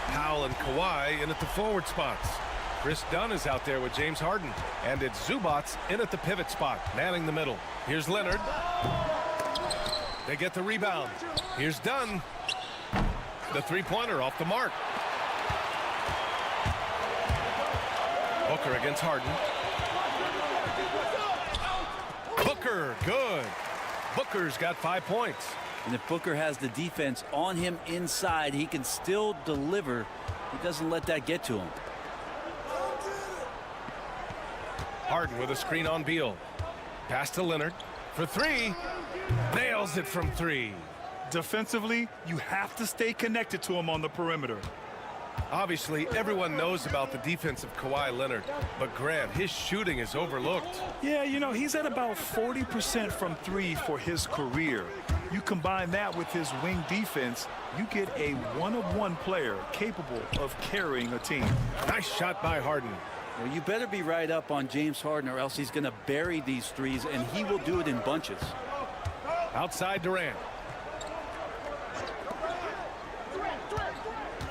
Powell and Kawhi in at the forward spots. Chris Dunn is out there with James Harden, and it's Zubats in at the pivot spot, manning the middle. Here's Leonard. They get the rebound. Here's Dunn. The three-pointer off the mark. Booker against Harden. Booker, good. Booker's got 5 points. And if Booker has the defense on him inside, he can still deliver. He doesn't let that get to him. Harden with a screen on Beal. Pass to Leonard for three. Nails it from three. Defensively, you have to stay connected to him on the perimeter. Obviously, everyone knows about the defense of Kawhi Leonard, but Grant, his shooting is overlooked. Yeah, you know, he's at about 40% from three for his career. You combine that with his wing defense, you get a one-of-one player capable of carrying a team. Nice shot by Harden. Well, you better be right up on James Harden, or else he's going to bury these threes, and he will do it in bunches. Outside Durant.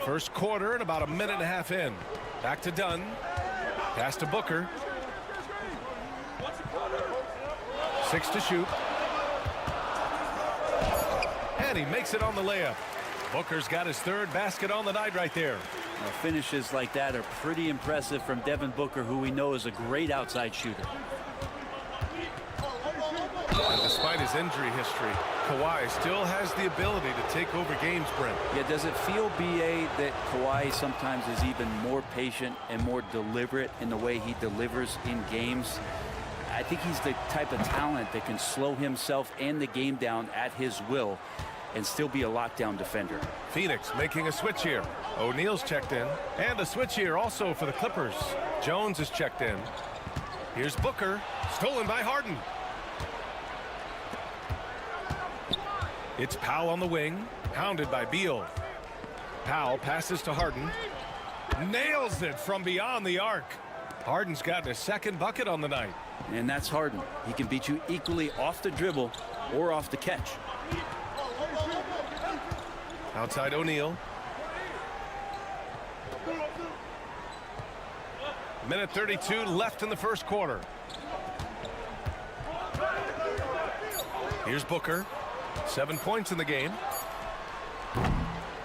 First quarter and about a minute and a half in. Back to Dunn. Pass to Booker. 6 to shoot. And he makes it on the layup. Booker's got his third basket on the night right there. Now, finishes like that are pretty impressive from Devin Booker, who we know is a great outside shooter. And despite his injury history, Kawhi still has the ability to take over games, Brent. Yeah, does it feel, BA, that Kawhi sometimes is even more patient and more deliberate in the way he delivers in games? I think he's the type of talent that can slow himself and the game down at his will and still be a lockdown defender. Phoenix making a switch here. O'Neal's checked in. And a switch here also for the Clippers. Jones is checked in. Here's Booker. Stolen by Harden. It's Powell on the wing. Pounded by Beal. Powell passes to Harden. Nails it from beyond the arc. Harden's gotten his second bucket on the night. And that's Harden. He can beat you equally off the dribble or off the catch. Outside O'Neal. Minute 32 left in the first quarter. Here's Booker. 7 points in the game.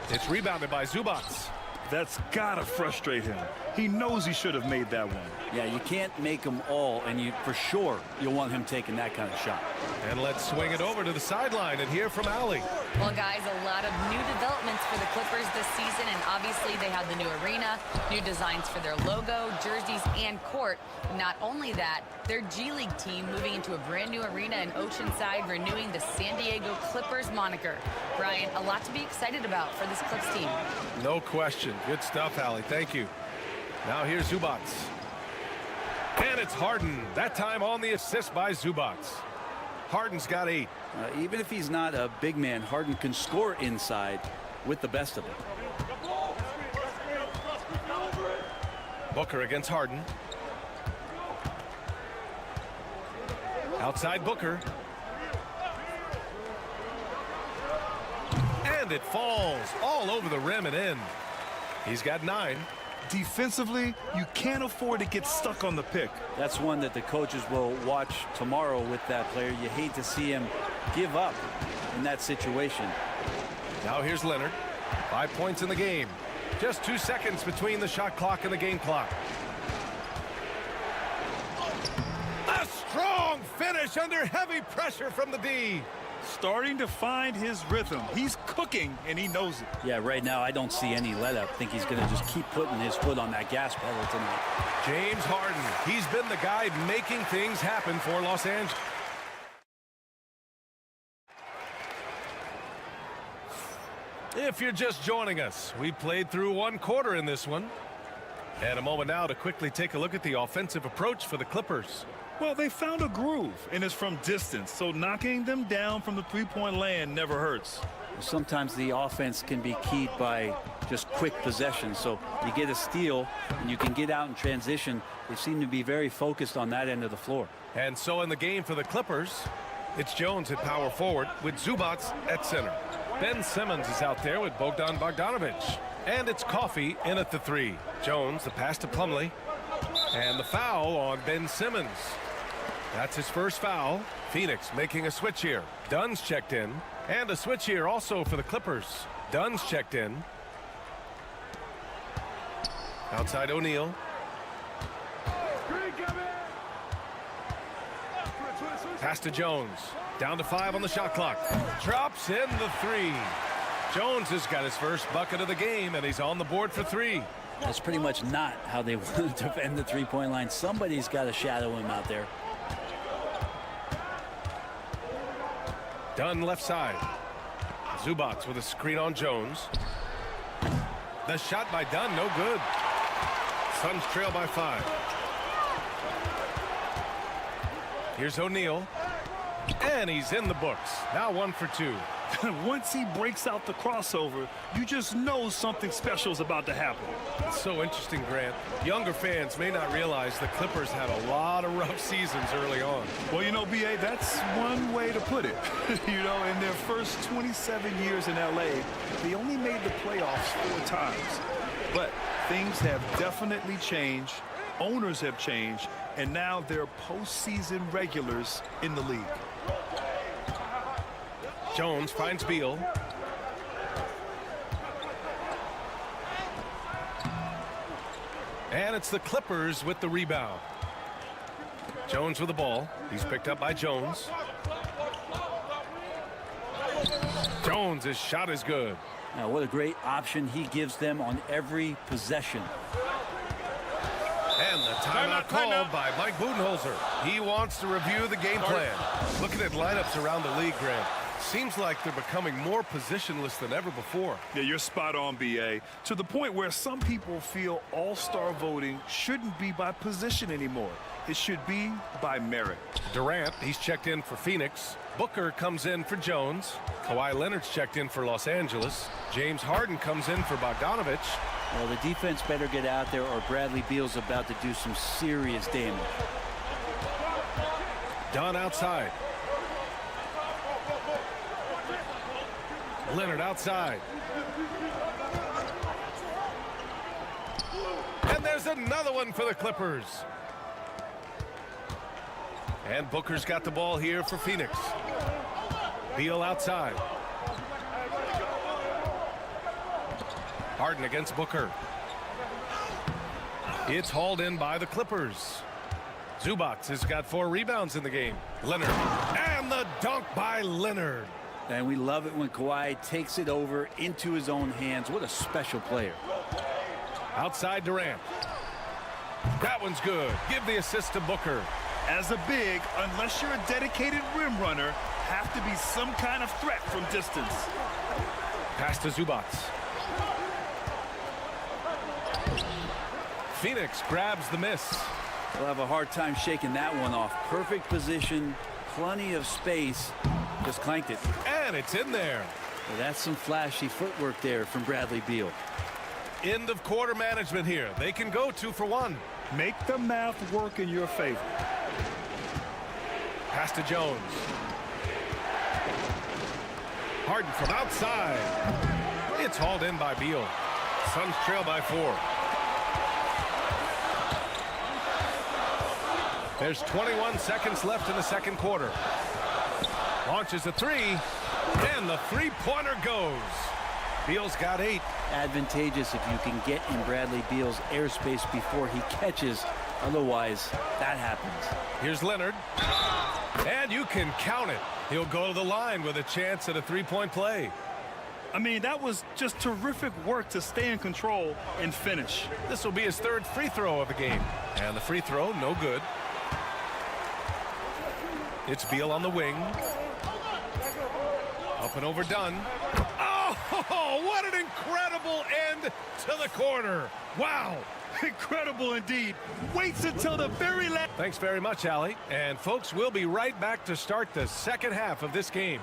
It's rebounded by Zubats. That's gotta frustrate him. He knows he should have made that one. Yeah, you can't make them all, and for sure you'll want him taking that kind of shot. And let's swing it over to the sideline and hear from Allie. Well, guys, a lot of new developments for the Clippers this season, and obviously they have the new arena, new designs for their logo, jerseys, and court. Not only that, their G League team moving into a brand new arena in Oceanside, renewing the San Diego Clippers moniker. Brian, a lot to be excited about for this Clips team. No question. Good stuff, Allie. Thank you. Now here's Zubats. And it's Harden. That time on the assist by Zubats. Harden's got 8. Even if he's not a big man, Harden can score inside with the best of them. Booker against Harden. Outside Booker. And it falls all over the rim and in. He's got 9. Defensively, you can't afford to get stuck on the pick. That's one that the coaches will watch tomorrow with that player. You hate to see him give up in that situation. Now here's Leonard. 5 points in the game. Just 2 seconds between the shot clock and the game clock. A strong finish under heavy pressure from the D. Starting to find his rhythm. He's cooking, and he knows it. Yeah, right now I don't see any let up. I think he's going to just keep putting his foot on that gas pedal tonight. James Harden. He's been the guy making things happen for Los Angeles. If you're just joining us, we played through 1 quarter in this one. And a moment now to quickly take a look at the offensive approach for the Clippers. Well, they found a groove, and it's from distance, so knocking them down from the three-point land never hurts. Sometimes the offense can be keyed by just quick possession. So you get a steal, and you can get out in transition. They seem to be very focused on that end of the floor. And so in the game for the Clippers, it's Jones at power forward with Zubats at center. Ben Simmons is out there with Bogdan Bogdanovic. And it's Coffey in at the 3. Jones, the pass to Plumlee. And the foul on Ben Simmons. That's his first foul. Phoenix making a switch here. Dunn's checked in. And a switch here also for the Clippers. Dunn's checked in. Outside O'Neal. Pass to Jones. Down to 5 on the shot clock. Drops in the 3. Jones has got his first bucket of the game, and he's on the board for 3. That's pretty much not how they want to defend the three-point line. Somebody's got to shadow him out there. Dunn left side. Zubats with a screen on Jones. The shot by Dunn, no good. Suns trail by 5. Here's O'Neal. And he's in the books. Now 1 for 2. Once he breaks out the crossover, you just know something special is about to happen. It's so interesting, Grant. Younger fans may not realize the Clippers had a lot of rough seasons early on. Well, you know, B.A., that's one way to put it. You know, in their first 27 years in L.A., they only made the playoffs 4 times. But things have definitely changed. Owners have changed. And now they're postseason regulars in the league. Jones finds Beal. And it's the Clippers with the rebound. Jones with the ball. He's picked up by Jones. Jones, his shot is good. Now, what a great option he gives them on every possession. And the timeout called by Mike Budenholzer. He wants to review the game plan. Looking at lineups around the league, Grant. Seems like they're becoming more positionless than ever before. Yeah, you're spot on, B.A. To the point where some people feel all-star voting shouldn't be by position anymore. It should be by merit. Durant, he's checked in for Phoenix. Booker comes in for Jones. Kawhi Leonard's checked in for Los Angeles. James Harden comes in for Bogdanovic. Well, the defense better get out there or Bradley Beal's about to do some serious damage. Dunn outside. Leonard outside. And there's another one for the Clippers. And Booker's got the ball here for Phoenix. Beal outside. Harden against Booker. It's hauled in by the Clippers. Zubats has got 4 rebounds in the game. Leonard. And the dunk by Leonard. And we love it when Kawhi takes it over into his own hands. What a special player. Outside Durant. That one's good. Give the assist to Booker. As a big, unless you're a dedicated rim runner, have to be some kind of threat from distance. Pass to Zubats. Phoenix grabs the miss. We'll have a hard time shaking that one off. Perfect position, plenty of space. Just clanked it. And it's in there. Well, that's some flashy footwork there from Bradley Beal. End of quarter management here. They can go 2 for 1. Make the math work in your favor. Pass to Jones. Harden from outside. It's hauled in by Beal. Suns trail by 4. There's 21 seconds left in the second quarter. Launches a 3, and the three-pointer goes. Beal's got 8. Advantageous if you can get in Bradley Beal's airspace before he catches. Otherwise, that happens. Here's Leonard. And you can count it. He'll go to the line with a chance at a three-point play. I mean, that was just terrific work to stay in control and finish. This will be his 3rd free throw of the game. And the free throw, no good. It's Beal on the wing. Up and overdone. Oh, what an incredible end to the quarter. Wow. Incredible indeed. Waits until the very last. Thanks very much, Allie. And folks, we'll be right back to start the second half of this game.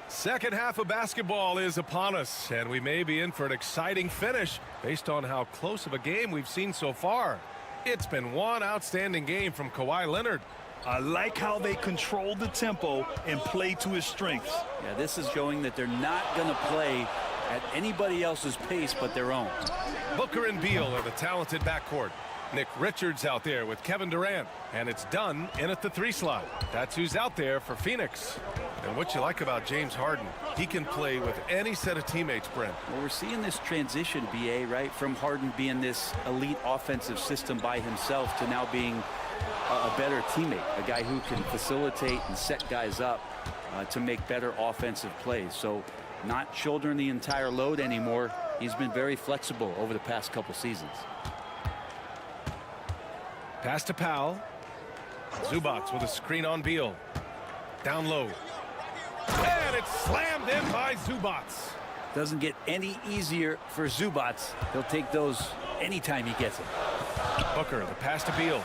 Second half of basketball is upon us, and we may be in for an exciting finish based on how close of a game we've seen so far. It's been one outstanding game from Kawhi Leonard. I like how they controlled the tempo and played to his strengths. Yeah, this is showing that they're not going to play at anybody else's pace but their own. Booker and Beal are the talented backcourt. Nick Richards out there with Kevin Durant, and it's done in at the 3 slot. That's who's out there for Phoenix. And what you like about James Harden, he can play with any set of teammates, Brent. Well, we're seeing this transition, BA, right, from Harden being this elite offensive system by himself to now being a better teammate, a guy who can facilitate and set guys up to make better offensive plays. So not shouldering the entire load anymore. He's been very flexible over the past couple seasons. Pass to Powell. Zubac with a screen on Beal. Down low. And it's slammed in by Zubac. Doesn't get any easier for Zubac. He'll take those anytime he gets it. Booker, the pass to Beal.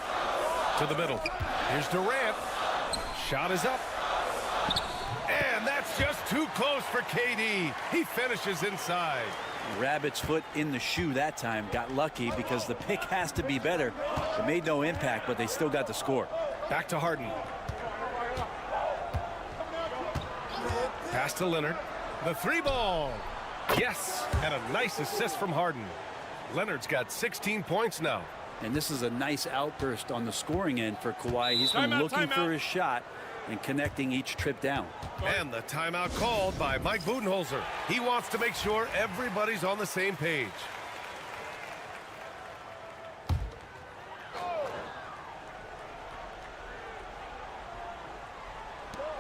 To the middle. Here's Durant. Shot is up. And that's just too close for KD. He finishes inside. Rabbit's foot in the shoe that time. Got lucky because the pick has to be better. It made no impact, but they still got the score. Back to Harden. Pass to Leonard. The 3 ball. Yes, and a nice assist from Harden. Leonard's got 16 points now. And this is a nice outburst on the scoring end for Kawhi. He's been looking for his shot and connecting each trip down. And the timeout called by Mike Budenholzer. He wants to make sure everybody's on the same page.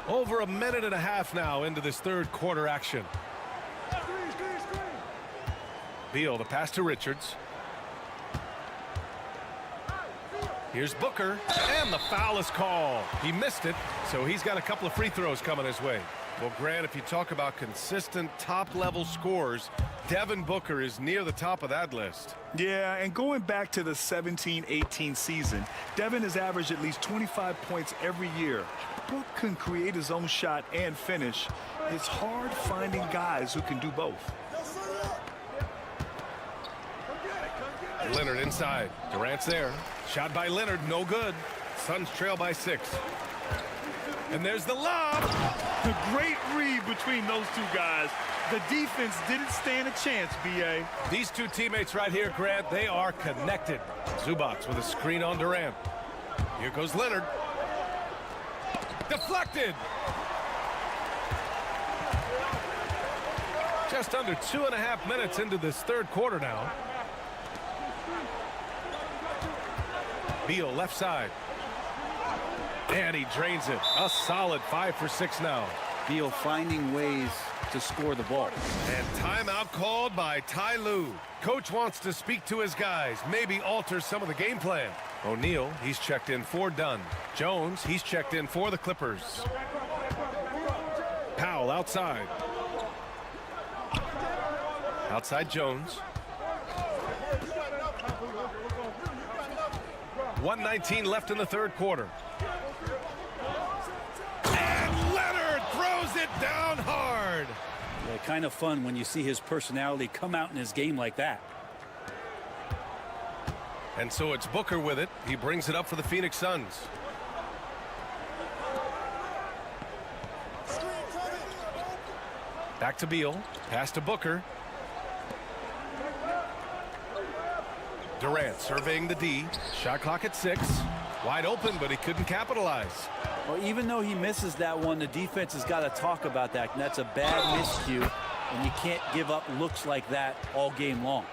Over a minute and a half now into this third quarter action. Beal, the pass to Richards. Here's Booker, and the foul is called. He missed it, so he's got a couple of free throws coming his way. Well, Grant, if you talk about consistent top-level scores, Devin Booker is near the top of that list. Yeah, and going back to the 17-18 season, Devin has averaged at least 25 points every year. Book can create his own shot and finish. It's hard finding guys who can do both. Leonard inside. Durant's there. Shot by Leonard, no good. Suns trail by 6. And there's the lob. The great read between those two guys. The defense didn't stand a chance, B.A. These two teammates right here, Grant, they are connected. Zubac with a screen on Durant. Here goes Leonard. Deflected. Just under 2.5 minutes into this third quarter now. Beal left side. And he drains it. A solid 5 for 6 now. Beal finding ways to score the ball. And timeout called by Ty Lue. Coach wants to speak to his guys, maybe alter some of the game plan. O'Neal, he's checked in for Dunn. Jones, he's checked in for the Clippers. Powell outside. Outside Jones. 1:19 left in the third quarter. And Leonard throws it down hard. Yeah, kind of fun when you see his personality come out in his game like that. And so it's Booker with it. He brings it up for the Phoenix Suns. Back to Beal. Pass to Booker. Durant surveying the D. Shot clock at 6. Wide open, but he couldn't capitalize. Well, even though he misses that one, the defense has got to talk about that. And that's a bad miscue, and you can't give up looks like that all game long.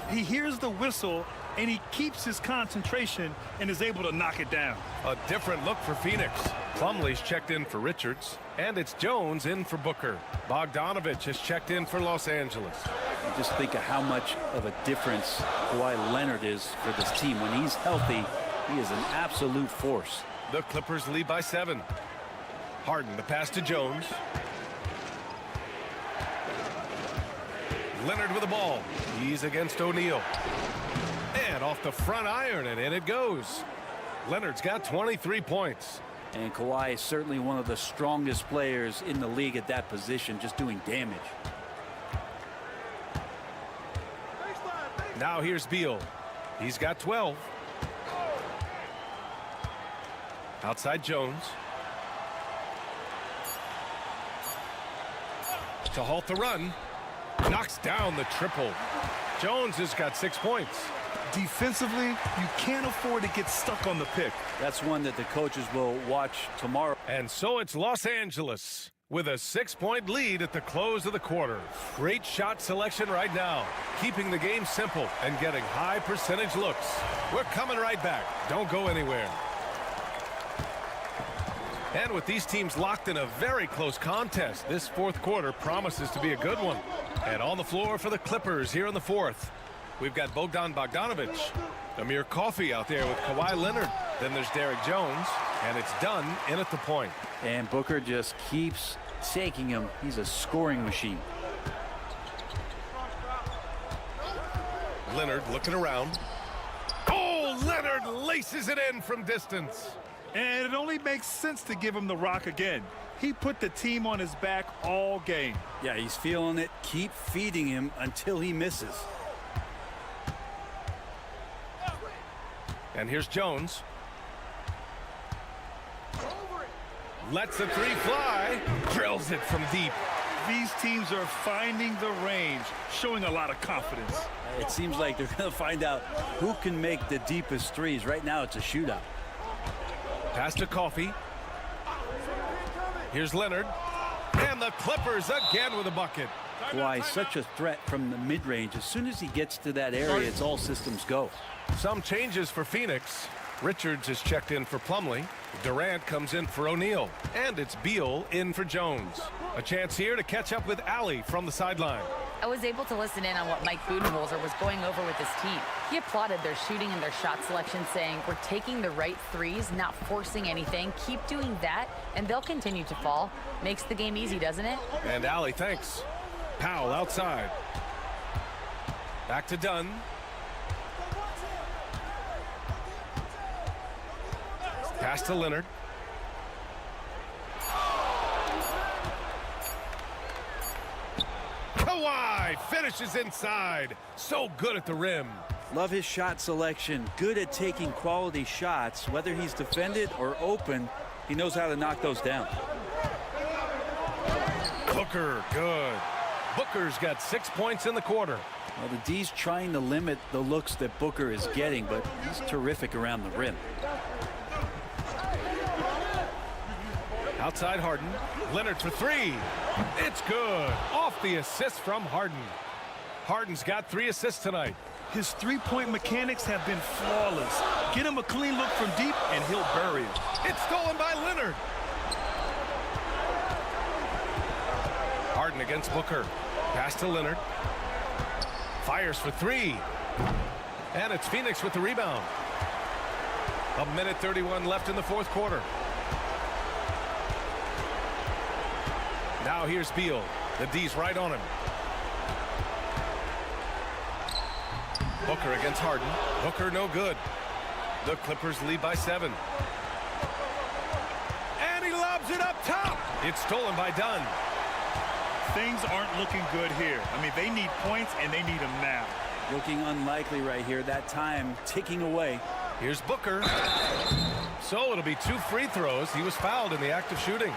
He hears the whistle, and he keeps his concentration and is able to knock it down. A different look for Phoenix. Plumlee's checked in for Richards, and it's Jones in for Booker. Bogdanovich has checked in for Los Angeles. Just think of how much of a difference Kawhi Leonard is for this team. When he's healthy, he is an absolute force. The Clippers lead by 7. Harden, the pass to Jones. Leonard with the ball. He's against O'Neal. And off the front iron, and in it goes. Leonard's got 23 points. And Kawhi is certainly one of the strongest players in the league at that position, just doing damage. Now here's Beal. He's got 12. Outside Jones. To halt the run. Knocks down the triple. Jones has got 6 points. Defensively, you can't afford to get stuck on the pick. That's one that the coaches will watch tomorrow. And so it's Los Angeles with a 6-point lead at the close of the quarter. Great shot selection right now, keeping the game simple and getting high percentage looks. We're coming right back. Don't go anywhere. And with these teams locked in a very close contest, this fourth quarter promises to be a good one. And on the floor for the Clippers here in the fourth, we've got Bogdanovich, Amir Coffey out there with Kawhi Leonard. Then there's Derrick Jones, and it's done in at the point. And Booker just keeps taking him. He's a scoring machine. Leonard looking around. Oh, Leonard laces it in from distance. And it only makes sense to give him the rock again. He put the team on his back all game. Yeah, he's feeling it. Keep feeding him until he misses. And here's Jones. Lets the three fly. Drills it from deep. These teams are finding the range, showing a lot of confidence. It seems like they're going to find out who can make the deepest threes. Right now, it's a shootout. Pass to Coffey. Here's Leonard. And the Clippers again with a bucket. Kawhi, such a threat from the mid-range. As soon as he gets to that area, it's all systems go. Some changes for Phoenix. Richards is checked in for Plumlee. Durant comes in for O'Neal. And it's Beal in for Jones. A chance here to catch up with Allie from the sideline. I was able to listen in on what Mike Budenholzer was going over with his team. He applauded their shooting and their shot selection, saying, "We're taking the right threes, not forcing anything. Keep doing that, and they'll continue to fall." Makes the game easy, doesn't it? And Allie, thanks. Powell outside. Back to Dunn. Pass to Leonard. Kawhi finishes inside. So good at the rim. Love his shot selection. Good at taking quality shots. Whether he's defended or open, he knows how to knock those down. Booker, good. Booker's got 6 points in the quarter. Well, the D's trying to limit the looks that Booker is getting, but he's terrific around the rim. Outside Harden. Leonard for three. It's good. Off the assist from Harden. Harden's got 3 assists tonight. His three-point mechanics have been flawless. Get him a clean look from deep, and he'll bury it. It's stolen by Leonard. Harden against Booker. Pass to Leonard. Fires for 3. And it's Phoenix with the rebound. 1:31 left in the fourth quarter. Now here's Beal. The D's right on him. Booker against Harden. Booker no good. The Clippers lead by 7. And he lobs it up top. It's stolen by Dunn. Things aren't looking good here. I mean, they need points, and they need them now. Looking unlikely right here. That time ticking away. Here's Booker. So it'll be 2 free throws. He was fouled in the act of shooting.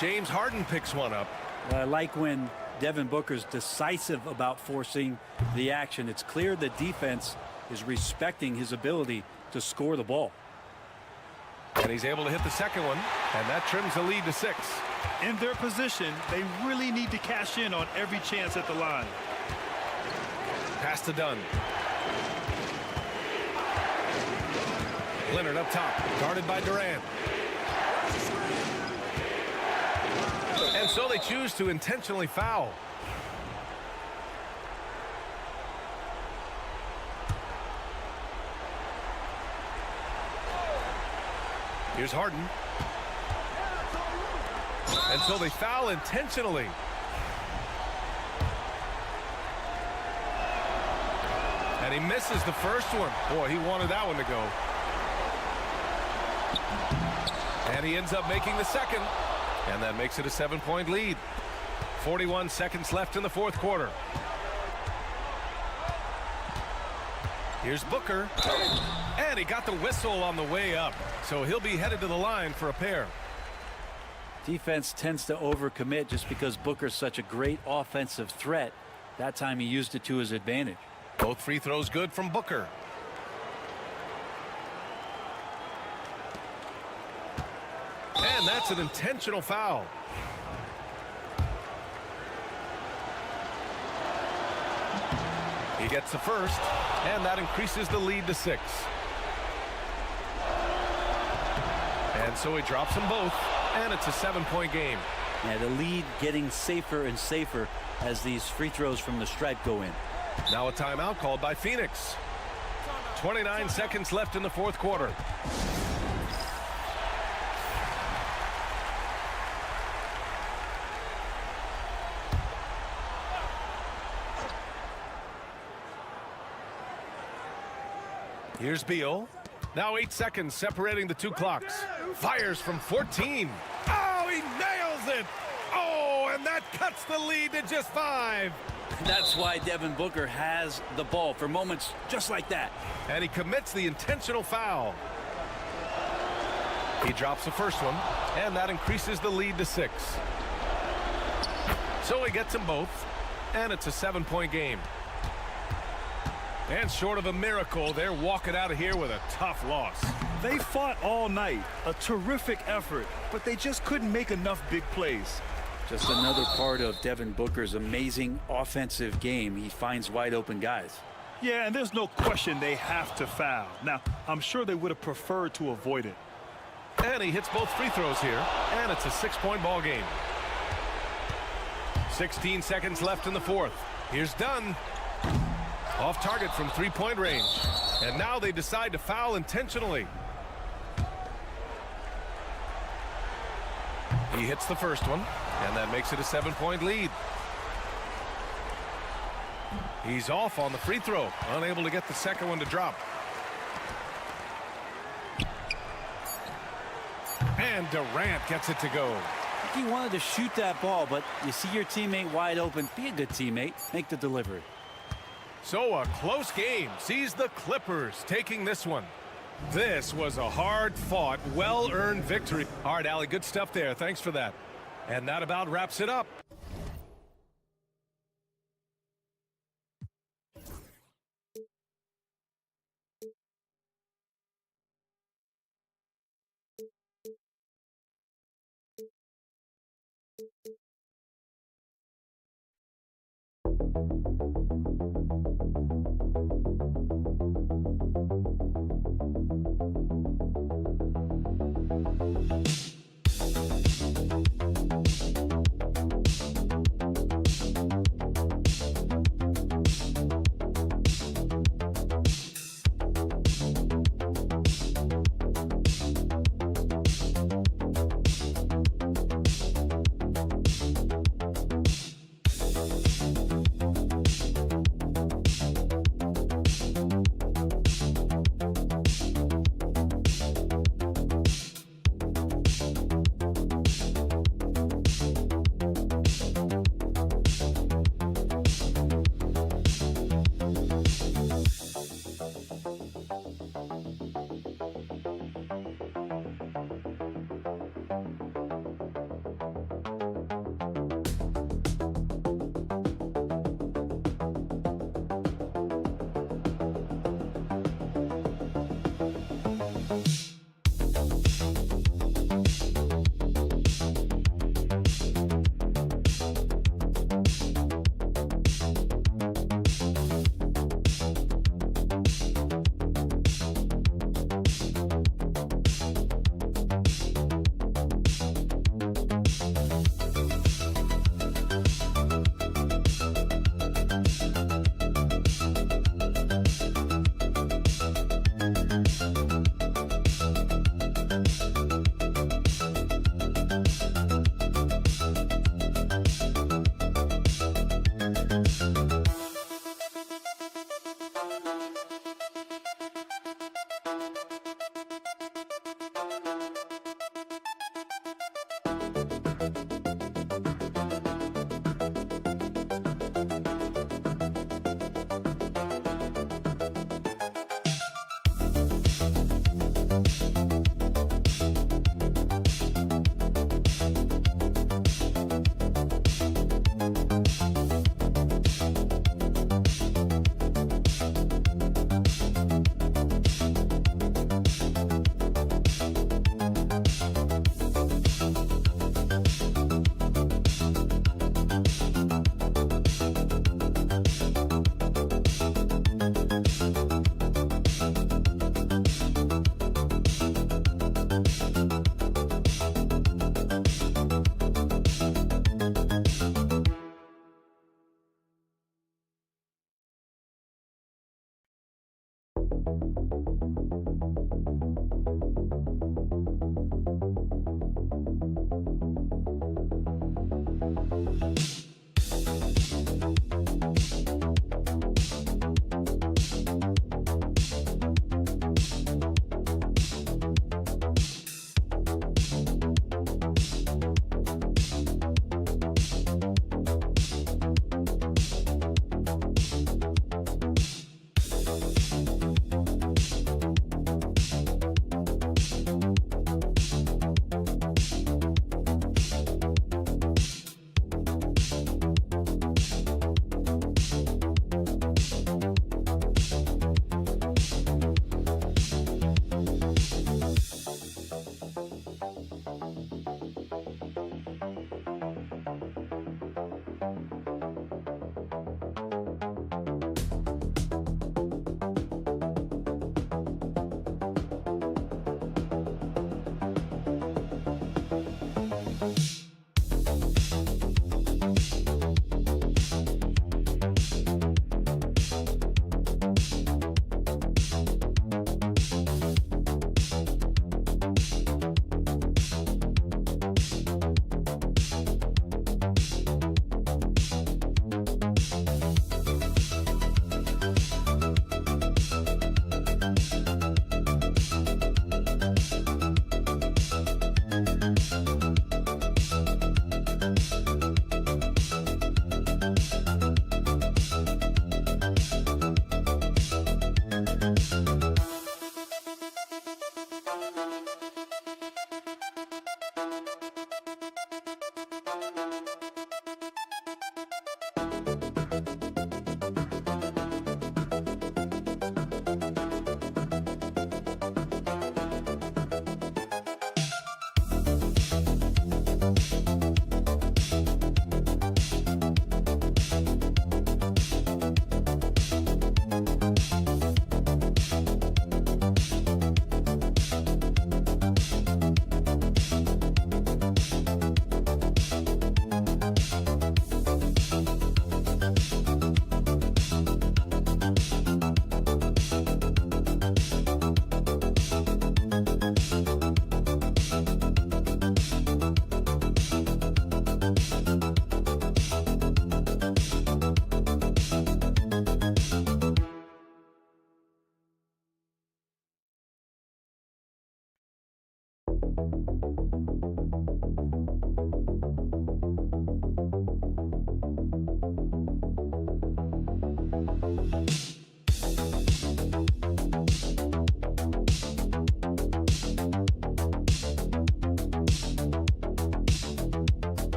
James Harden picks one up. I like when Devin Booker's decisive about forcing the action. It's clear the defense is respecting his ability to score the ball. And he's able to hit the second one, and that trims the lead to 6. In their position, they really need to cash in on every chance at the line. Pass to Dunn. Leonard up top, guarded by Durant. And so they choose to intentionally foul. Here's Harden. And so they foul intentionally. And he misses the first one. Boy, he wanted that one to go. And he ends up making the second. And that makes it a 7-point lead. 41 seconds left in the fourth quarter. Here's Booker. And he got the whistle on the way up. So he'll be headed to the line for a pair. Defense tends to overcommit just because Booker's such a great offensive threat. That time he used it to his advantage. Both free throws good from Booker. And that's an intentional foul. He gets the first, and that increases the lead to 6. And so he drops them both, and it's a 7-point game. Yeah, the lead getting safer and safer as these free throws from the stripe go in. Now a timeout called by Phoenix. 29 seconds left in the fourth quarter. Here's Beal. Now 8 seconds separating the two clocks. Fires from 14. Oh, he nails it. Oh, and that cuts the lead to just 5. That's why Devin Booker has the ball for moments just like that. And he commits the intentional foul. He drops the first one, and that increases the lead to 6. So he gets them both, and it's a 7-point game. And short of a miracle, they're walking out of here with a tough loss. They fought all night, a terrific effort, but they just couldn't make enough big plays. Just another part of Devin Booker's amazing offensive game. He finds wide open guys. Yeah, and there's no question they have to foul. Now, I'm sure they would have preferred to avoid it. And he hits both free throws here, and it's a 6-point ball game. 16 seconds left in the fourth. Here's Dunn. Off target from 3-point range. And now they decide to foul intentionally. He hits the first one, and that makes it a 7-point lead. He's off on the free throw, unable to get the second one to drop. And Durant gets it to go. He wanted to shoot that ball, but you see your teammate wide open. Be a good teammate. Make the delivery. So a close game sees the Clippers taking this one. This was a hard-fought, well-earned victory. All right, Allie, good stuff there. Thanks for that. And that about wraps it up.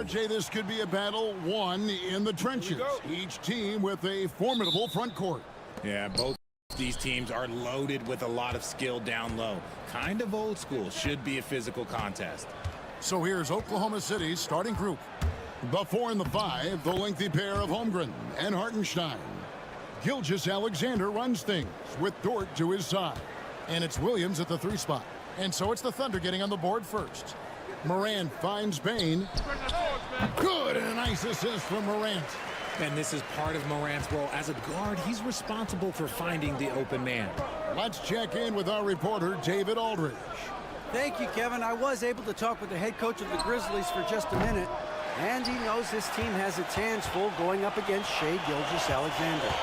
RJ, this could be a battle won in the trenches. Each team with a formidable front court. Yeah, both these teams are loaded with a lot of skill down low. Kind of old school. Should be a physical contest. So here's Oklahoma City's starting group. The 4 and the 5, the lengthy pair of Holmgren and Hartenstein. Gilgeous-Alexander runs things with Dort to his side. And it's Williams at the 3 spot. And so it's the Thunder getting on the board first. Morant finds Bain. Good, and a nice assist from Morant. And this is part of Morant's role. As a guard, he's responsible for finding the open man. Let's check in with our reporter, David Aldridge. Thank you, Kevin. I was able to talk with the head coach of the Grizzlies for just a minute, and he knows his team has its hands full going up against Shai Gilgeous-Alexander.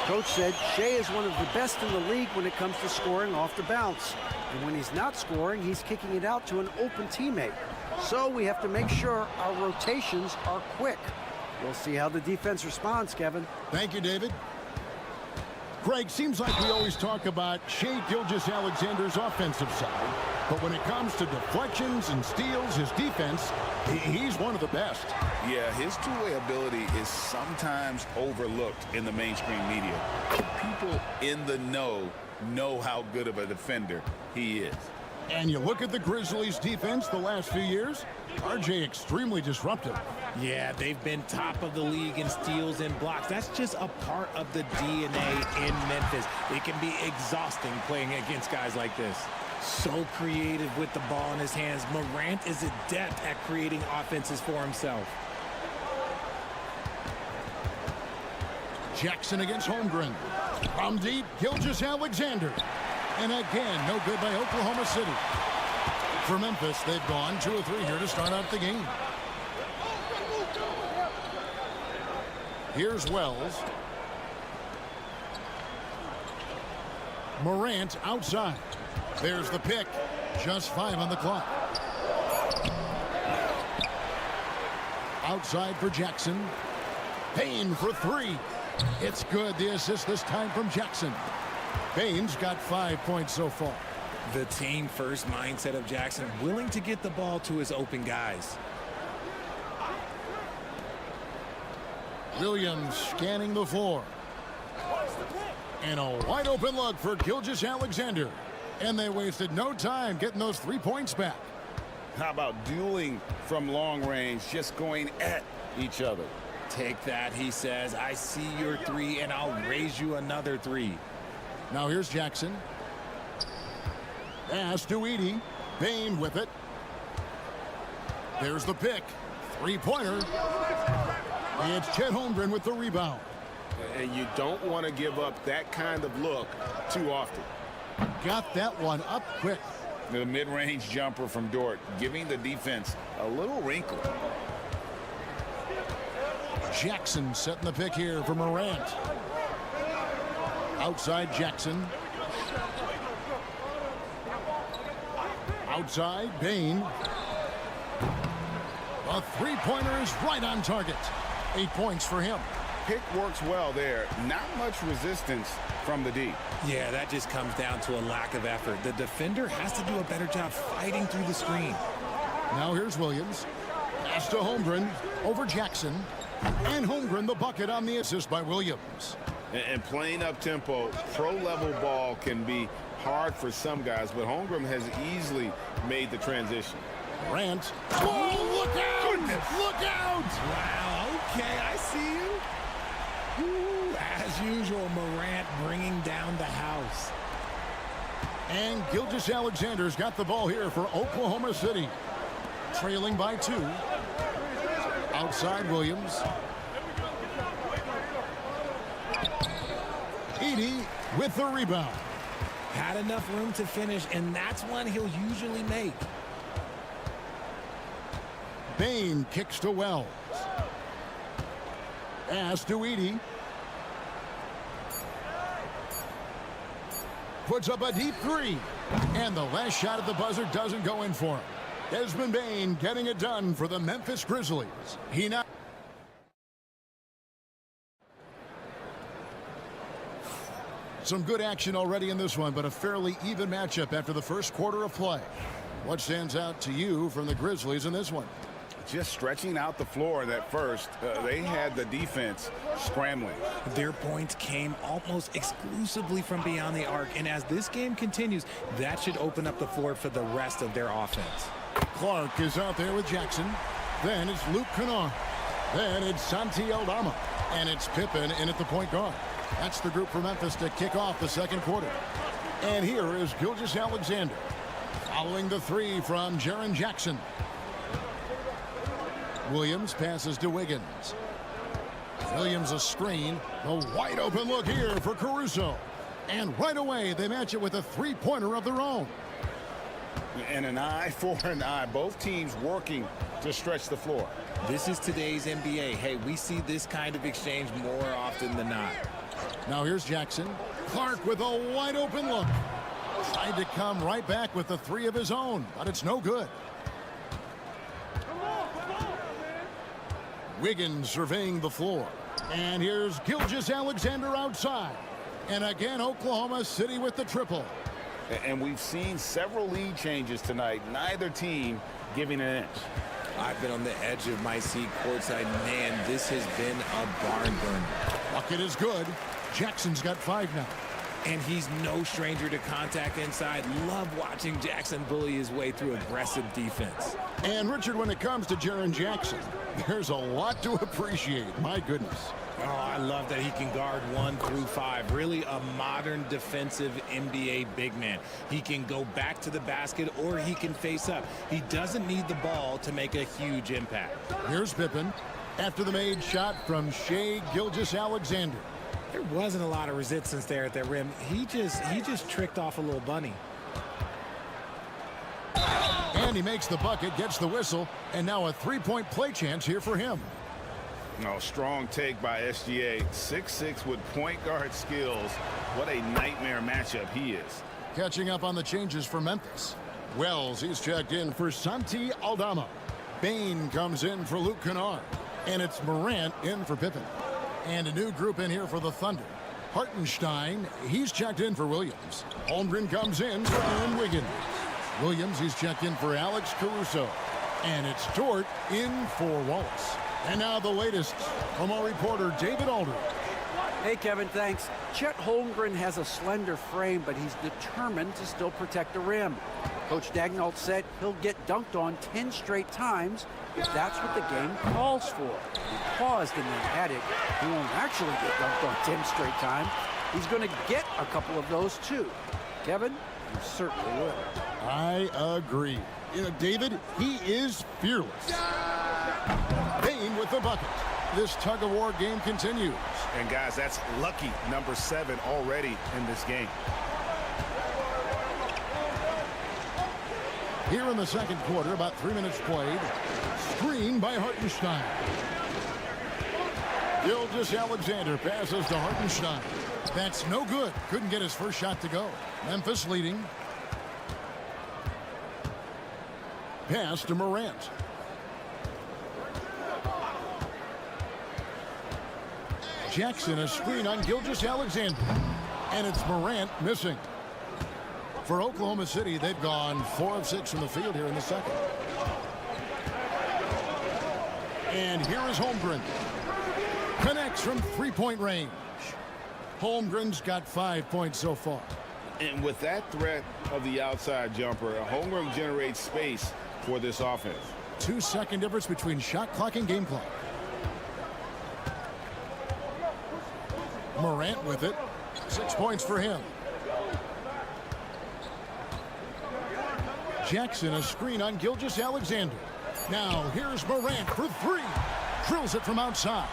Coach said Shai is one of the best in the league when it comes to scoring off the bounce. And when he's not scoring, he's kicking it out to an open teammate. So we have to make sure our rotations are quick. We'll see how the defense responds, Kevin. Thank you, David. Greg, seems like we always talk about Shai Gilgeous-Alexander's offensive side. But when it comes to deflections and steals, his defense, he's one of the best. Yeah, his two-way ability is sometimes overlooked in the mainstream media. But people in the know how good of a defender he is. And you look at the Grizzlies' defense the last few years, RJ extremely disruptive. Yeah, they've been top of the league in steals and blocks. That's just a part of the DNA in Memphis. It can be exhausting playing against guys like this. So creative with the ball in his hands. Morant is adept at creating offenses for himself. Jackson against Holmgren. From deep, Gilgeous-Alexander. And again, no good by Oklahoma City. For Memphis, they've gone 2 of 3 here to start out the game. Here's Wells. Morant outside. There's the pick. Just 5 on the clock. Outside for Jackson. Payne for 3. It's good. The assist this time from Jackson. Payne's got 5 points so far. The team first mindset of Jackson, willing to get the ball to his open guys. Williams scanning the floor. And a wide open look for Gilgeous-Alexander. And they wasted no time getting those 3 points back. How about dueling from long range, just going at each other? Take that, he says. I see your 3, and I'll raise you another 3. Now here's Jackson. Pass to Edey. Payne with it. There's the pick. 3-pointer. It's Chet Holmgren with the rebound. And you don't want to give up that kind of look too often. Got that one up quick. The mid-range jumper from Dort, giving the defense a little wrinkle. Jackson setting the pick here for Morant. Outside Jackson. Outside Payne. A 3-pointer is right on target. 8 points for him. Pick works well there. Not much resistance from the D. Yeah, that just comes down to a lack of effort. The defender has to do a better job fighting through the screen. Now here's Williams. Pass to Holmgren over Jackson. And Holmgren the bucket on the assist by Williams. And playing up-tempo, pro-level ball can be hard for some guys, but Holmgren has easily made the transition. Morant. Oh, look out! Goodness. Look out! Wow, okay, I see you. Ooh, as usual, Morant bringing down the house. And Gilgeous-Alexander's got the ball here for Oklahoma City. Trailing by 2. Outside Williams. Edey with the rebound. Had enough room to finish, and that's one he'll usually make. Payne kicks to Wells. Pass to Edey. Puts up a deep 3. And the last shot at the buzzer doesn't go in for him. Desmond Bane getting it done for the Memphis Grizzlies. He now... Some good action already in this one, but a fairly even matchup after the first quarter of play. What stands out to you from the Grizzlies in this one? Just stretching out the floor that first. They had the defense scrambling. Their points came almost exclusively from beyond the arc, and as this game continues, that should open up the floor for the rest of their offense. Clark is out there with Jackson. Then it's Luke Kennard. Then it's Santi Aldama. And it's Pippen in at the point guard. That's the group for Memphis to kick off the second quarter. And here is Gilgeous-Alexander. Following the 3 from Jaren Jackson. Williams passes to Wiggins. Williams a screen. A wide open look here for Caruso. And right away they match it with a 3-pointer of their own. And an eye for an eye. Both teams working to stretch the floor. This is today's NBA. Hey, we see this kind of exchange more often than not. Now here's Jackson. Clark with a wide open look. Tried to come right back with the 3 of his own, but it's no good. Wiggins surveying the floor. And here's Gilgeous-Alexander outside. And again, Oklahoma City with the triple. And we've seen several lead changes tonight, neither team giving an inch. I've been on the edge of my seat courtside. Man, this has been a barn burner. Bucket is good. Jackson's got 5 now. And he's no stranger to contact inside. Love watching Jackson bully his way through aggressive defense. And, Richard, when it comes to Jaren Jackson, there's a lot to appreciate. My goodness. Oh, I love that he can guard 1 through 5. Really a modern defensive NBA big man. He can go back to the basket or he can face up. He doesn't need the ball to make a huge impact. Here's Pippen after the made shot from Shai Gilgeous-Alexander. There wasn't a lot of resistance there at that rim. He just tricked off a little bunny. And he makes the bucket, gets the whistle, and now a 3-point play chance here for him. No, strong take by SGA. 6'6" with point guard skills. What a nightmare matchup he is. Catching up on the changes for Memphis. Wells, he's checked in for Santi Aldama. Bain comes in for Luke Kennard. And it's Morant in for Pippen. And a new group in here for the Thunder. Hartenstein, he's checked in for Williams. Holmgren comes in for Aaron Wiggins. Williams, he's checked in for Alex Caruso. And it's Dort in for Wallace. And now the latest from our reporter, David Aldridge. Hey, Kevin, thanks. Chet Holmgren has a slender frame, but he's determined to still protect the rim. Coach Daigneault said he'll get dunked on 10 straight times if that's what the game calls for. He paused and then added, he won't actually get dunked on 10 straight times. He's going to get a couple of those, too. Kevin, you certainly will. I agree. You know, David, he is fearless. Bain with the bucket. This tug-of-war game continues. And, guys, that's lucky number 7 already in this game. Here in the second quarter, about 3 minutes played. Screen by Hartenstein. Gilgeous-Alexander passes to Hartenstein. That's no good. Couldn't get his first shot to go. Memphis leading. Pass to Morant. Jackson, a screen on Gilgeous-Alexander. And it's Morant missing. For Oklahoma City, they've gone 4 of 6 from the field here in the second. And here is Holmgren. Connects from 3-point range. Holmgren's got 5 points so far. And with that threat of the outside jumper, Holmgren generates space for this offense. 2-second difference between shot clock and game clock. Morant with it. 6 points for him. Jackson, a screen on Gilgeous-Alexander. Now here's Morant for 3. Drills it from outside.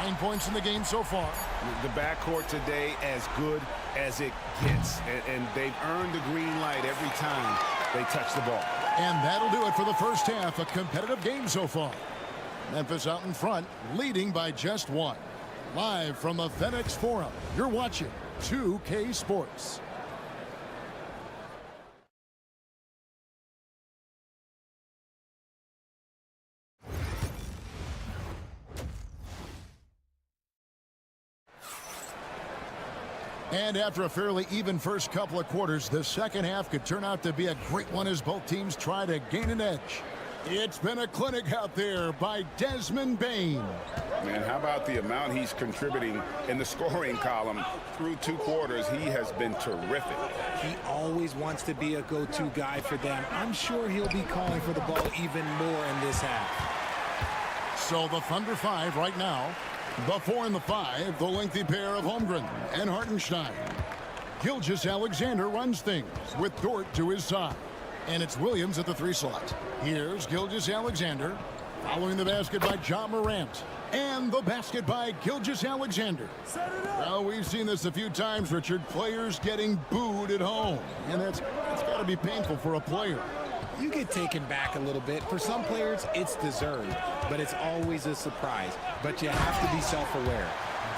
9 points in the game so far. The backcourt today as good as it gets. And they've earned the green light every time they touch the ball. And that'll do it for the first half. A competitive game so far. Memphis out in front, leading by just 1. Live from the FedEx Forum, you're watching 2K Sports. And after a fairly even first couple of quarters, the second half could turn out to be a great one as both teams try to gain an edge. It's been a clinic out there by Desmond Bain. Man, how about the amount he's contributing in the scoring column through 2 quarters? He has been terrific. He always wants to be a go-to guy for them. I'm sure he'll be calling for the ball even more in this half. So the Thunder 5 right now. The 4 and the 5, the lengthy pair of Holmgren and Hartenstein. Gilgeous-Alexander runs things with Dort to his side. And it's Williams at the 3 slot. Here's Gilgeous-Alexander. Following the basket by Ja Morant. And the basket by Gilgeous-Alexander. Well, we've seen this a few times, Richard. Players getting booed at home. And that's got to be painful for a player. You get taken back a little bit. For some players, it's deserved, but it's always a surprise. But you have to be self-aware.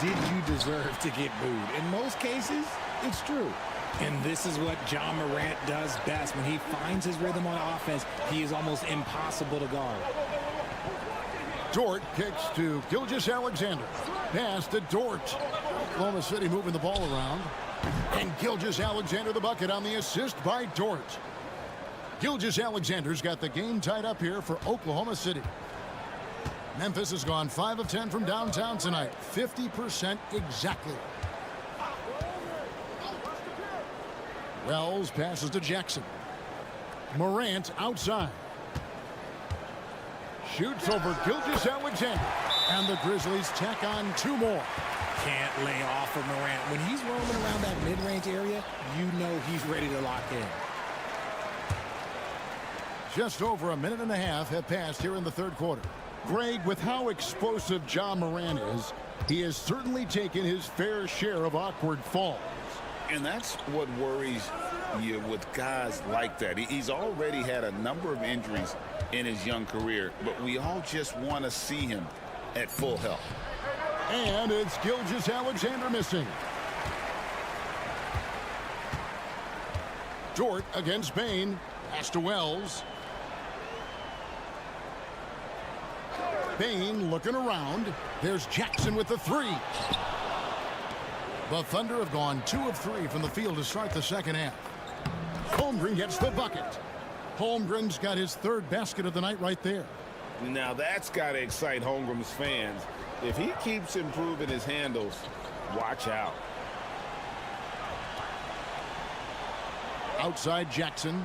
Did you deserve to get booed? In most cases, it's true. And this is what Ja Morant does best. When he finds his rhythm on offense, he is almost impossible to guard. Dort kicks to Gilgeous-Alexander. Pass to Dort. Oklahoma City moving the ball around. And Gilgeous-Alexander the bucket on the assist by Dort. Gilgeous-Alexander's got the game tied up here for Oklahoma City. Memphis has gone 5 of 10 from downtown tonight. 50% exactly. Wells passes to Jackson. Morant outside. Shoots over Gilgeous-Alexander. And the Grizzlies tack on 2 more. Can't lay off of Morant. When he's roaming around that mid-range area, you know he's ready to lock in. Just over a minute and a half have passed here in the third quarter. Greg, with how explosive Ja Morant is, he has certainly taken his fair share of awkward falls. And that's what worries you with guys like that. He's already had a number of injuries in his young career, but we all just want to see him at full health. And it's Gilgeous-Alexander missing. Dort against Bain. Pass to Wells. Bain looking around. There's Jackson with the 3. The Thunder have gone 2 of 3 from the field to start the second half. Holmgren gets the bucket. Holmgren's got his 3rd basket of the night right there. Now that's got to excite Holmgren's fans. If he keeps improving his handles, watch out. Outside Jackson.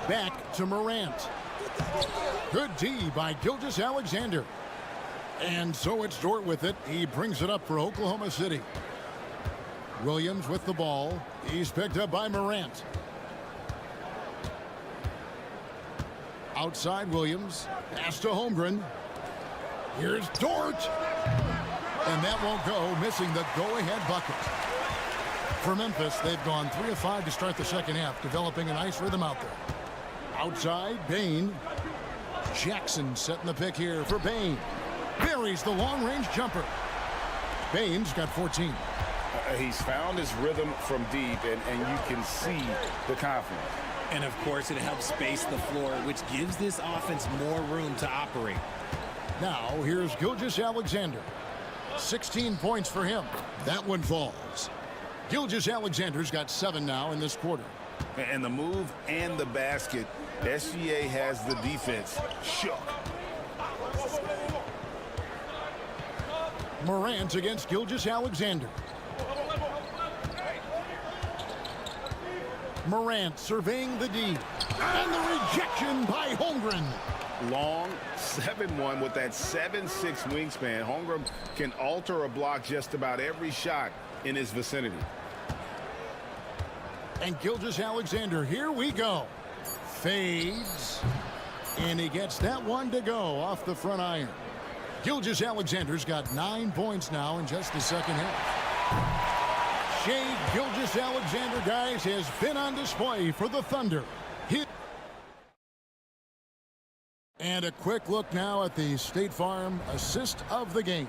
Back to Morant. Good D by Gilgeous-Alexander. And so it's Dort with it. He brings it up for Oklahoma City. Williams with the ball. He's picked up by Morant. Outside Williams. Pass to Holmgren. Here's Dort. And that won't go, missing the go-ahead bucket. For Memphis, they've gone 3 of 5 to start the second half, developing a nice rhythm out there. Outside, Bain. Jackson setting the pick here for Bain. Buries the long-range jumper. Bain's got 14. He's found his rhythm from deep, and you can see the confidence. And, of course, it helps space the floor, which gives this offense more room to operate. Now, here's Gilgeous-Alexander. 16 points for him. That one falls. Gilgeous-Alexander's got 7 now in this quarter. And the move and the basket, SGA has the defense shook. Morant against Gilgeous-Alexander. Morant surveying the D. And the rejection by Holmgren. Long 7-1 with that 7'6" wingspan. Holmgren can alter a block just about every shot in his vicinity. And Gilgeous-Alexander, here we go. Fades. And he gets that one to go off the front iron. Gilgeous-Alexander's got 9 points now in just the second half. Shai Gilgeous-Alexander, guys, has been on display for the Thunder. And a quick look now at the State Farm assist of the game.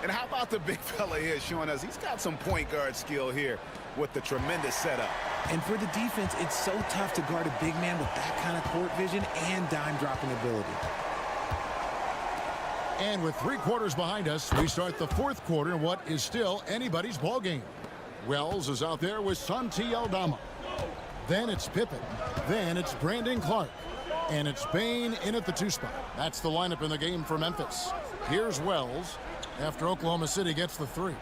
And how about the big fella here showing us he's got some point guard skill here with the tremendous setup. And for the defense, it's so tough to guard a big man with that kind of court vision and dime dropping ability. And with 3 quarters behind us, we start the 4th quarter in what is still anybody's ball game. Wells is out there with Santi Aldama. Then it's Pippen. Then it's Brandon Clark. And it's Bain in at the 2 spot. That's the lineup in the game for Memphis. Here's Wells after Oklahoma City gets the 3.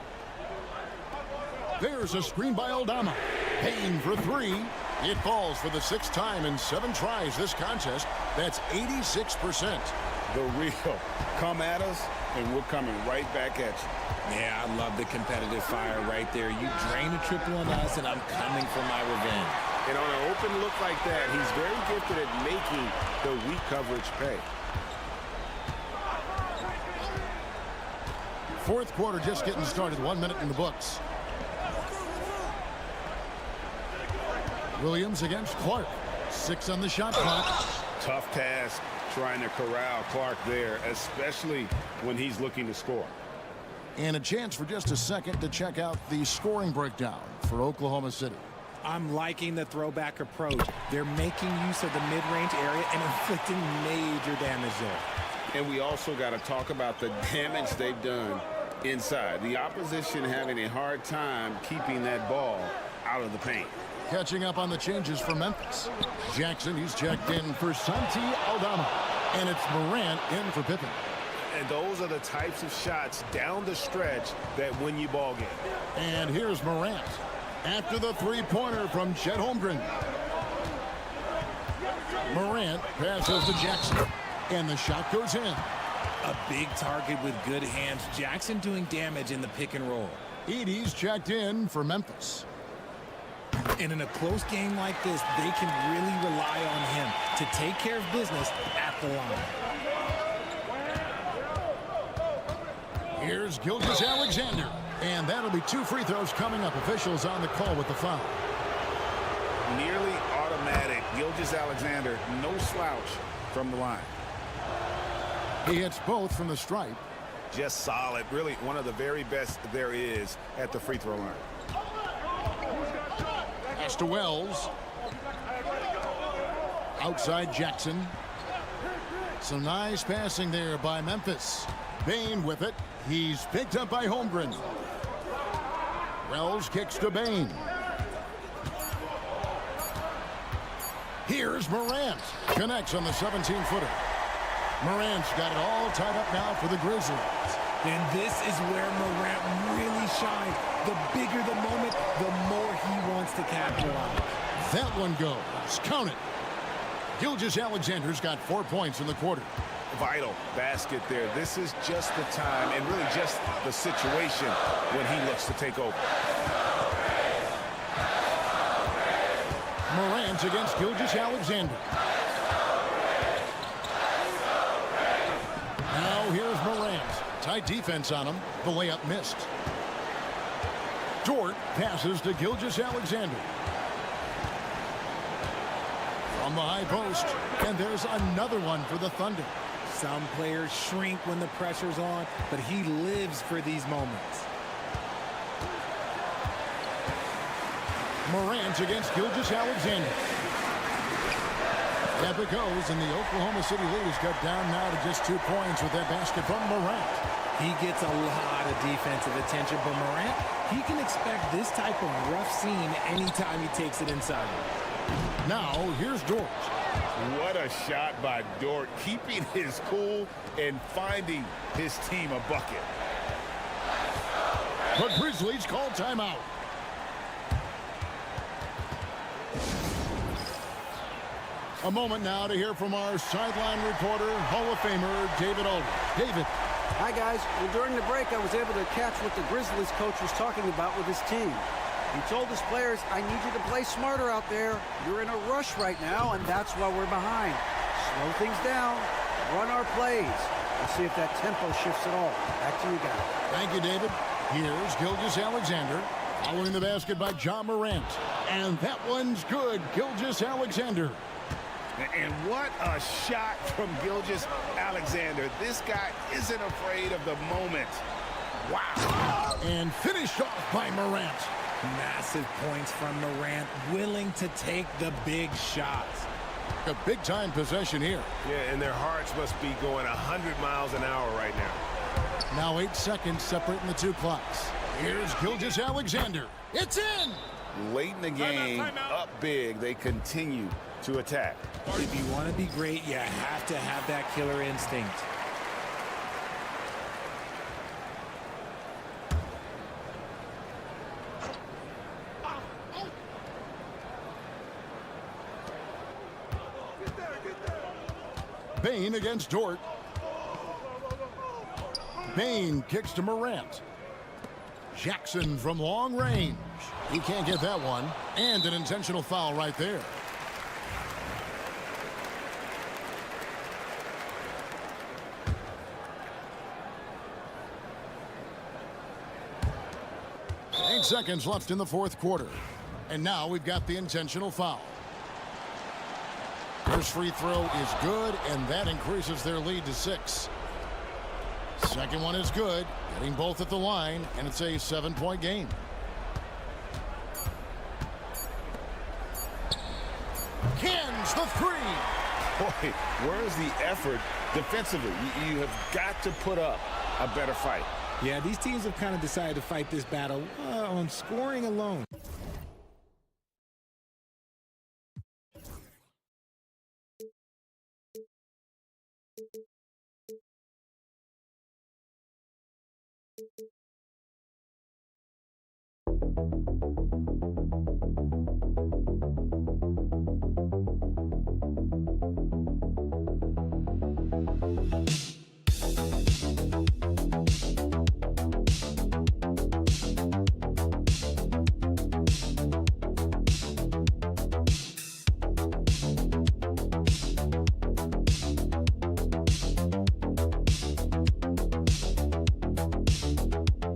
There's a screen by Aldama. Bain for 3. It falls for the 6th time in 7 tries this contest. That's 86%. The real come at us, and we're coming right back at you. Yeah, I love the competitive fire right there. You drain a triple on us, and I'm coming for my revenge. And on an open look like that, he's very gifted at making the weak coverage pay. 4th quarter just getting started. 1 minute in the books. Williams against Clark. 6 on the shot clock. Tough task trying to corral Clark there, especially when he's looking to score. And a chance for just a second to check out the scoring breakdown for Oklahoma City. I'm liking the throwback approach. They're making use of the mid-range area and inflicting major damage there. And we also got to talk about the damage they've done inside. The opposition having a hard time keeping that ball out of the paint. Catching up on the changes for Memphis. Jackson, he's checked in for Santi Aldama. And it's Morant in for Pippen. And those are the types of shots down the stretch that win you ball game. And here's Morant after the three-pointer from Chet Holmgren. Morant passes to Jackson, and the shot goes in. A big target with good hands. Jackson doing damage in the pick and roll. Edey's checked in for Memphis. And in a close game like this, they can really rely on him to take care of business at the line. Here's Gilgeous-Alexander, and that'll be 2 free throws coming up. Officials on the call with the foul. Nearly automatic. Gilgeous-Alexander, no slouch from the line. He hits both from the stripe. Just solid. Really one of the very best there is at the free throw line. Pass to Wells. Outside Jackson. Some nice passing there by Memphis. Bane with it. He's picked up by Holmgren. Wells kicks to Bane. Here's Morant. Connects on the 17-footer. Morant's got it all tied up now for the Grizzlies. And this is where Morant really shines. The bigger the moment, the more he wants to capitalize. That one goes. Count it. Gilgeous-Alexander's got 4 points in the quarter. Vital basket there. This is just the time and really just the situation when he looks to take over. Morant against Gilgeous-Alexander. Now here's Morant. Tight defense on him. The layup missed. Dort passes to Gilgeous-Alexander. From the high post. And there's another one for the Thunder. Some players shrink when the pressure's on, but he lives for these moments. Morant against Gilgeous-Alexander. Up it goes, and the Oklahoma City lead is cut down now to just 2 points with that basket from Morant. He gets a lot of defensive attention, but Morant, he can expect this type of rough scene anytime he takes it inside. Now, here's Dort. What a shot by Dort, keeping his cool and finding his team a bucket. The Grizzlies call timeout. A moment now to hear from our sideline reporter, Hall of Famer David Aldridge. David. Hi, guys. Well, during the break, I was able to catch what the Grizzlies coach was talking about with his team. He told his players, I need you to play smarter out there. You're in a rush right now, and that's why we're behind. Slow things down, run our plays, and see if that tempo shifts at all. Back to you guys. Thank you, David. Here's Gilgeous-Alexander, following the basket by John Morant. And that one's good, Gilgeous-Alexander. And what a shot from Gilgeous-Alexander. This guy isn't afraid of the moment. Wow. And finished off by Morant. Massive points from Morant, willing to take the big shots. A big-time possession here. Yeah, and their hearts must be going 100 miles an hour right now. Now 8 seconds separating the 2 clocks. Here's Gilgeous-Alexander. It's in! Late in the game, up big, they continue to attack. If you want to be great, you have to have that killer instinct. Bane against Dort. Bane kicks to Morant. Jackson from long range. He can't get that one. And an intentional foul right there. Eight seconds left in the fourth quarter. And now we've got the intentional foul. First free throw is good, and that increases their lead to 6. Second one is good, getting both at the line, and it's a 7-point game. Cans the three. Boy, where's the effort defensively? You have got to put up a better fight. Yeah, these teams have kind of decided to fight this battle on scoring alone.